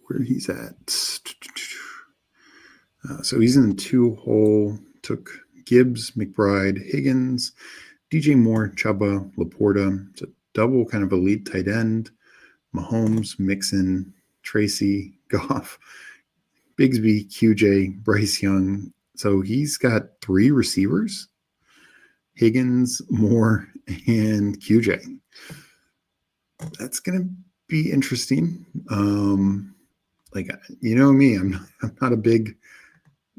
where he's at. So he's in the 2-hole. Took Gibbs, McBride, Higgins, DJ Moore, Chuba, Laporta. It's a double kind of elite tight end. Mahomes, Mixon, Tracy, Goff, Bigsby, QJ, Bryce Young. So he's got 3 receivers. Higgins, Moore, and QJ. That's going to be interesting. You know me, I'm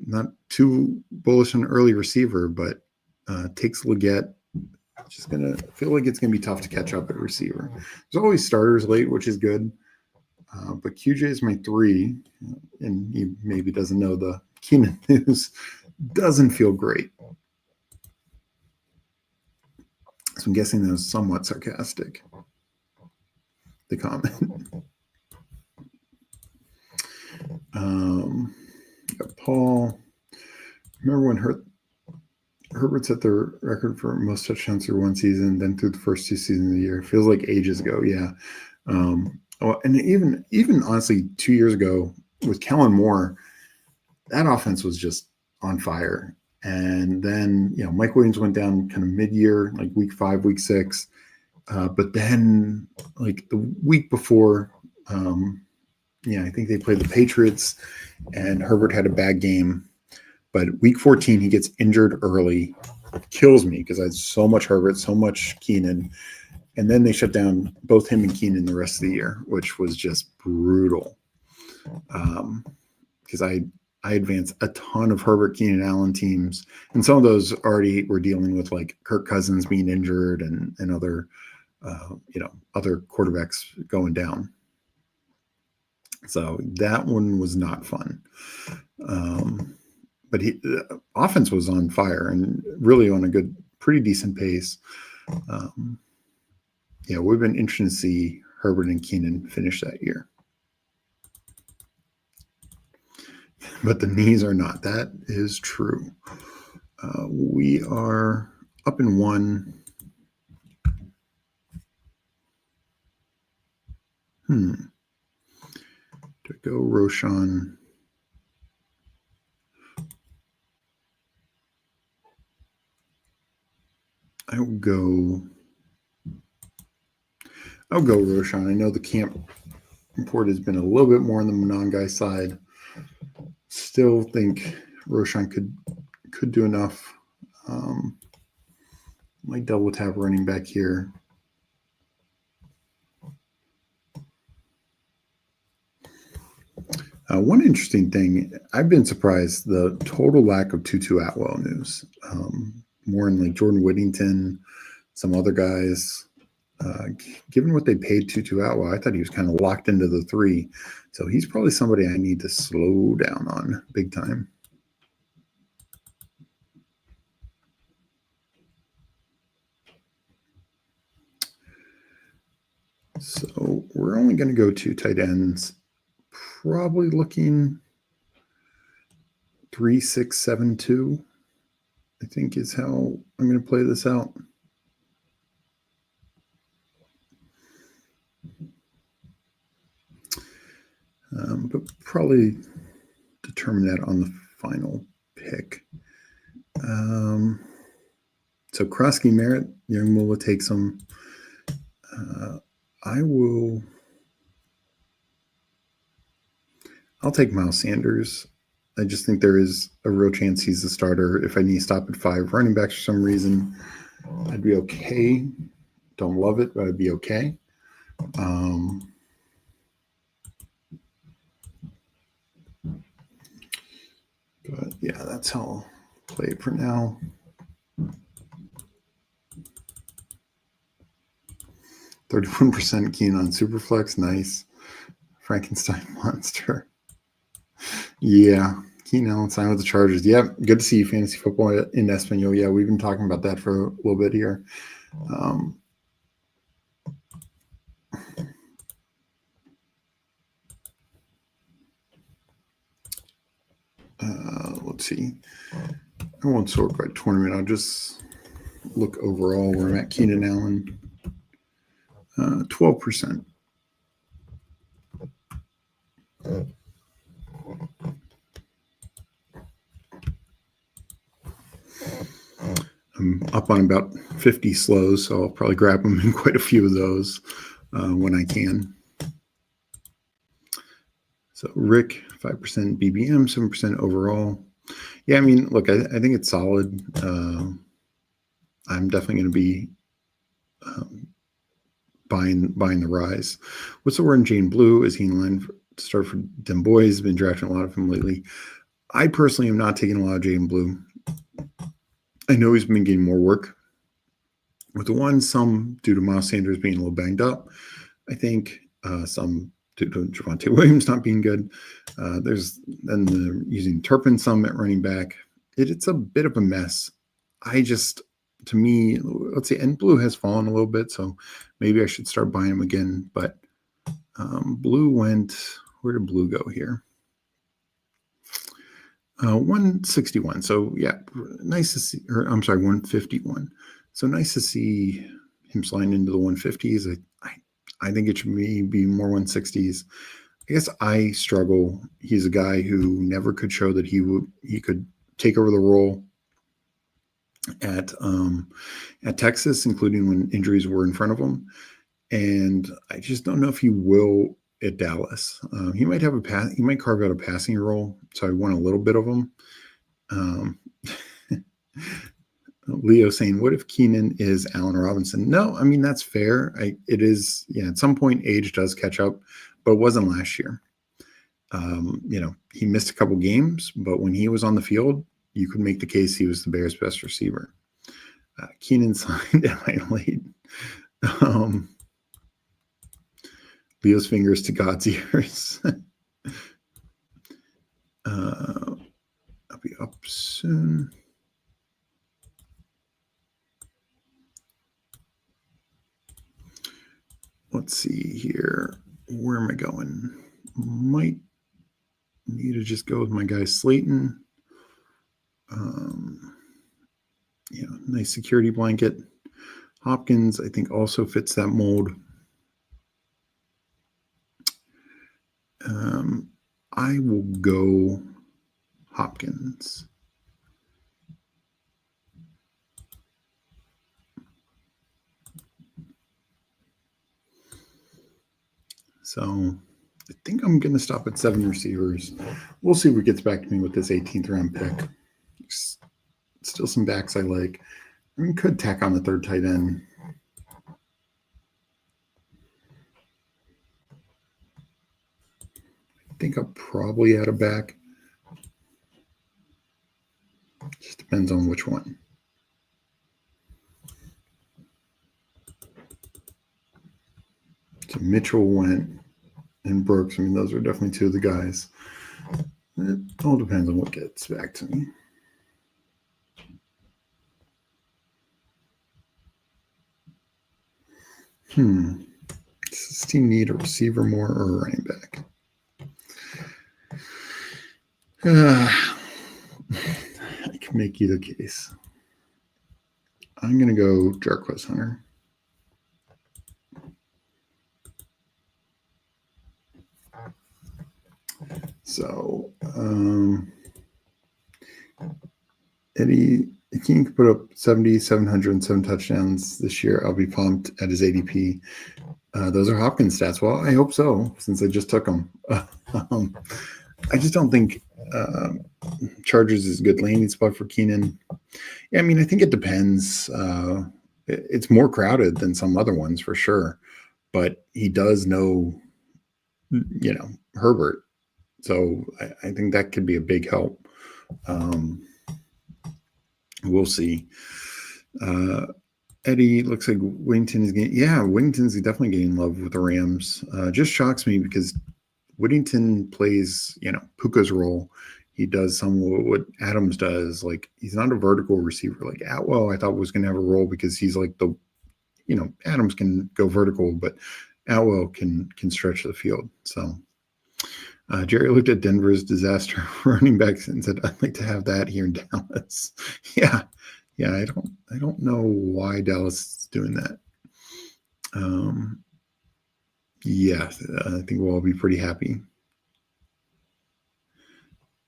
not too bullish on early receiver, but takes Leggett. Just gonna feel like it's gonna be tough to catch up at receiver. There's always starters late, which is good. But QJ is my 3, and he maybe doesn't know the Keenan news. Doesn't feel great. So I'm guessing that was somewhat sarcastic. The comment. Got Paul. Remember when Herbert set the record for most touchdowns through one season, then through the first 2 seasons of the year? Feels like ages ago. Yeah. And even honestly, 2 years ago with Kellen Moore, that offense was just on fire. And then, Mike Williams went down kind of mid-year, like week 5, week 6. But then like the week before I think they played the Patriots, and Herbert had a bad game. But week 14, he gets injured early. Kills me because I had so much Herbert, so much Keenan. And then they shut down both him and Keenan the rest of the year, which was just brutal. Because I advanced a ton of Herbert, Keenan, Allen teams. And some of those already were dealing with like Kirk Cousins being injured and other, other quarterbacks going down. So that one was not fun. But the offense was on fire and really on a pretty decent pace. We've been interested to see Herbert and Keenan finish that year. But the knees are not. That is true. We are up in 1. To go Roshan. I'll go Roshan. I know the camp report has been a little bit more on the Monangai side. Still think Roshan could do enough. Might double tap running back here. One interesting thing, I've been surprised the total lack of Tutu Atwell news. More in like Jordan Whittington, some other guys. Given what they paid Tutu Atwell, I thought he was kind of locked into the 3. So he's probably somebody I need to slow down on big time. So we're only going to go 2 tight ends. Probably looking 3-6-7-2, I think is how I'm going to play this out. But probably determine that on the final pick. So Krosky, Merritt, Young Mula takes him. I'll take Miles Sanders. I just think there is a real chance he's the starter. If I need to stop at 5 running backs for some reason, I'd be okay. Don't love it, but I'd be okay. But yeah, that's how I'll play it for now. $31% keen on Superflex. Nice. Frankenstein monster. Yeah. Keenan Allen signed with the Chargers. Yep. Good to see you, fantasy football in Espanol. Yeah, we've been talking about that for a little bit here. Let's see. I won't sort by tournament. I'll just look overall where I'm at. Keenan Allen, 12%. I'm up on about 50 slows, so I'll probably grab them in quite a few of those when I can. So Rick, 5% BBM, 7% overall. Yeah, I mean, look, I think it's solid. I'm definitely going to be buying the rise. What's the word in Jane Blue? Is he in line to start for Dem Boys? Been drafting a lot of him lately. I personally am not taking a lot of Jane Blue. I know he's been getting more work with the one, some due to Miles Sanders being a little banged up. I think some due to Javonte Williams not being good. There's then using Turpin some at running back. It's a bit of a mess. To me, let's see, and Blue has fallen a little bit, so maybe I should start buying him again. But Blue went, where did Blue go here? 161. So yeah, nice to see, or I'm sorry, 151. So nice to see him sliding into the 150s. I think it should be more 160s. I guess I struggle. He's a guy who never could show that he could take over the role at Texas, including when injuries were in front of him. And I just don't know if he will at Dallas. He might have he might carve out a passing role, so I want a little bit of him. Leo saying, what if Keenan is Allen Robinson? No, I mean, that's fair. It is, at some point age does catch up, but it wasn't last year. He missed a couple games, but when he was on the field, you could make the case he was the Bears' best receiver. Keenan signed at my late. Leo's fingers to God's ears. I'll be up soon. Let's see here. Where am I going? Might need to just go with my guy Slayton. Nice security blanket. Hopkins, I think, also fits that mold. I will go Hopkins. So I think I'm going to stop at 7 receivers. We'll see what gets back to me with this 18th round pick. Still some backs I like. I mean, could tack on the third tight end. I think I'll probably add a back. Just depends on which one. So Mitchell went and Brooks. I mean, those are definitely two of the guys. It all depends on what gets back to me. Does this team need a receiver more or a running back? I can make either case. I'm going to go Jarquez Hunter. So, Eddie King could put up 70, 707 touchdowns this year. I'll be pumped at his ADP. Those are Hopkins stats. Well, I hope so, since I just took them. I just don't think Chargers is a good landing spot for Keenan. Yeah, I mean, I think it depends. It's more crowded than some other ones for sure, but he does know, Herbert. So I think that could be a big help. We'll see. Eddie looks like Whittington is getting, Whittington's definitely getting love with the Rams. Just shocks me because Whittington plays, Puka's role. He does some of what Adams does. Like, he's not a vertical receiver. Like Atwell, I thought was going to have a role because he's like Adams can go vertical, but Atwell can stretch the field. So Jerry looked at Denver's disaster running backs and said, I'd like to have that here in Dallas. Yeah. I don't know why Dallas is doing that. I think we'll all be pretty happy.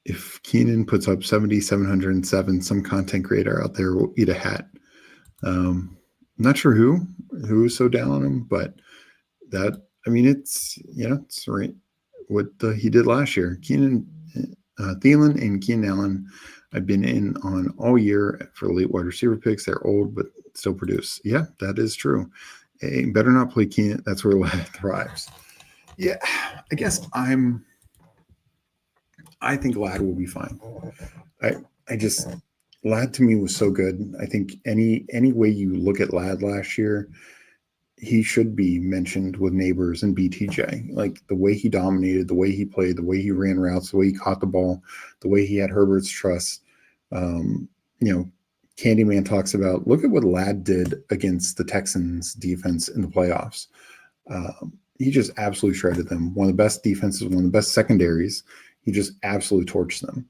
If Keenan puts up 70, 707, some content creator out there will eat a hat. I'm not sure who's so down on him, but it's right what he did last year. Thielen and Keenan Allen, I've been in on all year for late wide receiver picks. They're old, but still produce. Yeah, that is true. Hey, better not play Keenan. That's where Lad thrives. Yeah, I guess I think Lad will be fine. Lad to me was so good. I think any way you look at Lad last year, he should be mentioned with Neighbors and BTJ. Like the way he dominated, the way he played, the way he ran routes, the way he caught the ball, the way he had Herbert's trust. Candyman talks about, look at what Ladd did against the Texans defense in the playoffs. He just absolutely shredded them. One of the best defenses, one of the best secondaries. He just absolutely torched them.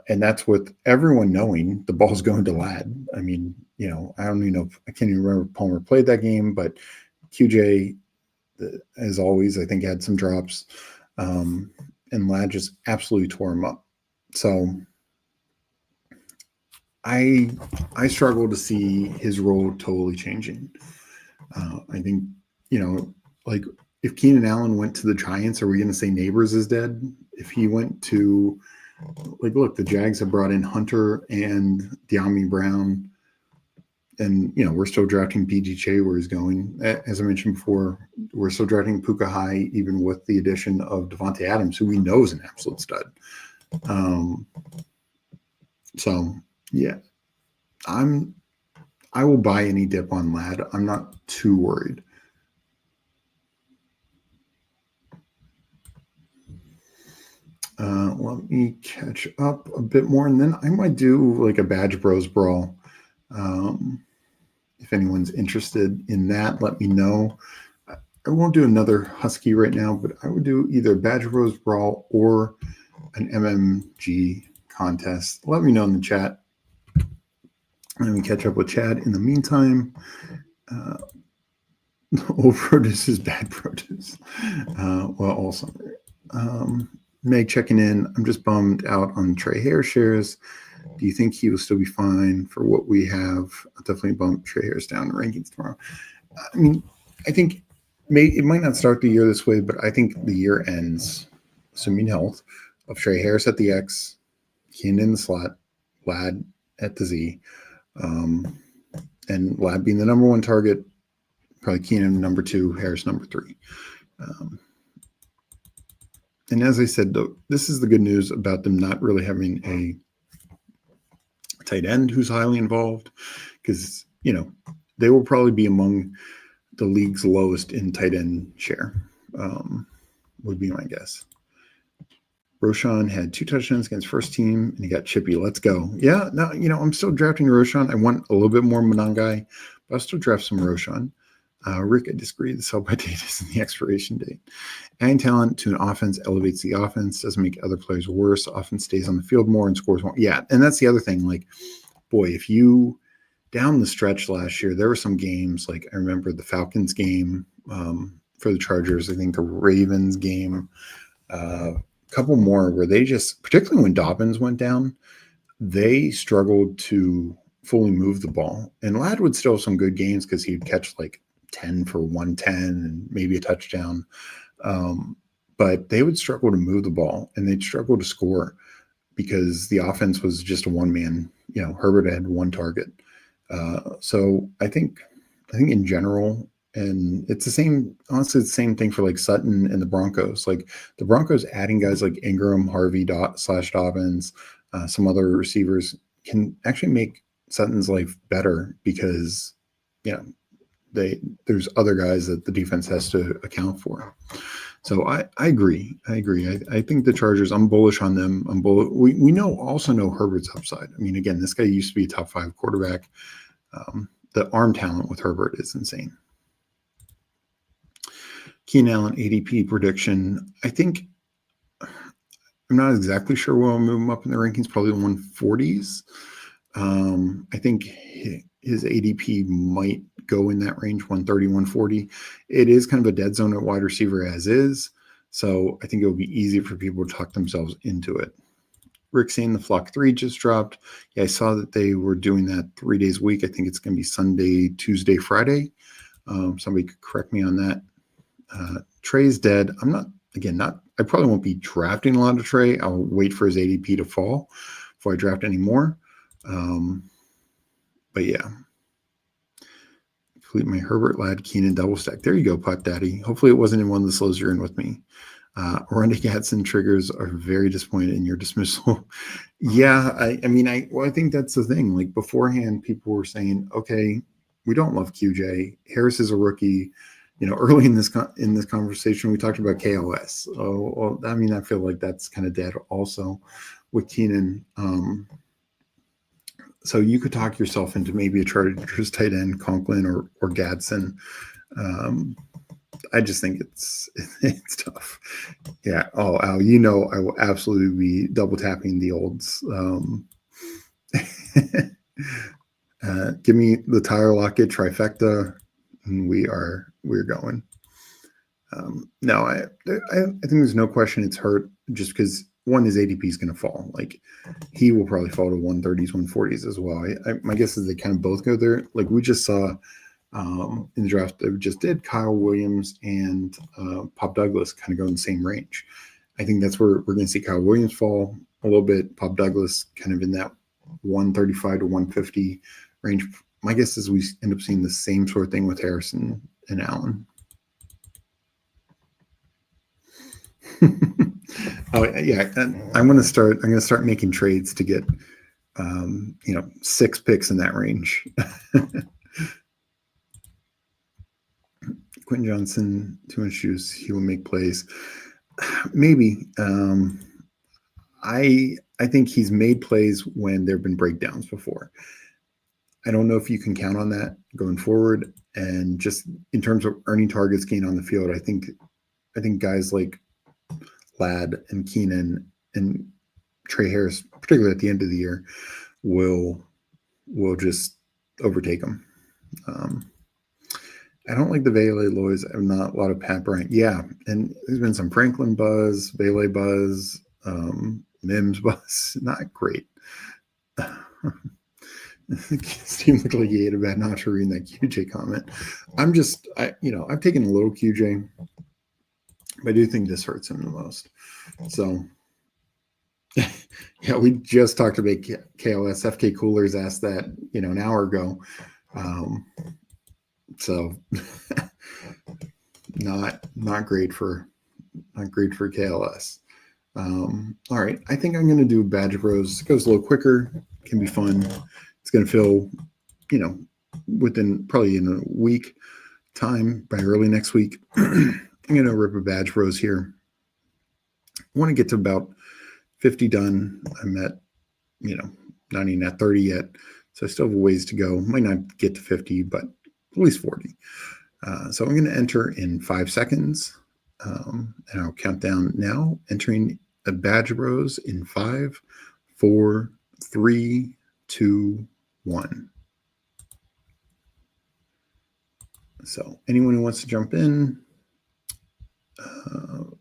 And that's with everyone knowing the ball's going to Ladd. I mean, I don't even know I can't even remember if Palmer played that game, but QJ, as always, I think had some drops. And Ladd just absolutely tore him up. So I struggle to see his role totally changing. I think, if Keenan Allen went to the Giants, are we going to say Neighbors is dead? If he went to, like, look, the Jags have brought in Hunter and De'Ami Brown, and we're still drafting PGJ where he's going. As I mentioned before, we're still drafting Puka High, even with the addition of Devontae Adams, who we know is an absolute stud. So yeah, I will buy any dip on Ladd. I'm not too worried. Let me catch up a bit more, and then I might do like a Badge Bros Brawl. If anyone's interested in that, let me know. I won't do another Husky right now, but I would do either Badge Bros Brawl or an MMG contest. Let me know in the chat. Let me catch up with Chad. In the meantime, old produce is bad produce. Well, also, Meg checking in. I'm just bummed out on Trey Harris shares. Do you think he will still be fine for what we have? I'll definitely bump Trey Harris down in the rankings tomorrow. I mean, I think it might not start the year this way, but I think the year ends, assuming health, of Trey Harris at the X, Keenan in the slot, Ladd at the Z, and Ladd being the number one target, probably Keenan number 2, Harris number 3. And as I said, though, this is the good news about them not really having a tight end who's highly involved, because they will probably be among the league's lowest in tight end share, would be my guess. Roshan had 2 touchdowns against first team, and he got chippy. Let's go. Yeah, no, I'm still drafting Roshan. I want a little bit more Monangai, but I'll still draft some Roshan. Rick, I disagree. The sell-by date isn't the expiration date. Adding talent to an offense elevates the offense, doesn't make other players worse. Offense stays on the field more and scores more. Yeah, and that's the other thing. Like, boy, if you down the stretch last year, there were some games, like I remember the Falcons game for the Chargers, I think the Ravens game, a couple more where they just, particularly when Dobbins went down, they struggled to fully move the ball. And Ladd would still have some good games because he'd catch like 10 for 110 and maybe a touchdown. But they would struggle to move the ball, and they'd struggle to score because the offense was just a one-man. Herbert had one target. So I think in general, and it's the same, honestly, it's the same thing for like Sutton and the Broncos. Like the Broncos adding guys like Ingram, Harvey, /Dobbins, some other receivers can actually make Sutton's life better because, there's other guys that the defense has to account for. So I agree. I think the Chargers, I'm bullish on them. We also know Herbert's upside. I mean, again, this guy used to be a top 5 quarterback. The arm talent with Herbert is insane. Keenan Allen ADP prediction. I think I'm not exactly sure where I'll move him up in the rankings, probably the 140s. I think his ADP might go in that range, 130, 140. It is kind of a dead zone at wide receiver as is. So I think it will be easy for people to talk themselves into it. Rick saying the Flock 3 just dropped. Yeah, I saw that they were doing that 3 days a week. I think it's going to be Sunday, Tuesday, Friday. Somebody could correct me on that. Trey's dead. I probably won't be drafting a lot of Trey. I'll wait for his ADP to fall before I draft any more. But yeah. Complete my Herbert, Ladd, Keenan double stack. There you go, Putt Daddy. Hopefully it wasn't in one of the slows you're in with me. Randy Gatson triggers are very disappointed in your dismissal. Yeah, I think that's the thing. Like beforehand, people were saying, okay, we don't love QJ. Harris is a rookie. Early in this conversation, we talked about KLS. I feel like that's kind of dead also with Keenan. So you could talk yourself into maybe a Chargers tight end, Conklin or Gadsden. I just think it's tough. Yeah. Oh, Al, I will absolutely be double tapping the olds. Give me the Tyler Lockett trifecta, and we're going. No, I think there's no question it's hurt just because his ADP is going to fall. Like he will probably fall to 130s, 140s as well. My guess is they kind of both go there. Like we just saw in the draft that we just did, Kyle Williams and Pop Douglas kind of go in the same range. I think that's where we're going to see Kyle Williams fall a little bit. Pop Douglas kind of in that 135 to 150 range. My guess is we end up seeing the same sort of thing with Harrison and Allen. Oh yeah, I'm going to start making trades to get 6 picks in that range. Quentin Johnson, too much juice. He will make plays. Maybe. I think he's made plays when there have been breakdowns before. I don't know if you can count on that going forward. And just in terms of earning targets, gain on the field, I think guys like Ladd and Keenan and Trey Harris, particularly at the end of the year, will just overtake them. I don't like the Vele Loys. I'm not a lot of Pat Bryant. Yeah, and there's been some Franklin buzz, Vele buzz, Mims buzz. Not great. Steve looked like he ate a bad nacho reading that QJ comment. I've taken a little QJ, but I do think this hurts him the most. So, yeah, we just talked about KLS. FK Coolers asked that, an hour ago. So not great for KLS. All right, I think I'm going to do Badge of Rose. It goes a little quicker, can be fun. It's going to fill, within probably in a week time by early next week. I'm going to rip a Badge of Rose here. I want to get to about 50 done. I'm at, not even at 30 yet. So I still have a ways to go. Might not get to 50, but at least 40. So I'm going to enter in 5 seconds. And I'll count down now, entering a Badge of Rose in 5, 4, 3, 2, 1. So anyone who wants to jump in,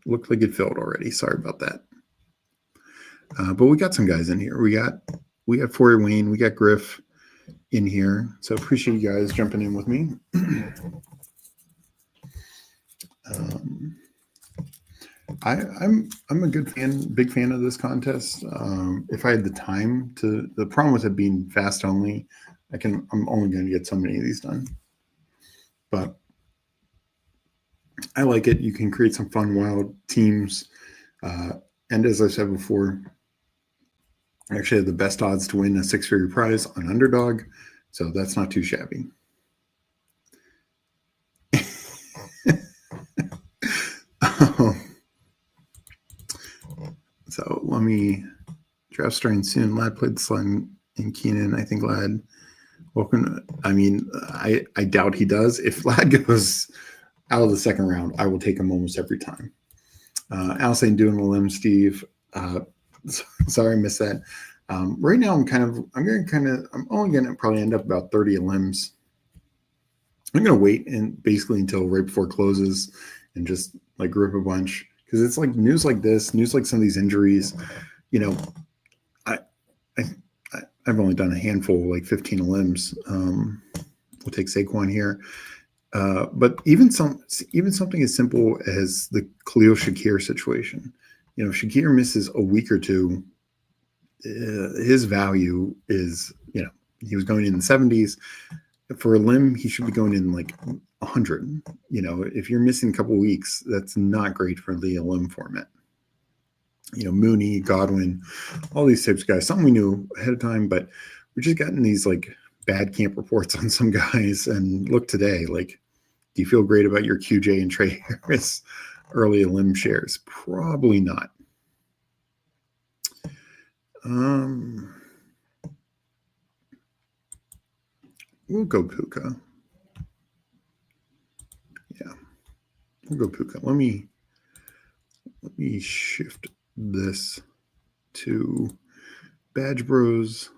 looked like it filled already. Sorry about that. But we got some guys in here. We got Foyer Wayne, we got Griff in here. So appreciate you guys jumping in with me. I'm a big fan of this contest. If I had the time the problem with it being fast only, I'm only going to get so many of these done. But I like it. You can create some fun, wild teams. And as I said before, I actually have the best odds to win a 6-figure prize on Underdog. So that's not too shabby. So let me draft starting soon. Ladd played Slug and Keenan. I think Ladd welcome. I doubt he does. If Ladd goes out of the second round, I will take him almost every time. Al saying doing a limb, Steve. Sorry, I missed that. Right now, I'm only going to probably end up about 30 limbs. I'm going to wait and basically until right before it closes and just like rip a bunch. Because it's like news like this, news like some of these injuries, I've only done a handful, like 15 limbs. We'll take Saquon here. But even something as simple as the Khalil Shakir situation. Shakir misses a week or two. His value is, he was going in the 70s. For a limb, he should be going in like 100. If you're missing a couple weeks, that's not great for the limb format. Mooney, Godwin, all these types of guys, something we knew ahead of time, but we're just getting these like bad camp reports on some guys. And look today, like, do you feel great about your QJ and Trey Harris early limb shares? Probably not. We'll go Puka. Yeah, we'll go Puka. Let me shift this to Badge Bros.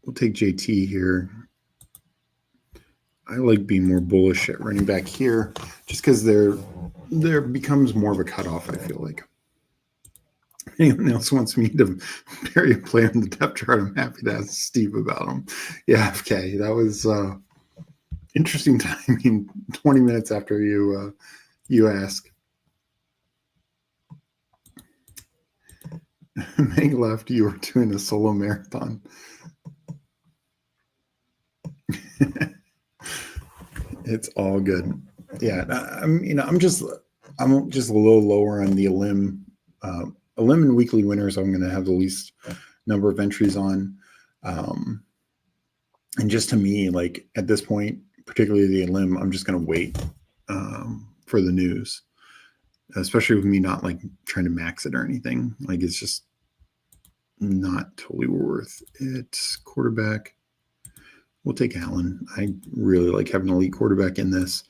we'll take JT here. I like being more bullish at running back here just because there becomes more of a cutoff, I feel like. If anyone else wants me to bury a player in the depth chart, I'm happy to ask Steve about him. Yeah, okay. That was interesting timing 20 minutes after you ask. Meg left, you were doing a solo marathon. It's all good. Yeah, I'm just a little lower on the Elim. Elim and weekly winners, I'm going to have the least number of entries on. And just to me, like at this point, particularly the Elim, I'm just going to wait for the news, especially with me not like trying to max it or anything. Like it's just not totally worth it. Quarterback. We'll take Allen. I really like having an elite quarterback in this.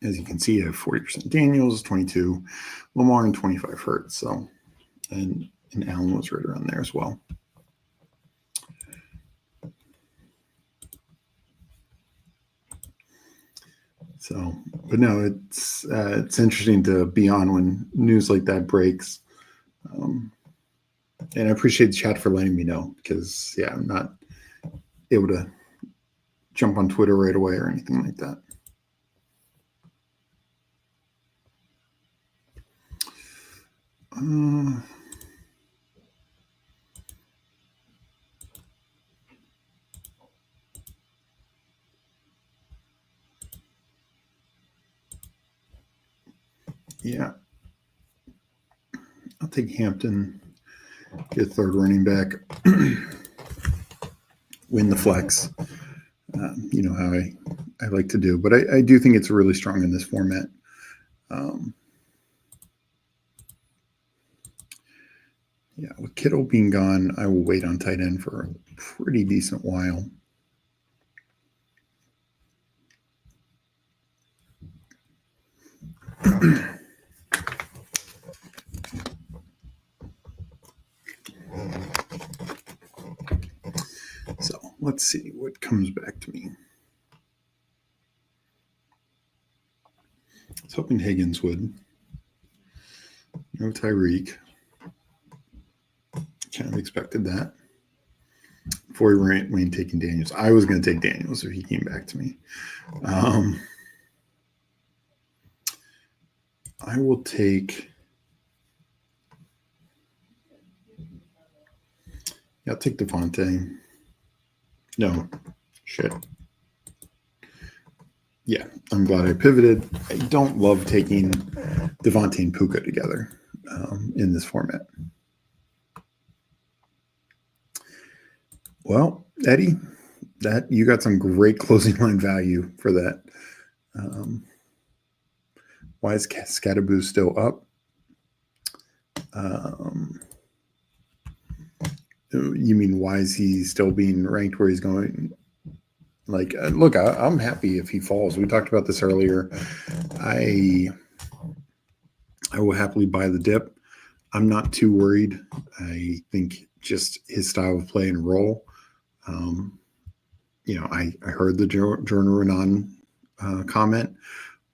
As you can see, I have 40% Daniels, 22 Lamar, and 25 Hurts. So, and Allen was right around there as well. So, but no, it's interesting to be on when news like that breaks. And I appreciate the chat for letting me know because, yeah, I'm not able to jump on Twitter right away or anything like that. Yeah. I'll take Hampton, get third running back, win the flex. You know how I like to do. But I do think it's really strong in this format. Yeah, with Kittle being gone, I will wait on tight end for a pretty decent while. So let's see what comes back to me. I was hoping Higgins would. No Tyreek. Kind of expected that. Before Wayne taking Daniels. I was going to take Daniels if he came back to me. I will take... Yeah, I'll take Devontae. No. Shit. Yeah, I'm glad I pivoted. I don't love taking Devontae and Puka together in this format. Well, Eddie, that you got some great closing line value for that. Why is Scatterboo still up? You mean why is he still being ranked where he's going? Like, look, I'm happy if he falls. We talked about this earlier. I will happily buy the dip. I'm not too worried. I think just his style of play and role. I heard the Jordan Renan comment,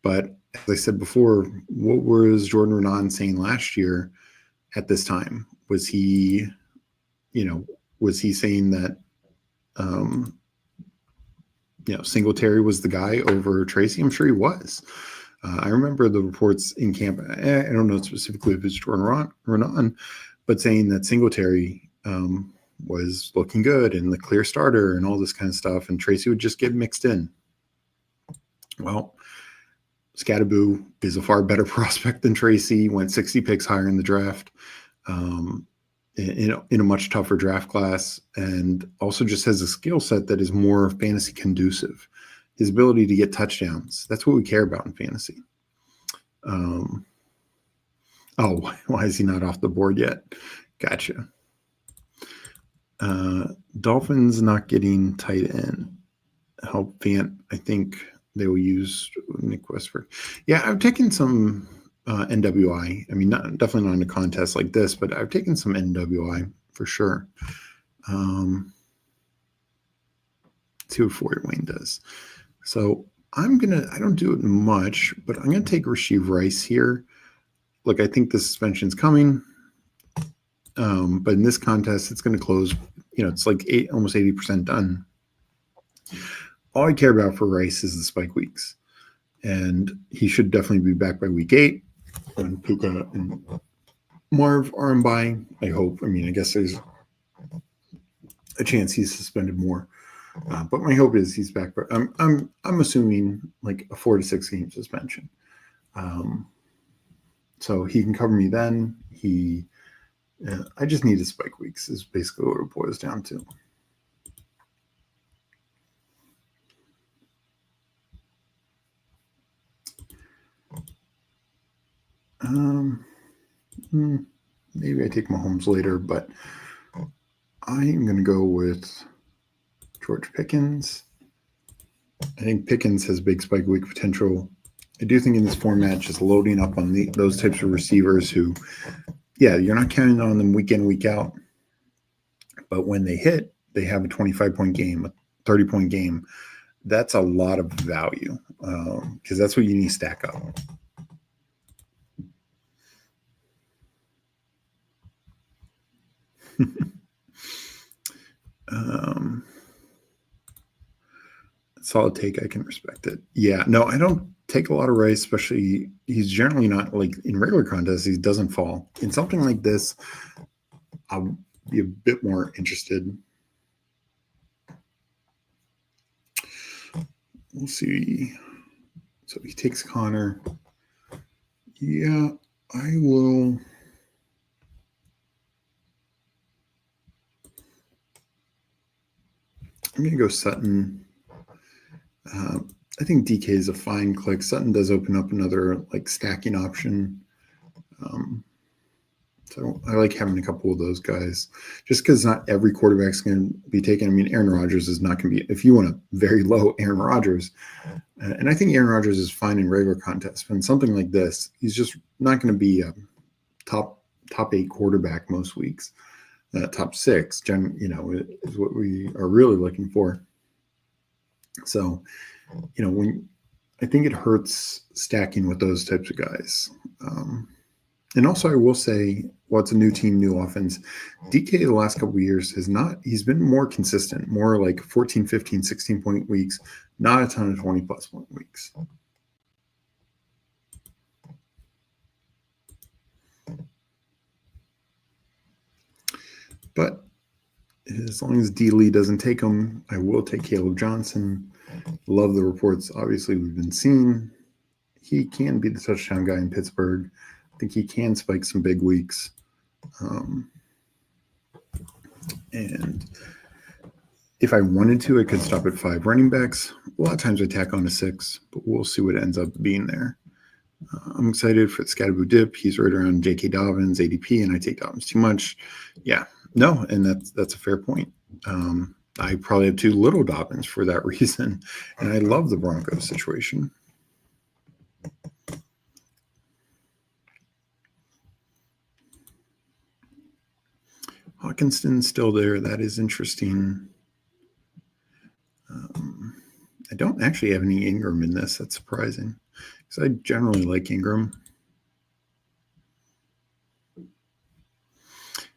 but as I said before, what was Jordan Renan saying last year at this time? Was he saying that, Singletary was the guy over Tracy? I'm sure he was. I remember the reports in camp. I don't know specifically if it's Jordan Renan, but saying that Singletary was looking good and the clear starter and all this kind of stuff, and Tracy would just get mixed in. Well, Scatterboo is a far better prospect than Tracy. Went 60 picks higher in the draft. In a much tougher draft class, and also just has a skill set that is more fantasy conducive. His ability to get touchdowns, that's what we care about in fantasy. Why is he not off the board yet? Gotcha. Dolphins not getting tight end. Help Fant, I think they will use Nick Westbrook. Yeah, I've taken some NWI. I mean, definitely not in a contest like this, but I've taken some NWI for sure. See what Fort Wayne does. So I don't do it much, but I'm going to take Rasheed Rice here. Look, I think the suspension's coming. But in this contest, it's going to close, it's like almost 80% done. All I care about for Rice is the spike weeks. And he should definitely be back by week 8. And Puka and Marv are in buying, I hope. I mean, I guess there's a chance he's suspended more. But my hope is he's back. But I'm assuming like a 4 to 6 game suspension. So he can cover me then. I just need his spike weeks is basically what it boils down to. Maybe I take Mahomes later, but I am going to go with George Pickens. I think Pickens has big spike week potential. I do think in this format, just loading up on those types of receivers who, you're not counting on them week in, week out. But when they hit, they have a 25-point game, a 30-point game. That's a lot of value because that's what you need to stack up. Solid take. I can respect it. Yeah, no, I don't take a lot of Rice, especially he's generally not like in regular contests. He doesn't fall in something like this. I'll be a bit more interested. We'll see. So he takes Connor. Yeah, I will. I'm going to go Sutton. I think DK is a fine click. Sutton does open up another like stacking option. So I like having a couple of those guys just because not every quarterback's going to be taken. I mean, Aaron Rodgers is not going to be, if you want a very low Aaron Rodgers, and I think Aaron Rodgers is fine in regular contests, but in something like this, he's just not going to be a top 8 quarterback most weeks. Top 6, is what we are really looking for. So, when I think it hurts stacking with those types of guys. And also, I will say, it's a new team, new offense. DK the last couple of years he's been more consistent, more like 14, 15, 16-point weeks, not a ton of 20-plus point weeks. But as long as D. Lee doesn't take him, I will take Caleb Johnson. Love the reports. Obviously, we've been seeing he can be the touchdown guy in Pittsburgh. I think he can spike some big weeks. And if I wanted to, I could stop at 5 running backs. A lot of times I tack on a 6, but we'll see what ends up being there. I'm excited for the Scatterboo dip. He's right around J.K. Dobbins, ADP, and I take Dobbins too much. Yeah, no, and that's a fair point. I probably have too little Dobbins for that reason, and I love the Broncos situation. Hawkinson's still there. That is interesting. I don't actually have any Ingram in this. That's surprising because I generally like Ingram.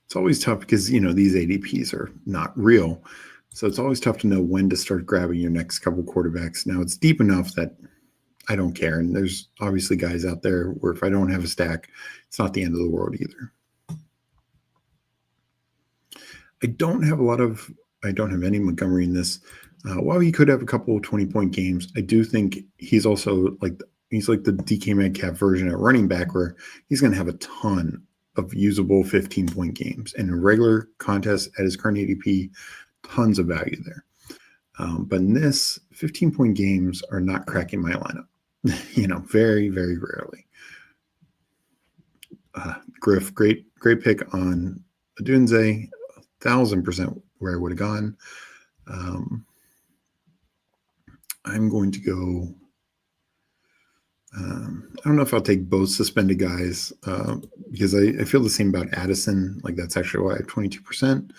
It's always tough because, these ADPs are not real. So it's always tough to know when to start grabbing your next couple quarterbacks. Now it's deep enough that I don't care. And there's obviously guys out there where if I don't have a stack, it's not the end of the world either. I don't have any Montgomery in this. While he could have a couple of 20-point games, I do think he's also like the DK Metcalf version at running back where he's going to have a ton of usable 15-point games. And in regular contests at his current ADP, tons of value there. But in this, 15-point games are not cracking my lineup. Very, very rarely. Griff, great pick on Adunze. 1,000% where I would have gone. I'm going to go I don't know if I'll take both suspended guys because I feel the same about Addison. Like that's actually why I have 22%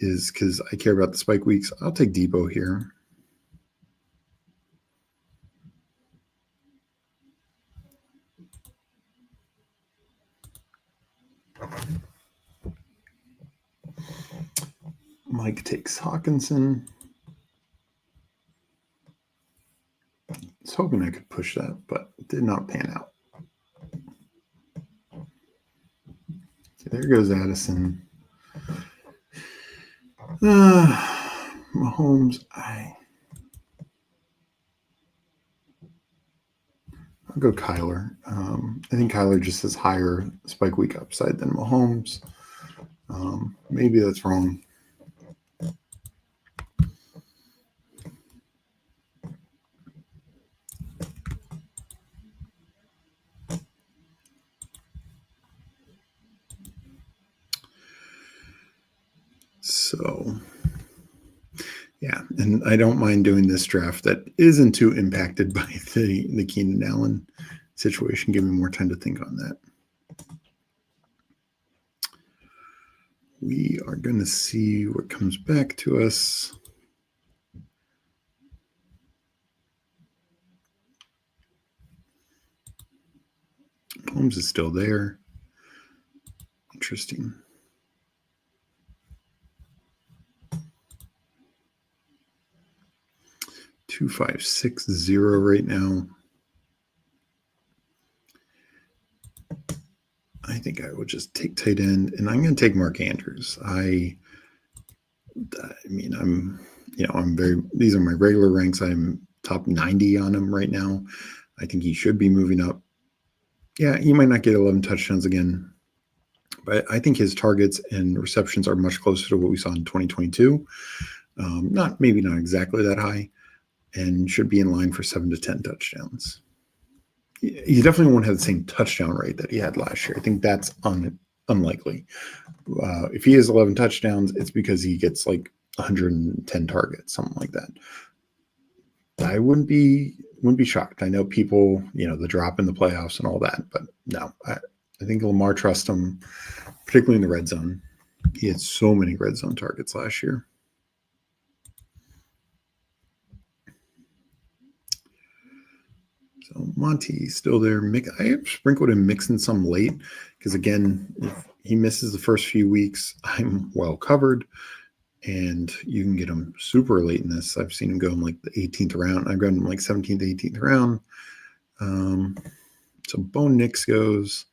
is because I care about the spike weeks. I'll take Debo here. Mike takes Hawkinson. I was hoping I could push that, but it did not pan out. Okay, there goes Addison. Mahomes, I'll go Kyler. I think Kyler just has higher spike week upside than Mahomes. Maybe that's wrong. So, yeah, and I don't mind doing this draft that isn't too impacted by the Keenan Allen situation. Give me more time to think on that. We are going to see what comes back to us. Holmes is still there. Interesting. 2560 right now. I think I will just take tight end, and I'm going to take Mark Andrews. I mean, I'm very. These are my regular ranks. I'm top 90 on him right now. I think he should be moving up. Yeah, he might not get 11 touchdowns again, but I think his targets and receptions are much closer to what we saw in 2022. Maybe not exactly that high, and should be in line for 7 to 10 touchdowns. He definitely won't have the same touchdown rate that he had last year. I think that's unlikely. If he has 11 touchdowns, it's because he gets like 110 targets, something like that. I wouldn't be shocked. I know people, the drop in the playoffs and all that, but no, I think Lamar trusts him, particularly in the red zone. He had so many red zone targets last year. So Monty's still there. I have sprinkled in Mixon some late because, again, if he misses the first few weeks, I'm well covered. And you can get him super late in this. I've seen him go in like the 18th round. I've got him like 17th, 18th round. So Bo Nix goes.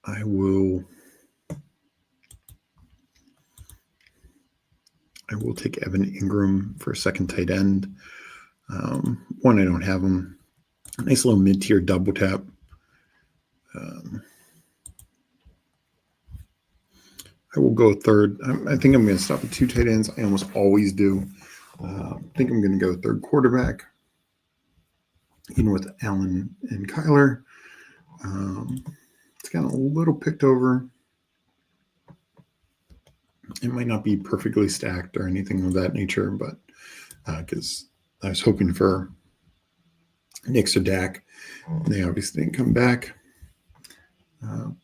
I will take Evan Ingram for a second tight end. One, I don't have him. Nice little mid-tier double tap. I will go third. I think I'm going to stop at 2 tight ends. I almost always do. I think I'm going to go third quarterback, even with Allen and Kyler. It's kind of a little picked over. It might not be perfectly stacked or anything of that nature, but because I was hoping for Nix or Dak. They obviously didn't come back.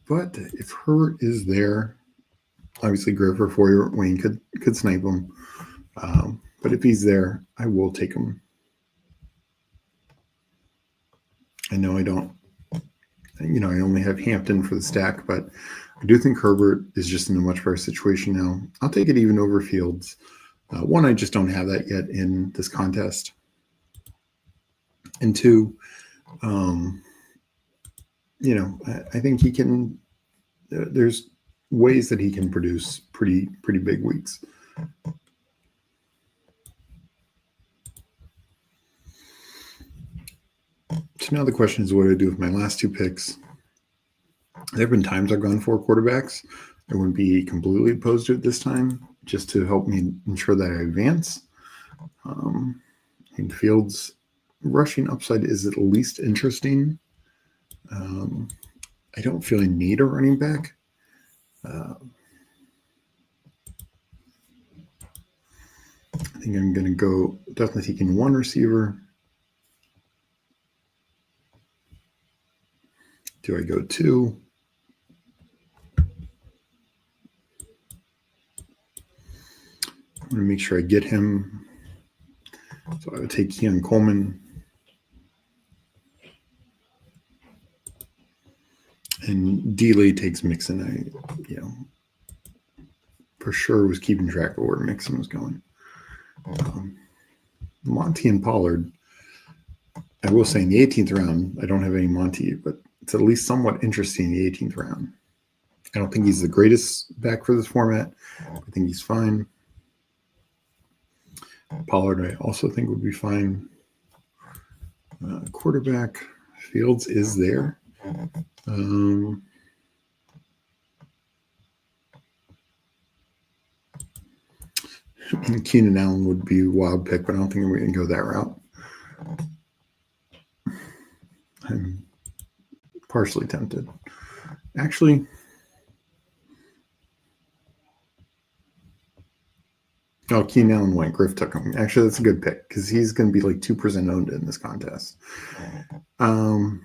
But if Herbert is there, obviously Grover for Wayne could snipe him. But if he's there, I will take him. I know I don't, I only have Hampton for the stack, but I do think Herbert is just in a much better situation now. I'll take it even over Fields. One, I just don't have that yet in this contest. And two, I think he can, there's ways that he can produce pretty big weeks. So now the question is, what do I do with my last 2 picks? There have been times I've gone 4 quarterbacks. I wouldn't be completely opposed to it this time, just to help me ensure that I advance. And Fields' rushing upside is at least interesting. I don't feel a need a running back. I think I'm going to go definitely taking 1 receiver. Do I go 2? I'm going to make sure I get him. So I would take Keon Coleman. And Delay takes Mixon. For sure was keeping track of where Mixon was going. Monty and Pollard. I will say in the 18th round, I don't have any Monty, but it's at least somewhat interesting in the 18th round. I don't think he's the greatest back for this format. I think he's fine. Pollard, I also think would be fine. Quarterback, Fields is there. And Keenan Allen would be a wild pick, but I don't think we're going to go that route. I'm partially tempted. Actually, Keenan Allen went. Griff took him. Actually, that's a good pick because he's going to be like 2% owned in this contest. I'll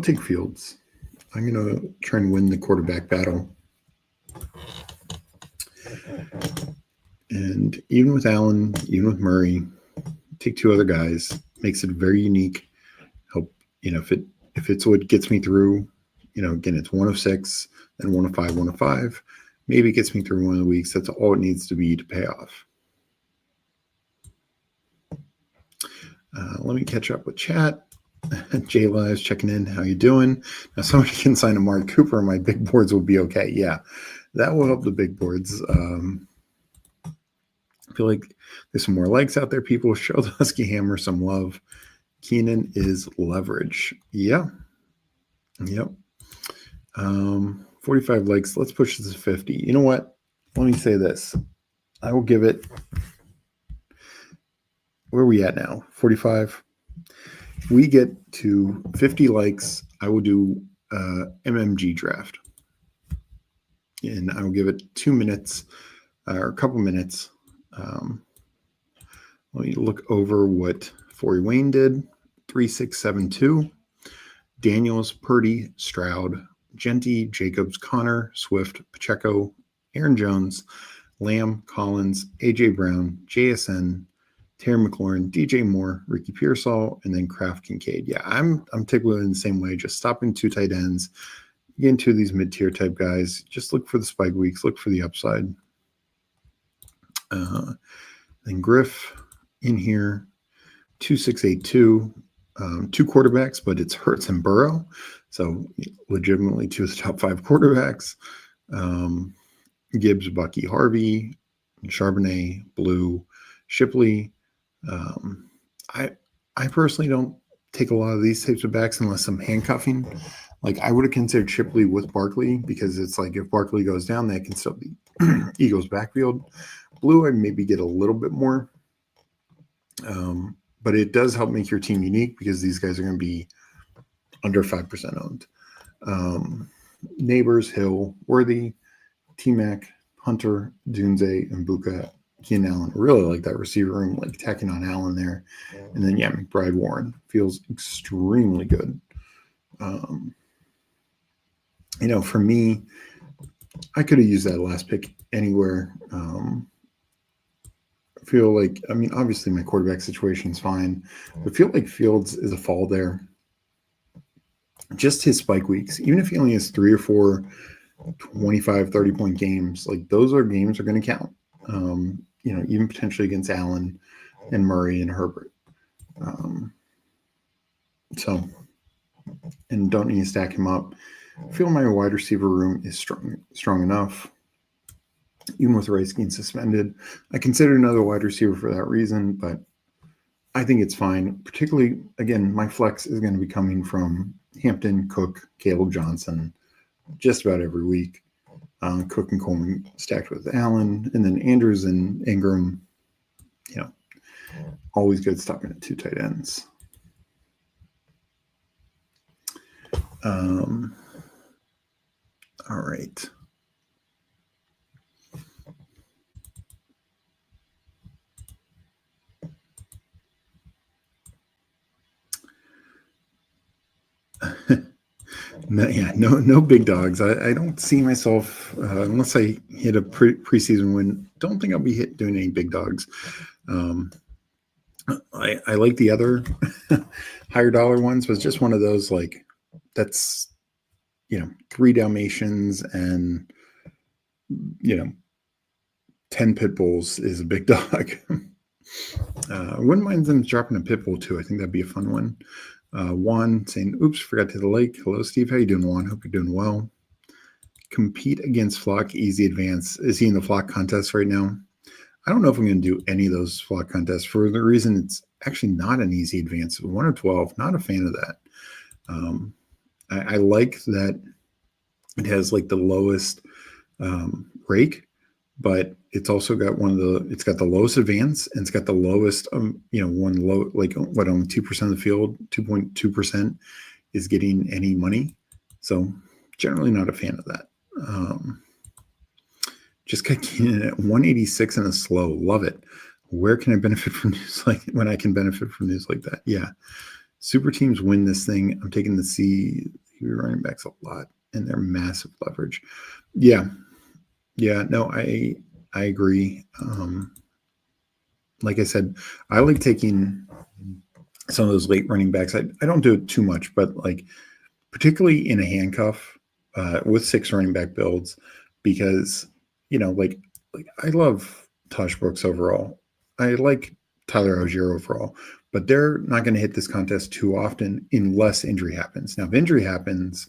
take Fields. I'm going to try and win the quarterback battle. And even with Allen, even with Murray, take 2 other guys. Makes it very unique. Hope, if it's what gets me through, again, it's 1 of 6, then 1 of 5, 1 of 5. Maybe it gets me through one of the weeks. That's all it needs to be to pay off. Let me catch up with chat. J Live's checking in. How you doing? Now, somebody can sign a Mark Cooper. My big boards will be okay. Yeah, that will help the big boards. I feel like there's some more likes out there. People show the Husky Hammer some love. Keenan is leverage. Yeah. Yep. 45 likes. Let's push this to 50. You know what? Let me say this. I will give it. Where are we at now? 45. If we get to 50 likes, I will do MMG draft. And I will give it 2 minutes or a couple minutes. Let me look over what Forey Wayne did. 3672. Daniels, Purdy, Stroud, Genty, Jacobs, Connor, Swift, Pacheco, Aaron Jones, Lamb, Collins, AJ Brown, JSN, Terry McLaurin, DJ Moore, Ricky Pearsall, and then Kraft Kincaid. Yeah, I'm typically in the same way, just stopping 2 tight ends, get into these mid-tier type guys. Just look for the spike weeks, look for the upside. Then Griff in here, 2682. 2 quarterbacks, but it's Hurts and Burrow. So legitimately 2 of the top 5 quarterbacks. Gibbs, Bucky, Harvey, Charbonnet, Blue, Shipley. I personally don't take a lot of these types of backs unless I'm handcuffing. Like I would have considered Shipley with Barkley because it's like if Barkley goes down, that can still be Eagles backfield. Blue, I maybe get a little bit more. But it does help make your team unique because these guys are going to be under 5% owned. Neighbors, Hill, Worthy, T-Mac, Hunter, Dunze, and Buka, Keenan Allen. Really like that receiver room, like tacking on Allen there. And then, yeah, McBride Warren feels extremely good. For me, I could have used that last pick anywhere. I feel like, obviously my quarterback situation is fine, but I feel like Fields is a fall there. Just his spike weeks, even if he only has 3 or 4 25, 30-point games, like those are games are going to count, even potentially against Allen and Murray and Herbert. And don't need to stack him up. I feel my wide receiver room is strong enough. Even with Rice getting suspended, I consider another wide receiver for that reason, but I think it's fine. Particularly, again, my flex is going to be coming from Hampton, Cook, Caleb Johnson, just about every week. Cook and Coleman stacked with Allen, and then Andrews and Ingram. Always good stopping at 2 tight ends. All right. No big dogs. I don't see myself unless I hit a preseason win. Don't think I'll be doing any big dogs. I like the other higher dollar ones, but it's just one of those like that's 3 Dalmatians and 10 pit bulls is a big dog. I wouldn't mind them dropping a pit bull too. I think that'd be a fun one. Juan saying, "Oops, forgot to hit the lake." Hello, Steve. How you doing, Juan? Hope you're doing well. Compete against Flock, easy advance. Is he in the Flock contest right now? I don't know if I'm going to do any of those Flock contests for the reason it's actually not an easy advance. 1 of 12, not a fan of that. I like that it has like the lowest rake, but it's also got it's got the lowest advance and it's got the lowest, one low, like what, only 2% of the field, 2.2% is getting any money. So generally not a fan of that. Just got in at 186 and a slow. Love it. Where can I benefit from news like when I can benefit from news like that? Yeah. Super teams win this thing. I'm taking the C running backs a lot and they're massive leverage. Yeah. No, I agree. Like I said, I like taking some of those late running backs. I don't do it too much, but like particularly in a handcuff with 6 running back builds, because like I love Tosh Brooks overall. I like Tyler Algier overall, but they're not going to hit this contest too often unless injury happens. Now, if injury happens,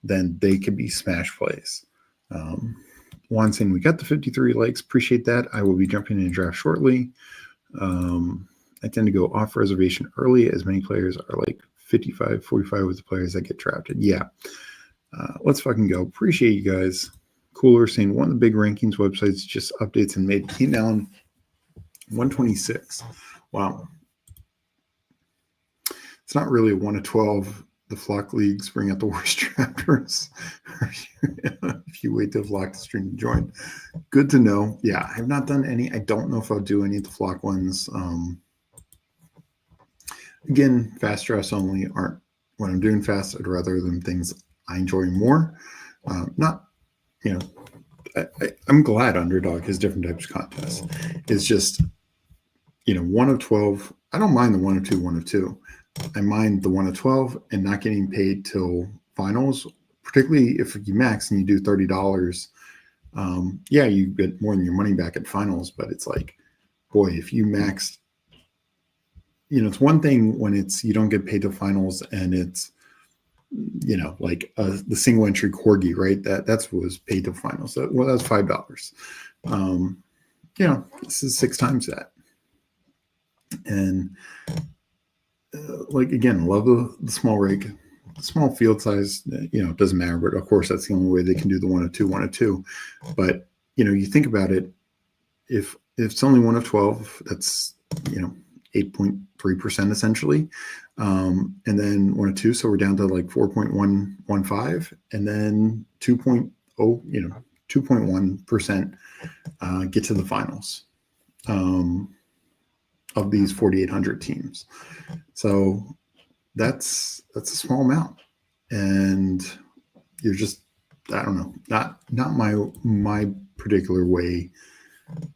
then they could be smash plays. Juan saying, we got the 53 likes. Appreciate that. I will be jumping in a draft shortly. I tend to go off reservation early as many players are like 55, 45 with the players that get drafted. Yeah. Let's fucking go. Appreciate you guys. Cooler saying one of the big rankings websites just updates and made Keenan Allen 126. Wow. It's not really a 1 of 12. The Flock leagues bring out the worst drafters. If you wait till Flock to stream to join. Good to know. Yeah, I have not done any. I don't know if I'll do any of the Flock ones. Again, fast drafts only aren't when I'm doing fast. I'd rather them things I enjoy more. I'm glad Underdog has different types of contests. It's just, 1 of 12. I don't mind the 1 of 2, 1 of 2. I mind the 1 of 12 and not getting paid till finals, particularly if you max and you do $30. Yeah, you get more than your money back at finals, but it's like, boy, if you maxed, it's one thing when it's you don't get paid till finals and it's like the single entry corgi, right? That's what was paid to finals. That was $5. This is 6 times that. And again, love the small rake, the small field size. It doesn't matter, but of course that's the only way they can do the 1 of 2, 1 of 2. But you think about it, if it's only 1 of 12, that's 8.3% essentially. And then 1 of 2, so we're down to like 4.115, and then 2.1% get to the finals of these 4,800 teams. So that's a small amount, and you're just, I don't know, not my particular way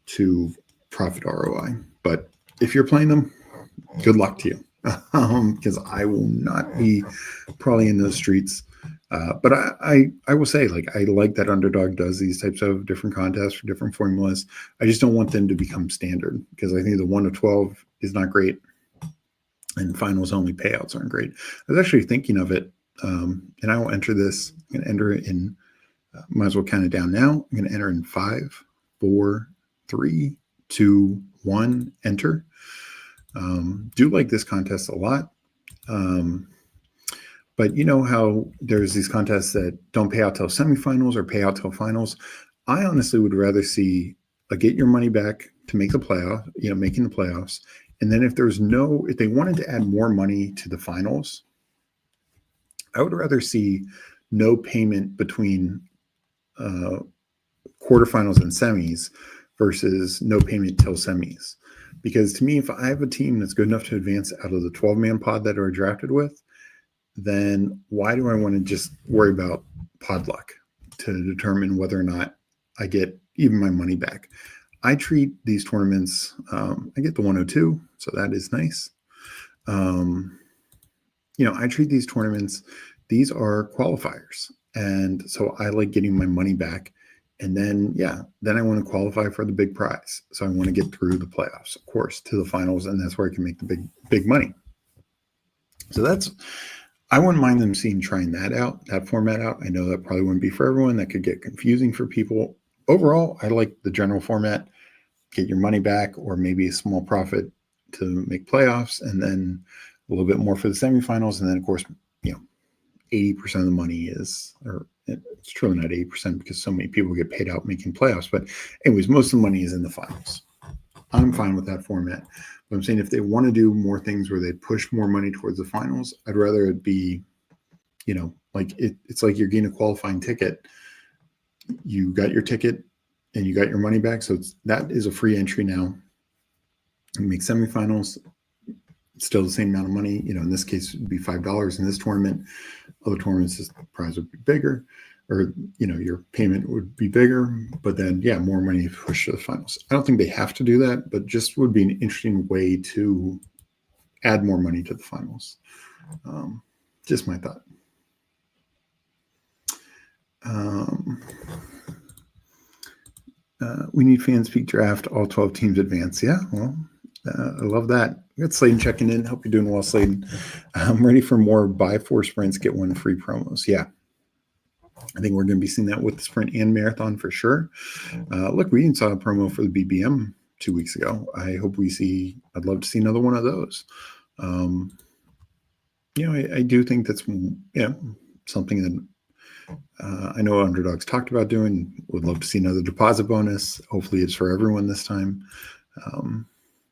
to profit ROI. But if you're playing them, good luck to you. Because I will not be probably in those streets. But I will say, I like that Underdog does these types of different contests for different formulas. I just don't want them to become standard, because I think the 1 of 12 is not great, and finals only payouts aren't great. I was actually thinking of it, and I will enter this. I'm going to enter it in. Might as well count it down now. I'm going to enter in 5, 4, 3, 2, 1. Enter. Do like this contest a lot. But how there's these contests that don't pay out till semifinals or pay out till finals. I honestly would rather see get your money back to make the playoff, making the playoffs. And then if they wanted to add more money to the finals, I would rather see no payment between quarterfinals and semis versus no payment till semis. Because to me, if I have a team that's good enough to advance out of the 12-man pod that are drafted with, then why do I want to just worry about pod luck to determine whether or not I get even my money back? I treat these tournaments, I get the 102, so that is nice. I treat these tournaments, these are qualifiers. And so I like getting my money back. And then I want to qualify for the big prize. So I want to get through the playoffs, of course, to the finals. And that's where I can make the big money. So I wouldn't mind them trying that format out. I know that probably wouldn't be for everyone. That could get confusing for people. Overall, I like the general format, get your money back or maybe a small profit to make playoffs, and then a little bit more for the semifinals. And then, of course, 80% of the money is, or it's truly not 80% because so many people get paid out making playoffs. But anyways, most of the money is in the finals. I'm fine with that format. But I'm saying if they want to do more things where they push more money towards the finals, I'd rather it be, like it's like you're getting a qualifying ticket. You got your ticket and you got your money back. So that is a free entry now. You make semifinals, still the same amount of money. In this case, it would be $5 in this tournament. Other tournaments, the prize would be bigger, or your payment would be bigger. But then, more money to push to the finals. I don't think they have to do that, but just would be an interesting way to add more money to the finals. Just my thought. We need fan speak draft. All 12 teams advance. Yeah, well. I love that. We got Sladen checking in. Hope you're doing well, Sladen. I'm ready for more buy 4 sprints, get 1 free promos. Yeah. I think we're going to be seeing that with the sprint and marathon for sure. Look, we even saw a promo for the BBM 2 weeks ago. I'd love to see another one of those. I do think that's, something that I know Underdog's talked about doing. Would love to see another deposit bonus. Hopefully it's for everyone this time.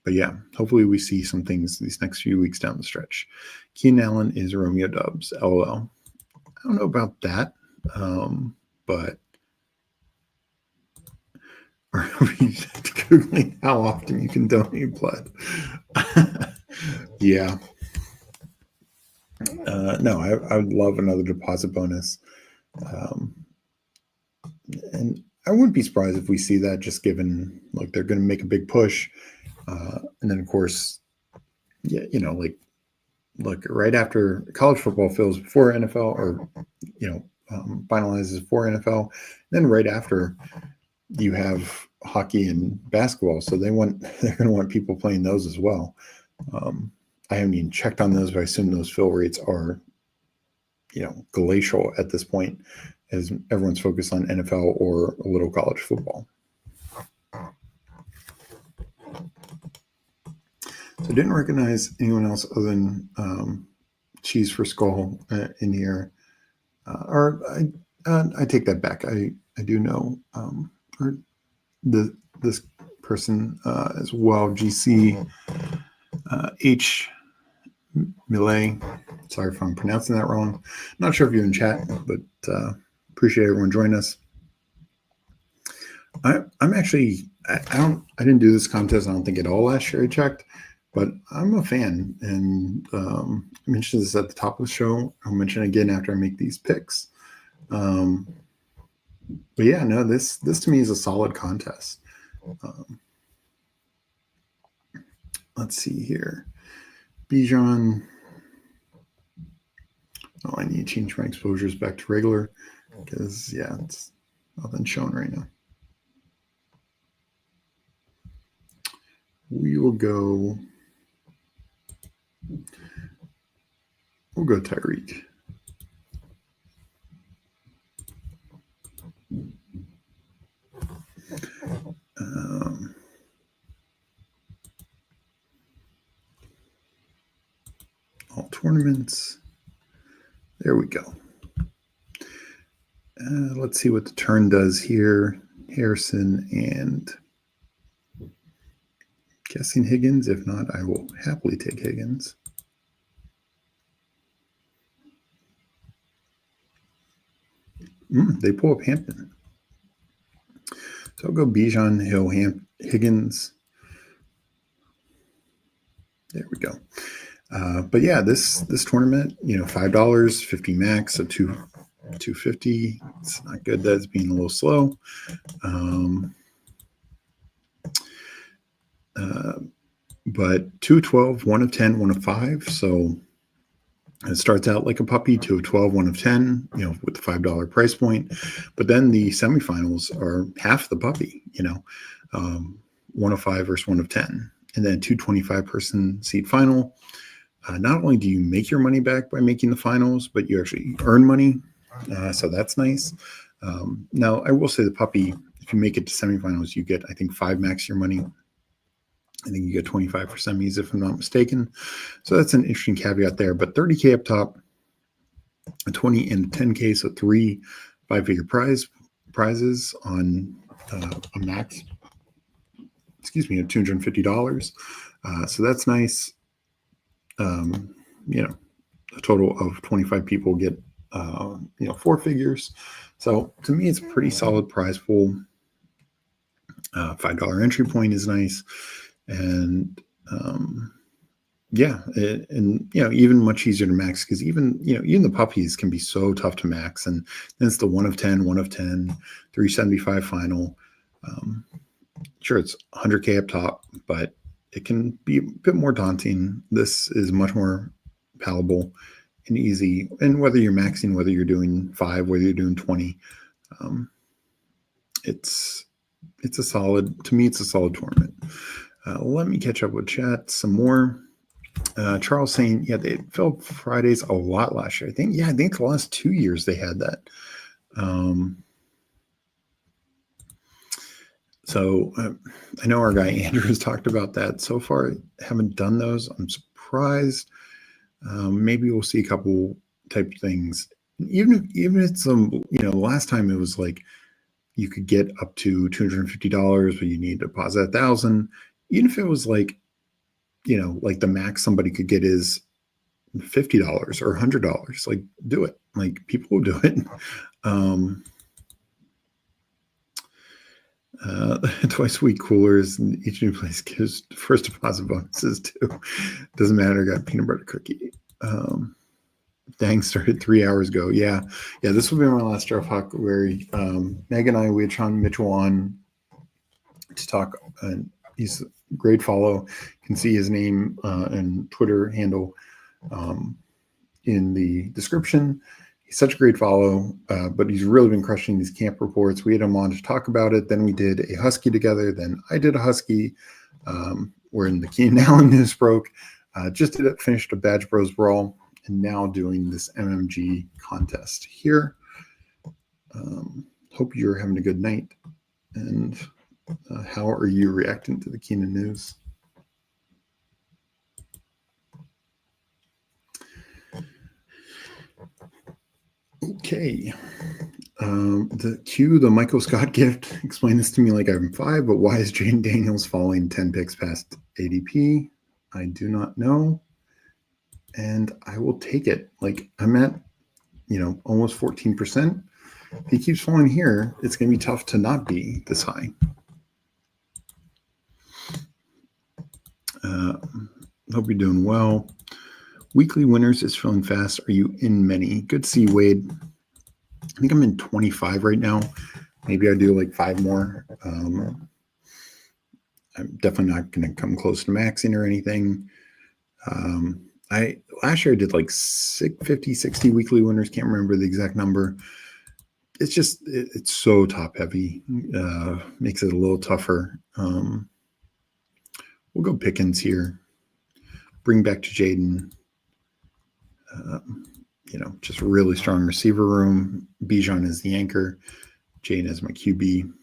But hopefully we see some things these next few weeks down the stretch. Keenan Allen is Romeo Dubs. LOL. I don't know about that, but are we Googling how often you can donate blood? Yeah. No, I would love another deposit bonus. And I wouldn't be surprised if we see that, just given like they're going to make a big push. And then, of course, look, right after college football fills before NFL, or, finalizes for NFL, then right after you have hockey and basketball. So they're going to want people playing those as well. I haven't even checked on those, but I assume those fill rates are, glacial at this point, as everyone's focused on NFL or a little college football. So I didn't recognize anyone else other than Cheese for Skull in here. I take that back. I do know this person as well, GC H Millet. Sorry if I'm pronouncing that wrong. Not sure if you're in chat, but appreciate everyone joining us. I'm actually I didn't do this contest, I don't think, at all last year. I checked, but I'm a fan, and I mentioned this at the top of the show. I'll mention it again after I make these picks. But yeah, no, this to me is a solid contest. Let's see here. Bijan. Oh, I need to change my exposures back to regular because, it's nothing showing right now. We'll go Tyreek. All tournaments. There we go. Let's see what the turn does here. Harrison and guessing Higgins. If not, I will happily take Higgins. They pull up Hampton. So I'll go Bijan, Hill, Higgins. There we go. But yeah, this tournament, $5, 50 max, so 250. It's not good. That's being a little slow. But 212, 1 of 10, 1 of 5. So it starts out like a puppy, 2 of 12, 1 of 10, with the $5 price point. But then the semifinals are half the puppy, 1 of 5 versus 1 of 10. And then 225 person seed final. Not only do you make your money back by making the finals, but you actually earn money. So that's nice. Now, I will say the puppy, if you make it to semifinals, you get, I think, 5 max your money. I think you get 25 for semis, if I'm not mistaken. So that's an interesting caveat there. But 30K up top, a 20 and a 10K, so 3 5-figure prizes on a max, of $250. So that's nice. A total of 25 people get, 4 figures. So to me, it's a pretty solid prize pool. $5 entry point is nice. And even much easier to max, because even the puppies can be so tough to max. And then it's the 1 of 10, 1 of 10, 375 final. Sure, it's 100K up top, but it can be a bit more daunting. This is much more palatable and easy. And whether you're maxing, whether you're doing 5, whether you're doing 20, it's a solid tournament. Let me catch up with chat some more. Charles saying, they filled Fridays a lot last year. I think the last 2 years they had that. So I know our guy Andrew has talked about that. So far, I haven't done those. I'm surprised. Maybe we'll see a couple type things. Even if it's last time it was like you could get up to $250, but you need to deposit $1,000. Even if it was like the max somebody could get is $50 or $100, like do it. Like people will do it. Twice a week coolers, and each new place gives first deposit bonuses too. Doesn't matter. Got peanut butter cookie. Dang, started 3 hours ago. Yeah. This will be my last Draft Hawk, where Meg and we had Sean Mitchell on to talk. He's a great follow. You can see his name and Twitter handle in the description. He's such a great follow, but he's really been crushing these camp reports. We had him on to talk about it. Then we did a Husky together. Then I did a Husky. When the Keenan Allen news broke, finished a Badge Bros Brawl, and now doing this MMG contest here. Hope you're having a good night. And how are you reacting to the Keenan news? Okay. The Michael Scott gift. Explain this to me like I'm 5, but why is Jaden Daniels falling 10 picks past ADP? I do not know. And I will take it. Like I'm at, almost 14%. If he keeps falling here, it's going to be tough to not be this high. Hope you're doing well. Weekly winners is filling fast. Are you in many? Good to see you, Wade. I think I'm in 25 right now. Maybe I do like 5 more. I'm definitely not going to come close to maxing or anything. Last year I did like 50, 60 weekly winners. Can't remember the exact number. It's just, it's so top heavy. Makes it a little tougher. We'll go Pickens here. Bring back to Jaden. Just really strong receiver room. Bijan is the anchor. Jaden is my QB.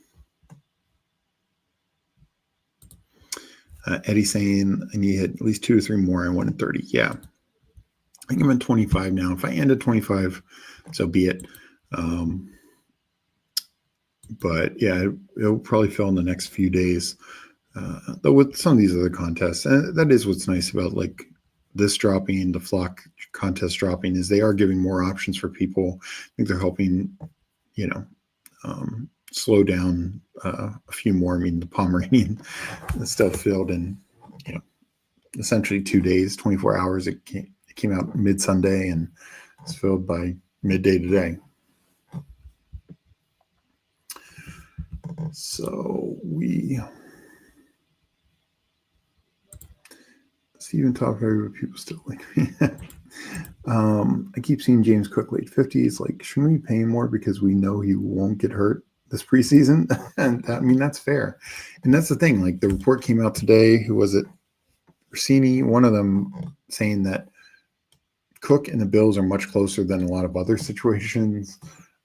Eddie saying I need at least 2 or 3 more. I wanted 30. Yeah. I think I'm at 25 now. If I end at 25, so be it. But yeah, it'll probably fill in the next few days. Though with some of these other contests, and that is what's nice about like this dropping, the flock contest dropping, is they are giving more options for people. I think they're helping, slow down a few more. I mean, the Pomeranian is still filled, and essentially 2 days, 24 hours. It came out mid-Sunday and it's filled by midday today. So Stephen talk about people still like I keep seeing James Cook late 50s. Like, shouldn't we pay him more because we know he won't get hurt this preseason? And that's fair. And that's the thing. Like, the report came out today. Who was it? Rossini, one of them, saying that Cook and the Bills are much closer than a lot of other situations.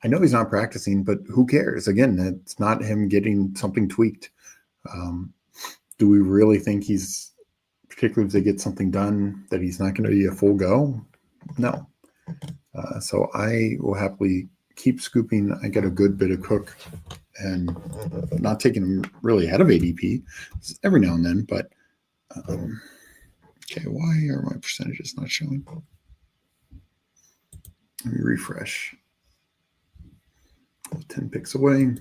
I know he's not practicing, but who cares? Again, it's not him getting something tweaked. Do we really think he's, particularly if they get something done, that he's not going to be a full go? No. So I will happily keep scooping. I get a good bit of Cook and not taking him really out of ADP every now and then, but okay, why are my percentages not showing? Let me refresh. 10 picks away.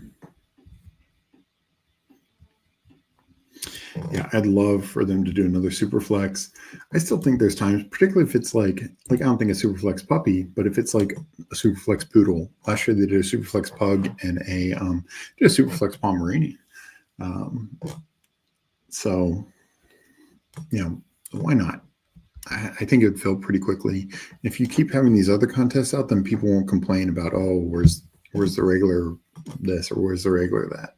Yeah, I'd love for them to do another super flex. I still think there's times, particularly if it's like I don't think a super flex puppy, but if it's like a super flex poodle. Last year they did a super flex pug and a super flex Pomeranian. So, why not? I think it would fill pretty quickly. If you keep having these other contests out, then people won't complain about, oh, where's the regular this or where's the regular that.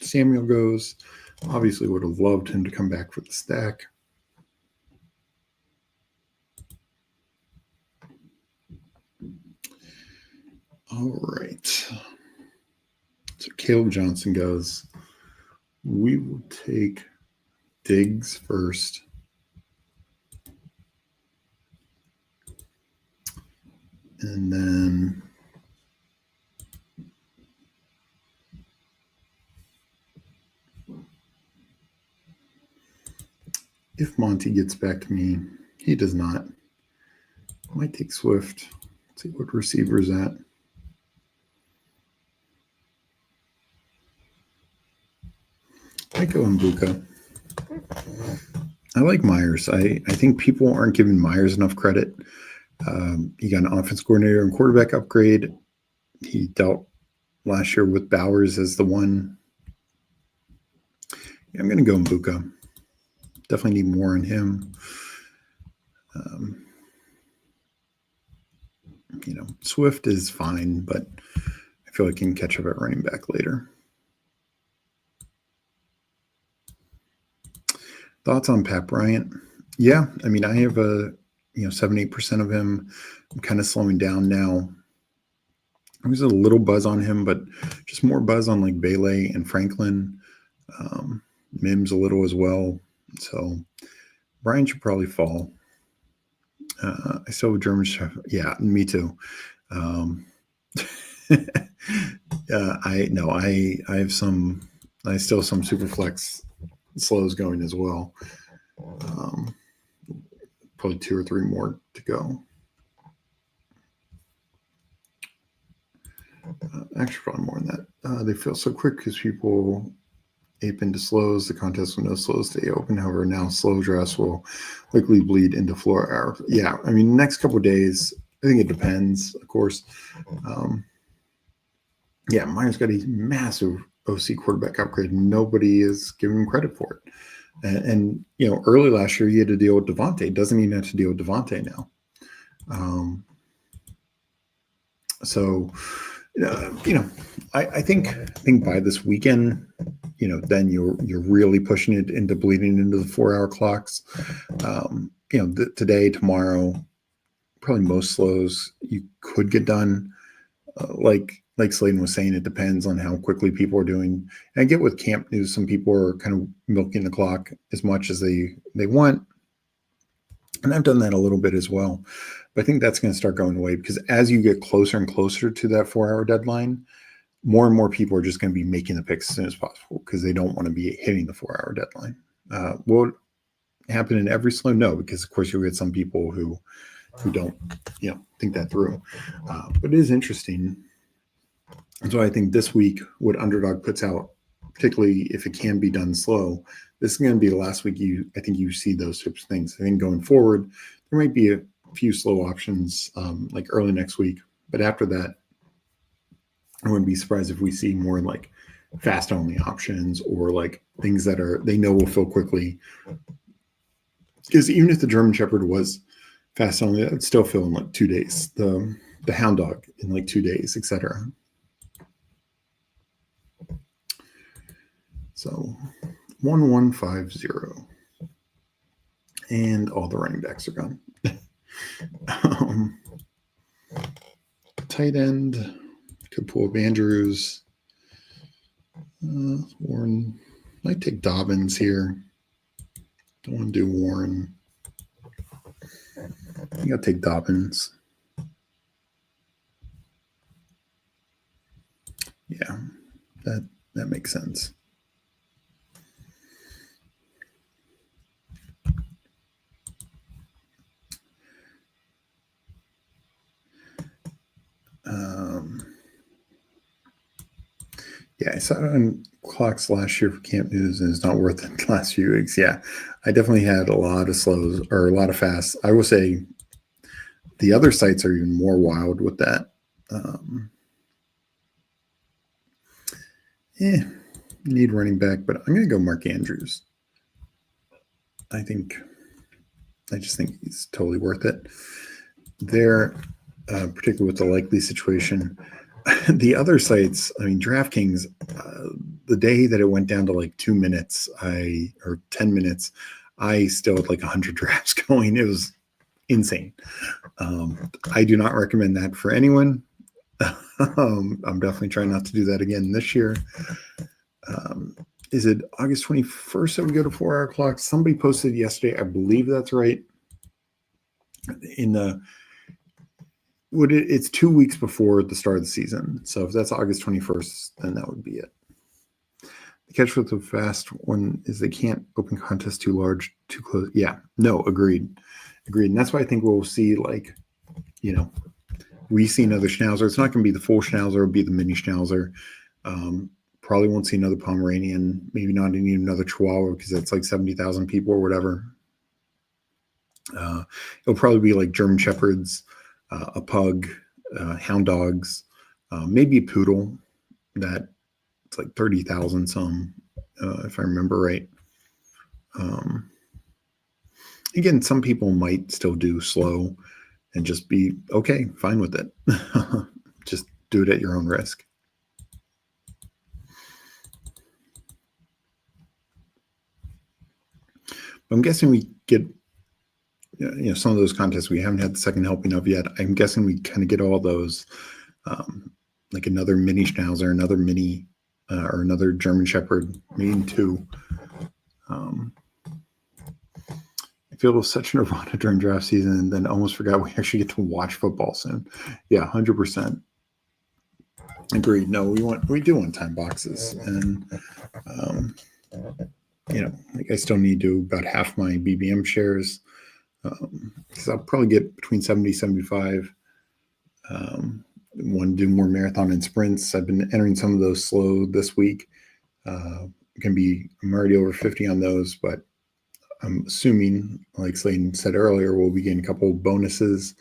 Samuel goes. Obviously would have loved him to come back for the stack. All right. So Caleb Johnson goes. We will take Diggs first. And then if Monty gets back to me, he does not. Might take Swift. Let's see what receiver's at. I go Mbuka. I like Myers. I think people aren't giving Myers enough credit. He got an offense coordinator and quarterback upgrade. He dealt last year with Bowers as the one. Yeah, I'm going to go Mbuka. Definitely need more on him. Swift is fine, but I feel like he can catch up at running back later. Thoughts on Pat Bryant? Yeah, I have a 7-8% of him. I'm kind of slowing down now. There's a little buzz on him, but just more buzz on like Bailey and Franklin. Mims a little as well. So Bryant should probably fall. I still have German Shepherd. Yeah, me too. I still have some super flex slows going as well. Probably 2 or 3 more to go. Actually, probably more than that. They feel so quick because people ape into slows. The contest with no slows stay open. However, now slow dress will likely bleed into floor hour. Yeah, next couple of days, I think it depends, of course. Myers got a massive OC quarterback upgrade. Nobody is giving him credit for it. And early last year, he had to deal with Devontae. Doesn't even have to deal with Devontae now. I think by this weekend, then you're really pushing it into bleeding into the 4-hour clocks. Today, tomorrow, probably most slows you could get done. Like Slayton was saying, it depends on how quickly people are doing. And I get with camp news, some people are kind of milking the clock as much as they want. And I've done that a little bit as well. But I think that's going to start going away because as you get closer and closer to that 4-hour deadline, more and more people are just going to be making the picks as soon as possible because they don't want to be hitting the 4-hour deadline. Will it happen in every slow? No, because of course you'll get some people who don't think that through. But it is interesting. And so I think this week, what Underdog puts out, particularly if it can be done slow, this is going to be the last week I think you see those types of things. I think going forward, there might be a few slow options like early next week. But after that, I wouldn't be surprised if we see more like fast only options or like things that they know will fill quickly. Because even if the German Shepherd was fast only, that would still fill in like 2 days. The Hound Dog in like 2 days, etc. So 1150. And all the running backs are gone. Tight end. Could pull up Andrews. Warren. Might take Dobbins here. Don't want to do Warren. I think I'll take Dobbins. Yeah, that makes sense. Yeah, I saw it on clocks last year for Camp News, and it's not worth it the last few weeks. Yeah, I definitely had a lot of slows or a lot of fasts. I will say the other sites are even more wild with that. Need running back, but I'm going to go Mark Andrews. I just think he's totally worth it. There, particularly with the likely situation. The other sites, I mean, DraftKings, the day that it went down to like 2 minutes, or 10 minutes, I still had like 100 drafts going. It was insane. I do not recommend that for anyone. I'm definitely trying not to do that again this year. Is it August 21st that we go to 4-hour clocks? Somebody posted yesterday. I believe that's right. It's 2 weeks before the start of the season. So if that's August 21st, then that would be it. The catch with the fast one is they can't open contests too large, too close. Yeah, no, agreed. And that's why I think we'll see we see another Schnauzer. It's not going to be the full Schnauzer. It'll be the mini Schnauzer. Probably won't see another Pomeranian. Maybe not even another Chihuahua because that's like 70,000 people or whatever. It'll probably be like German Shepherds, a pug, hound dogs, maybe a poodle. That it's like 30,000 some, if I remember right. Again, some people might still do slow and just be okay, fine with it. Just do it at your own risk. I'm guessing we get some of those contests we haven't had the second helping of yet. I'm guessing we kind of get all those, like another mini Schnauzer, another mini, or another German Shepherd, maybe 2. I feel such a nirvana during draft season, and then almost forgot we actually get to watch football soon. Yeah, 100%. Agreed. No, we do want time boxes, and I still need to do about half my BBM shares. Because I'll probably get between 70, 75. Want to do more marathon and sprints. I've been entering some of those slow this week. I'm already over 50 on those, but I'm assuming, like Slayton said earlier, we'll be getting a couple of bonuses.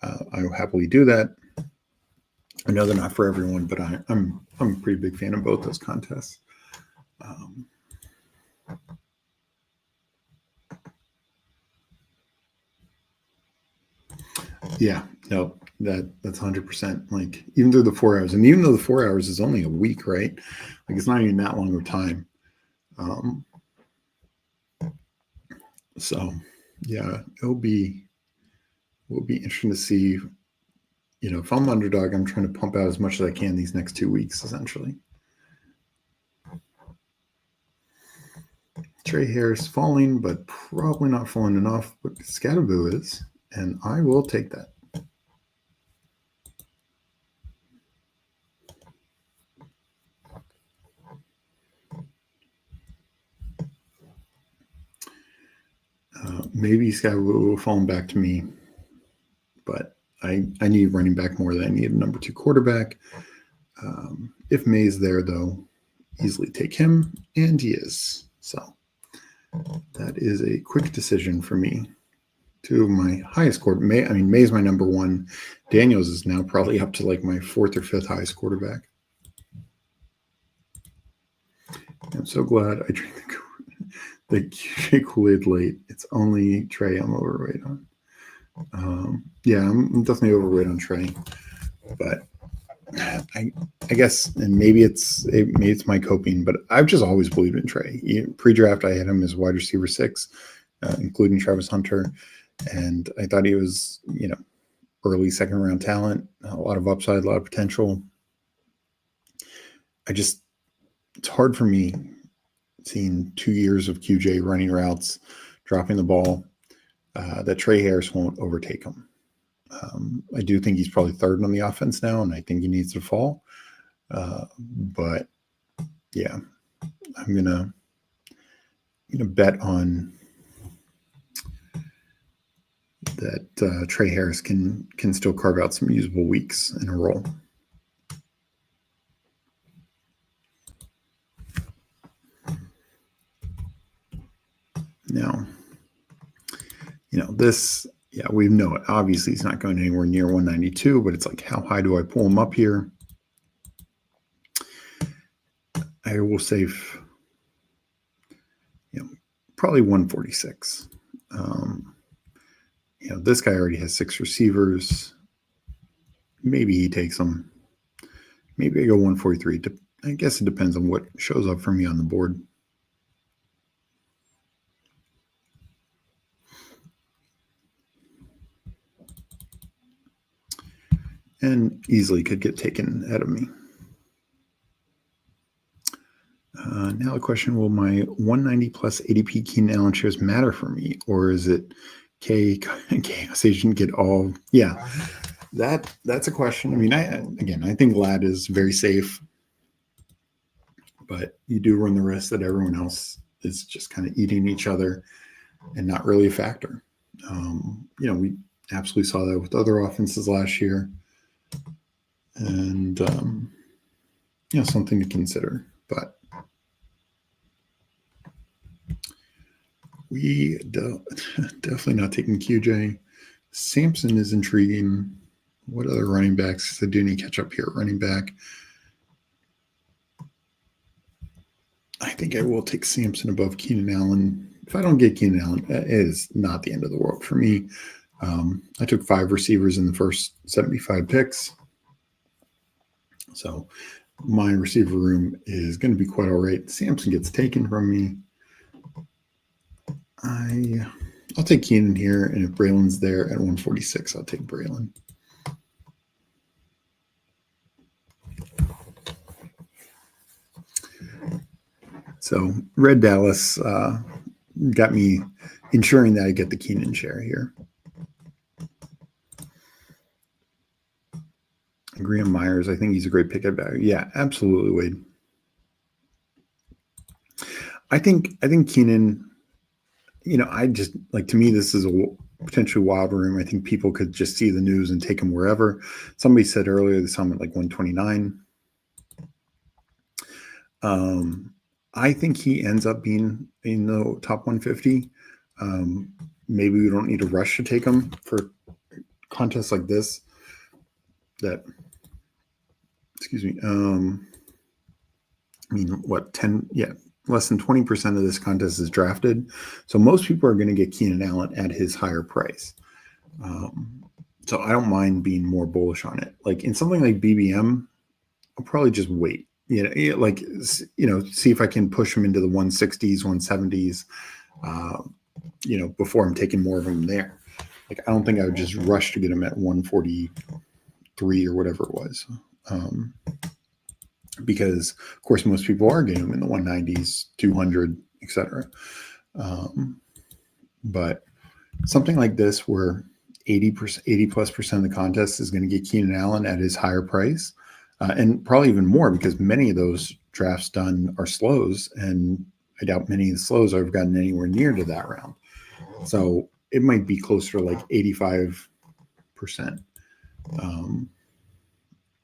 I will happily do that. I know they're not for everyone, but I'm a pretty big fan of both those contests. Yeah, no, that's 100%. Like even through the 4 hours, and even though the 4 hours is only a week, right? Like it's not even that long of time. So yeah, it'll be interesting to see. If I'm Underdog, I'm trying to pump out as much as I can these next 2 weeks, essentially. Trey Harris falling, but probably not falling enough. But Scatterboo is, and I will take that. Maybe Scatterboo will fall back to me, but I need running back more than I need a number 2 quarterback. If May's there, though, easily take him, and he is. So That is a quick decision for me. Two of my highest quarter. May's my number one. Daniels is now probably up to like my fourth or fifth highest quarterback. I'm so glad I drank the Kool-Aid late. It's only Trey I'm overweight on. Yeah, I'm definitely overweight on Trey, but I guess, and maybe it's my coping, but I've just always believed in Trey. Pre-draft, I had him as wide receiver 6, including Travis Hunter, and I thought he was, early second round talent, a lot of upside, a lot of potential. It's hard for me seeing 2 years of QJ running routes, dropping the ball, that Trey Harris won't overtake him. I do think he's probably third on the offense now, and I think he needs to fall. But yeah, I'm gonna bet on that Trey Harris can still carve out some usable weeks in a row. Now, this, yeah, we know it. Obviously, he's not going anywhere near 192, but it's like, how high do I pull him up here? I will say, probably 146. This guy already has 6 receivers. Maybe he takes them. Maybe I go 143. I guess it depends on what shows up for me on the board. And easily could get taken ahead of me. Now the question, will my 190 plus ADP Keenan Allen shares matter for me? Or is it Chaos Agent get all? Yeah, that's a question. I think Lad is very safe. But you do run the risk that everyone else is just kind of eating each other and not really a factor. We absolutely saw that with other offenses last year. And, something to consider. But we definitely not taking QJ. Sampson is intriguing. What other running backs? I do need to catch up here. Running back. I think I will take Sampson above Keenan Allen. If I don't get Keenan Allen, it is not the end of the world for me. I took 5 receivers in the first 75 picks. So my receiver room is going to be quite all right. Sampson gets taken from me. I'll take Keenan here, and if Braylon's there at 146, I'll take Braylon. So Red Dallas got me ensuring that I get the Keenan share here. Graham Myers, I think he's a great pick at value. Yeah, absolutely, Wade. I think Keenan, to me, this is a potentially wild room. I think people could just see the news and take him wherever. Somebody said earlier they saw him at like 129. I think he ends up being in the top 150. Maybe we don't need to rush to take him for contests like this. Less than 20% of this contest is drafted. So most people are going to get Keenan Allen at his higher price. So I don't mind being more bullish on it. Like in something like BBM, I'll probably just wait. See if I can push him into the 160s, 170s, before I'm taking more of them there. Like, I don't think I would just rush to get him at 143 or whatever it was. Because, of course, most people are getting them in the 190s, 200, etc. But something like this where 80+% of the contest is going to get Keenan Allen at his higher price, and probably even more because many of those drafts done are slows, and I doubt many of the slows I've gotten anywhere near to that round. So it might be closer to like 85%,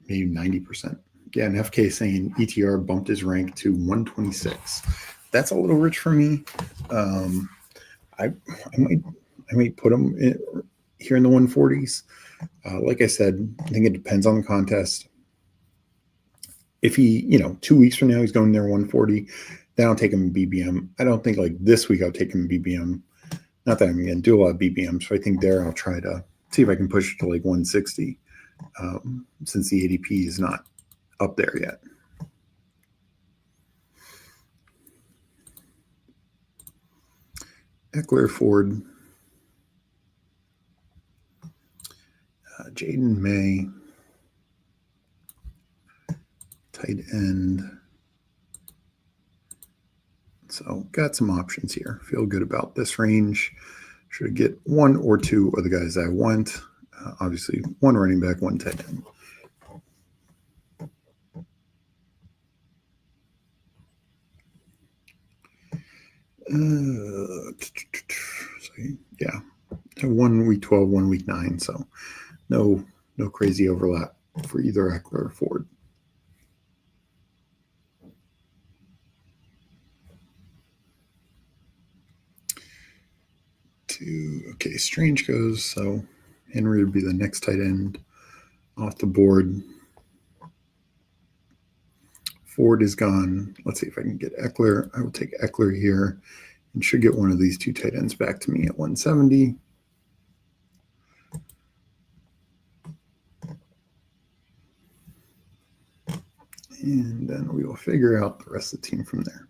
maybe 90%. Yeah, and FK saying ETR bumped his rank to 126. that's a little rich for me. I might put him here in the 140s. Like I said, I think it depends on the contest. If he, 2 weeks from now he's going there 140, then I'll take him in BBM. I don't think like this week I'll take him in BBM. Not that I'm going to do a lot of BBM, so I think there I'll try to see if I can push it to like 160, since the ADP is not up there yet. Eckler, Ford, Jaden May, tight end. So got some options here. Feel good about this range. Should get one or two of the guys I want. Obviously, one running back, one tight end. So yeah, 1 week 12, 1 week 9. So no crazy overlap for either Eckler or Ford. Okay, Strange goes, so Henry would be the next tight end off the board. Ford is gone. Let's see if I can get Eckler. I will take Eckler here and should get one of these two tight ends back to me at 170. And then we will figure out the rest of the team from there.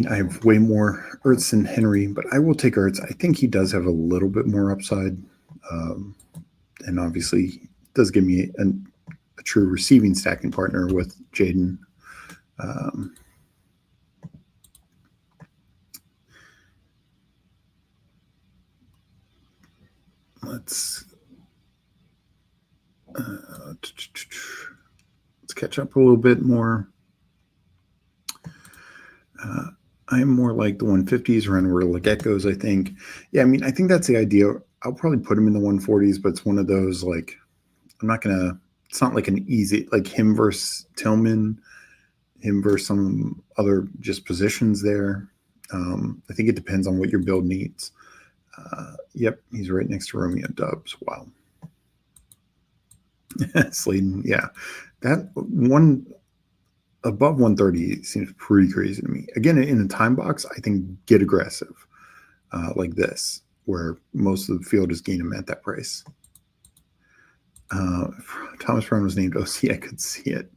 I have way more Ertz than Henry, but I will take Ertz. I think he does have a little bit more upside. And obviously does give me a true receiving stacking partner with Jaden. Let's catch up a little bit more. I'm more like the 150s around where Leggett goes, I think. Yeah, I think that's the idea. I'll probably put him in the 140s, but it's one of those, like, it's not like an easy, like him versus Tillman, him versus some other just positions there. I think it depends on what your build needs. Yep, he's right next to Romeo Dubs. Wow. Slayton, yeah. That one above 130 seems pretty crazy to me. Again, in the time box, I think get aggressive like this, where most of the field is getting him at that price. Thomas Brown was named OC. I could see it.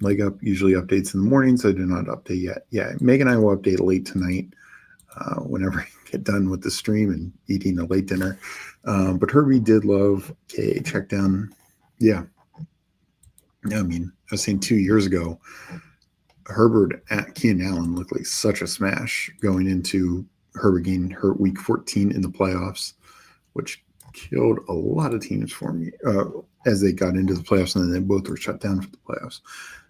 Leg Up usually updates in the morning, so I do not update yet. Yeah, Meg and I will update late tonight whenever I get done with the stream and eating a late dinner. But Herbie did love check down. Yeah. I was saying 2 years ago, Herbert at Keenan Allen looked like such a smash going into Herbert getting hurt week 14 in the playoffs, which killed a lot of teams for me as they got into the playoffs, and then they both were shut down for the playoffs.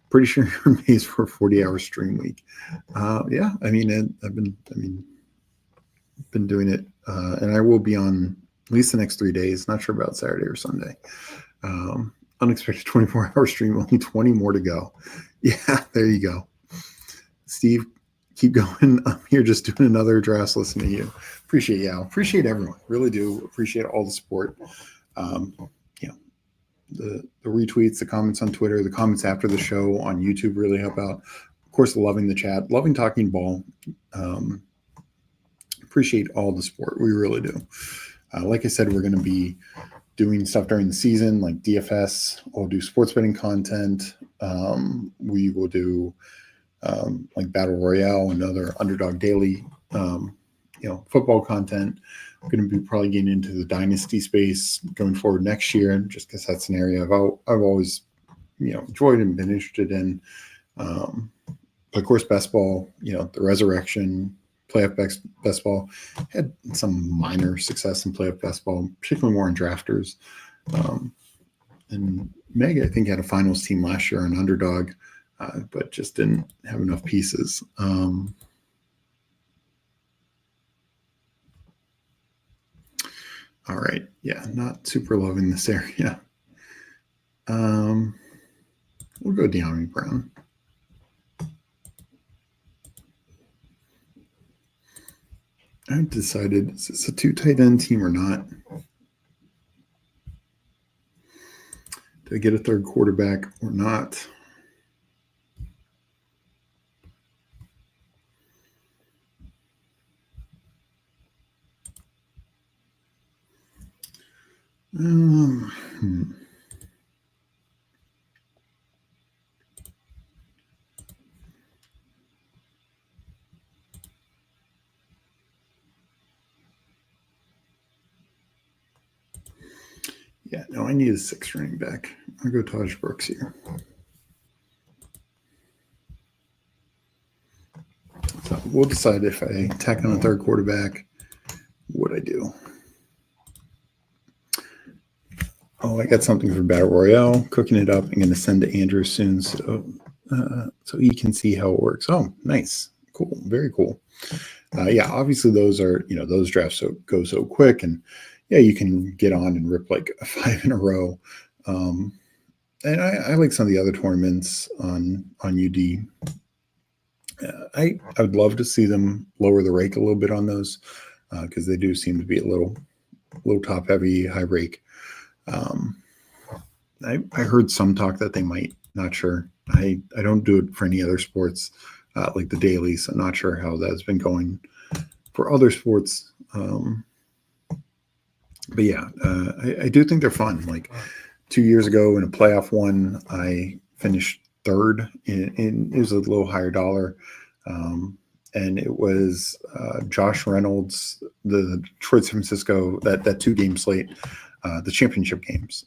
Pretty sure you're amazed for a 40-hour stream week. Yeah, I've been doing it, and I will be on at least the next 3 days. Not sure about Saturday or Sunday. Unexpected 24-hour stream, only 20 more to go. Yeah, there you go. Steve, keep going. I'm here just doing another draft listening to you. Appreciate you. Appreciate everyone. Really do appreciate all the support. The retweets, the comments on Twitter, the comments after the show on YouTube really help out. Of course, loving the chat, loving talking ball. Appreciate all the support. We really do. Like I said, we're going to be doing stuff during the season like DFS. We'll do sports betting content. We will do like Battle Royale and other Underdog Daily, football content. We're going to be probably getting into the dynasty space going forward next year, just because that's an area I've always enjoyed and been interested in. But of course, best ball, the resurrection, playoff best ball, had some minor success in playoff best ball, particularly more in drafters. And Meg, I think, had a finals team last year on Underdog. but just didn't have enough pieces. All right. Yeah, not super loving this area. We'll go De'Ami Brown. I haven't decided, is this a 2 tight end team or not? Do I get a third quarterback or not? Yeah, no, I need a 6th running back. I'll go Taj Brooks here. So we'll decide if I tack on a third quarterback, what I do. Oh, I got something for Battle Royale. Cooking it up. I'm going to send to Andrew soon so he can see how it works. Oh, nice. Cool. Very cool. Yeah, obviously those are, those drafts go so quick, and yeah, you can get on and rip like 5 in a row. And I like some of the other tournaments on UD. I would love to see them lower the rake a little bit on those because they do seem to be a little top heavy, high rake. I heard some talk that they might. Not sure. I don't do it for any other sports like the dailies. I'm not sure how that's been going for other sports. But yeah, I do think they're fun. Like 2 years ago in a playoff one, I finished 3rd, and it was a little higher dollar. And it was Josh Reynolds, the Detroit San Francisco, that 2-game slate, the championship games.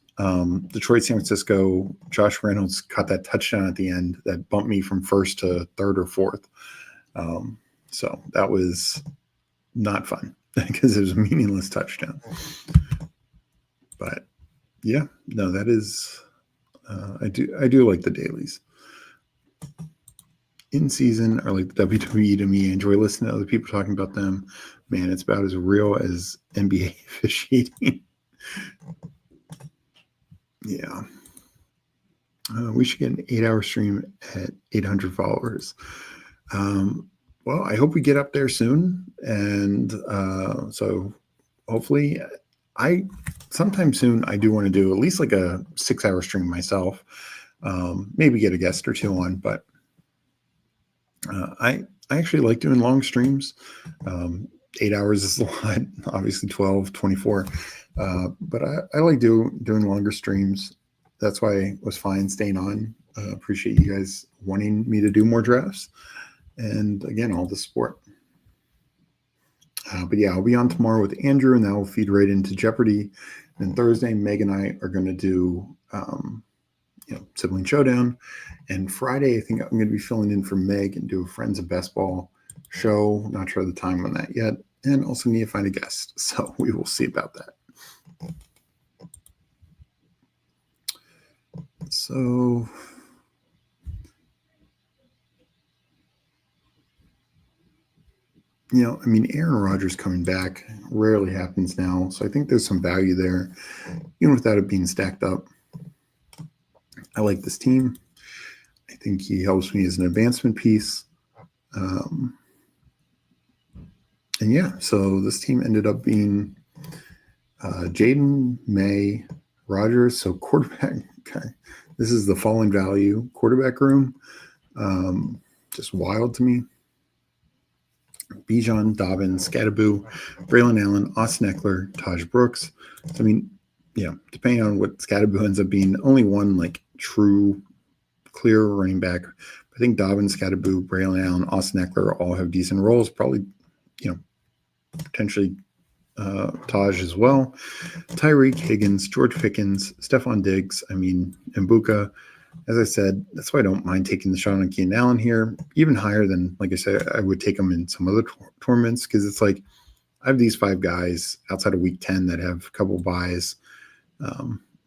Detroit San Francisco, Josh Reynolds caught that touchdown at the end that bumped me from 1st to 3rd or 4th. So that was not fun because it was a meaningless touchdown. But yeah, no, that is I do like the dailies. In season are like the WWE to me. I enjoy listening to other people talking about them. Man, it's about as real as NBA officiating. Yeah. We should get an 8-hour stream at 800 followers. Well, I hope we get up there soon. And so hopefully sometime soon, I do want to do at least like a 6-hour stream myself. Maybe get a guest or two on, but I actually like doing long streams. 8 hours is a lot, obviously 12, 24. But I like doing longer streams. That's why I was fine staying on. Appreciate you guys wanting me to do more drafts. And again, all the support. But yeah, I'll be on tomorrow with Andrew, and that will feed right into Jeopardy. And Thursday, Meg and I are going to do Sibling Showdown. And Friday, I think I'm going to be filling in for Meg and do a Friends of Best Ball show. Not sure the time on that yet. And also need to find a guest. So we will see about that. So Aaron Rodgers coming back rarely happens now. So I think there's some value there, even without it being stacked up. I like this team. I think he helps me as an advancement piece. And yeah, so this team ended up being Jaden, May, Rodgers. So quarterback, okay. This is the falling value quarterback room. Just wild to me. Bijan, Dobbins, Scattaboo, Braylon Allen, Austin Eckler, Taj Brooks. So, depending on what Scattaboo ends up being, only one like true clear running back. I think Dobbins, Scattaboo, Braylon Allen, Austin Eckler all have decent roles. Probably, potentially Taj as well. Tyreek, Higgins, George Pickens, Stephon Diggs, Mbuka. As I said, that's why I don't mind taking the shot on Keenan Allen here, even higher than, like I said, I would take him in some other tournaments, because it's like I have these 5 guys outside of week 10 that have a couple buys.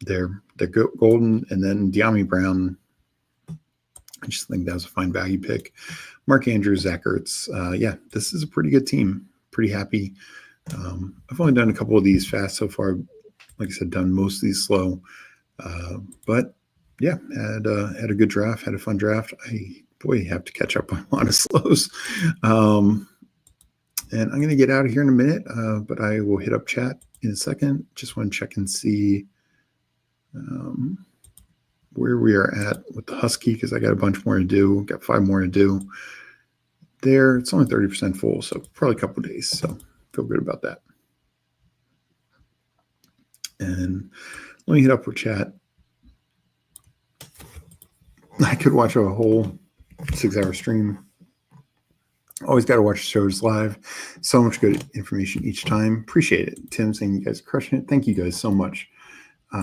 They're golden, and then De'Ami Brown I just think that was a fine value pick. Mark Andrews, Zach Ertz. Yeah, this is a pretty good team. Pretty happy. I've only done a couple of these fast so far. Like I said, done most of these slow. But yeah, had a good draft, had a fun draft. I have to catch up on a lot of slows. And I'm going to get out of here in a minute, but I will hit up chat in a second. Just want to check and see where we are at with the Husky, because I got a bunch more to do. Got 5 more to do. There, it's only 30% full, so probably a couple of days. So feel good about that. And let me hit up for chat. I could watch a whole 6-hour stream. Always got to watch the shows live. So much good information each time. Appreciate it. Tim saying you guys are crushing it. Thank you guys so much.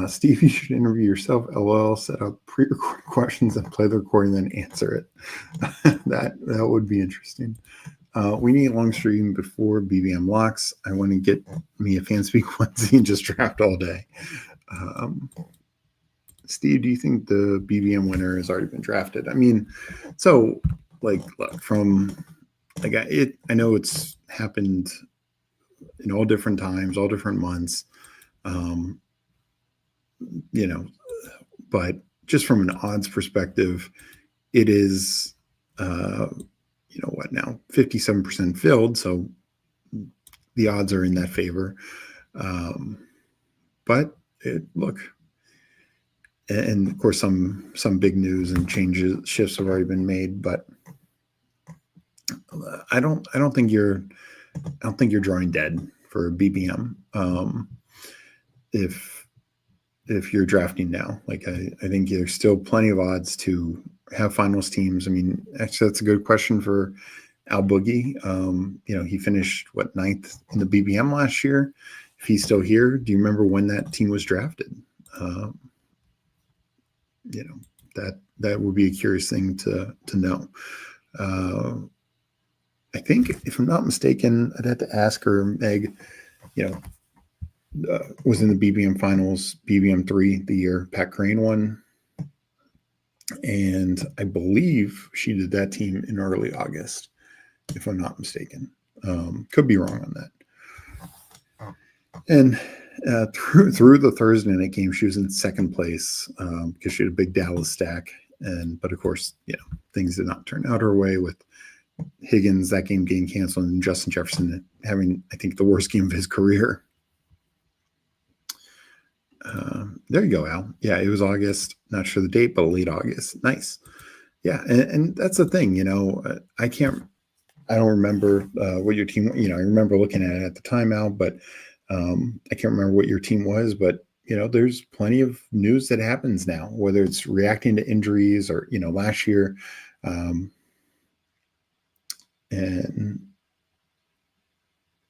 Steve, you should interview yourself. LOL. Set up pre-recorded questions and play the recording, then answer it. that would be interesting. We need a long stream before BBM locks. I want to get me a FanSpeak onesie and just draft all day. Steve, do you think the BBM winner has already been drafted? I mean, so like from like I know it's happened in all different times, all different months. But just from an odds perspective, it is, what now, 57% filled. So the odds are in that favor. But look, and of course, some big news and shifts have already been made, but I don't think you're drawing dead for BBM. If you're drafting now, like I think there's still plenty of odds to have finals teams. I mean, actually, that's a good question for Al Boogie. He finished 9th in the BBM last year. If he's still here, do you remember when that team was drafted? That would be a curious thing to know. I think, if I'm not mistaken, I'd have to ask her, Meg, was in the BBM finals, BBM 3, the year Pat Crane won. And I believe she did that team in early August, if I'm not mistaken. Could be wrong on that. And through the Thursday night game, she was in second place because she had a big Dallas stack. But of course, things did not turn out her way with Higgins, that game getting canceled, and Justin Jefferson having, I think, the worst game of his career. There you go, Al. Yeah, it was August. Not sure the date, but late August. Nice. Yeah, and that's the thing. I don't remember what your team. I remember looking at it at the time, Al, but I can't remember what your team was. But there's plenty of news that happens now, whether it's reacting to injuries or last year.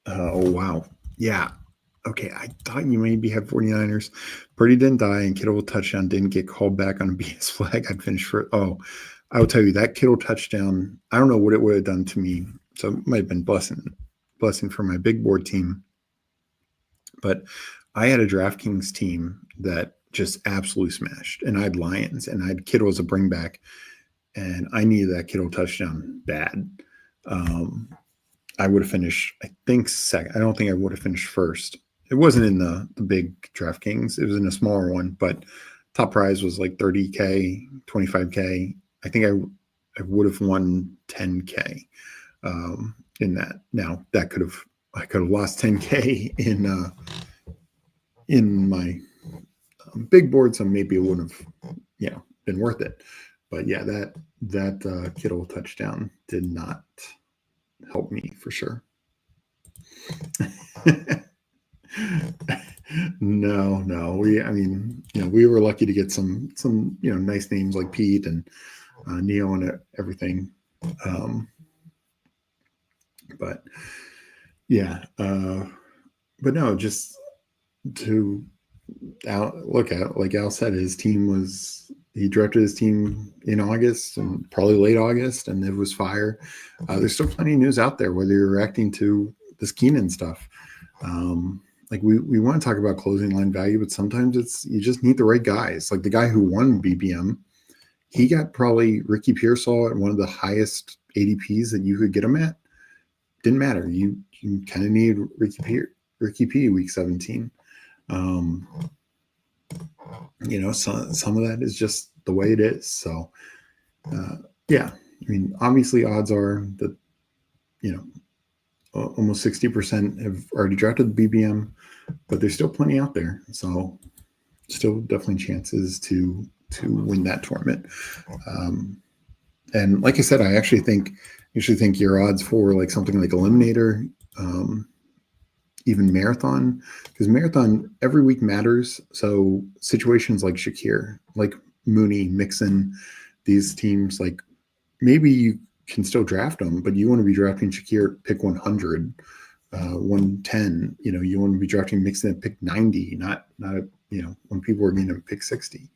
Oh wow, yeah. Okay, I thought you maybe had 49ers. Purdy didn't die, and Kittle touchdown didn't get called back on a BS flag. I'd finish for I will tell you that Kittle touchdown. I don't know what it would have done to me. So it might have been blessing for my big board team. But I had a DraftKings team that just absolutely smashed, and I had Lions, and I had Kittle as a bring back, and I needed that Kittle touchdown bad. I would have finished, I think, second. I don't think I would have finished first. It wasn't in the big DraftKings. It was in a smaller one, but top prize was like 30K, 25K. I think I would have won 10K in that. Now I could have lost 10K in my big board, so maybe it wouldn't have been worth it. But yeah, that Kittle touchdown did not help me for sure. No. We were lucky to get some nice names like Pete and Neo and everything. But yeah, but no, just to look at, like Al said, he drafted his team in August and probably late August, and it was fire. There's still plenty of news out there, whether you're reacting to this Keenan stuff. Like we want to talk about closing line value, but sometimes you just need the right guys. Like the guy who won BBM, he got probably Ricky Pearsall at one of the highest ADPs that you could get him at. Didn't matter. You kind of need Ricky P week 17. Some of that is just the way it is. So, yeah, I mean, obviously odds are that, almost 60% have already drafted the BBM, but there's still plenty out there. So still definitely chances to win that tournament. And like I said, I actually think your odds for like something like Eliminator, even Marathon, because Marathon every week matters. So situations like Shakir, like Mooney, Mixon, these teams, like maybe you can still draft them, but you want to be drafting Shakir pick 100, 110. You want to be drafting Mixon at pick 90, not when people are going to pick 60.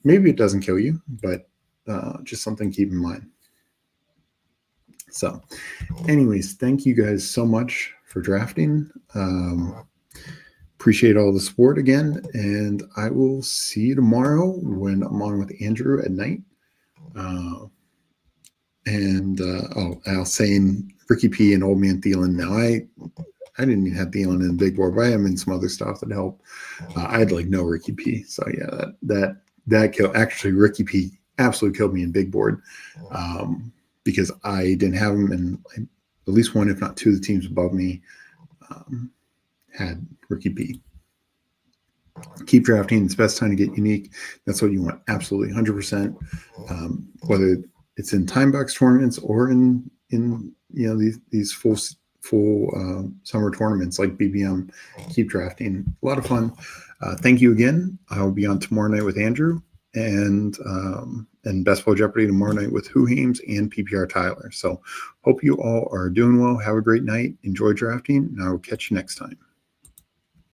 Maybe it doesn't kill you, but just something to keep in mind. So anyways, thank you guys so much for drafting. Appreciate all the support again, and I will see you tomorrow when I'm on with Andrew at night. Al saying Ricky P and Old Man Thielen. Now I didn't even have Thielen in the big board, but I am in some other stuff that helped. I had like no Ricky P, so yeah, that killed. Actually, Ricky P absolutely killed me in big board because I didn't have him, and at least one, if not two, of the teams above me had Ricky P. Keep drafting. It's the best time to get unique. That's what you want. Absolutely, 100%. Whether it's in time box tournaments or in these full summer tournaments like BBM, keep drafting. A lot of fun. Thank you again. I'll be on tomorrow night with Andrew and Best Ball Jeopardy tomorrow night with Who Hames and PPR Tyler. So hope you all are doing well. Have a great night. Enjoy drafting, and I will catch you next time.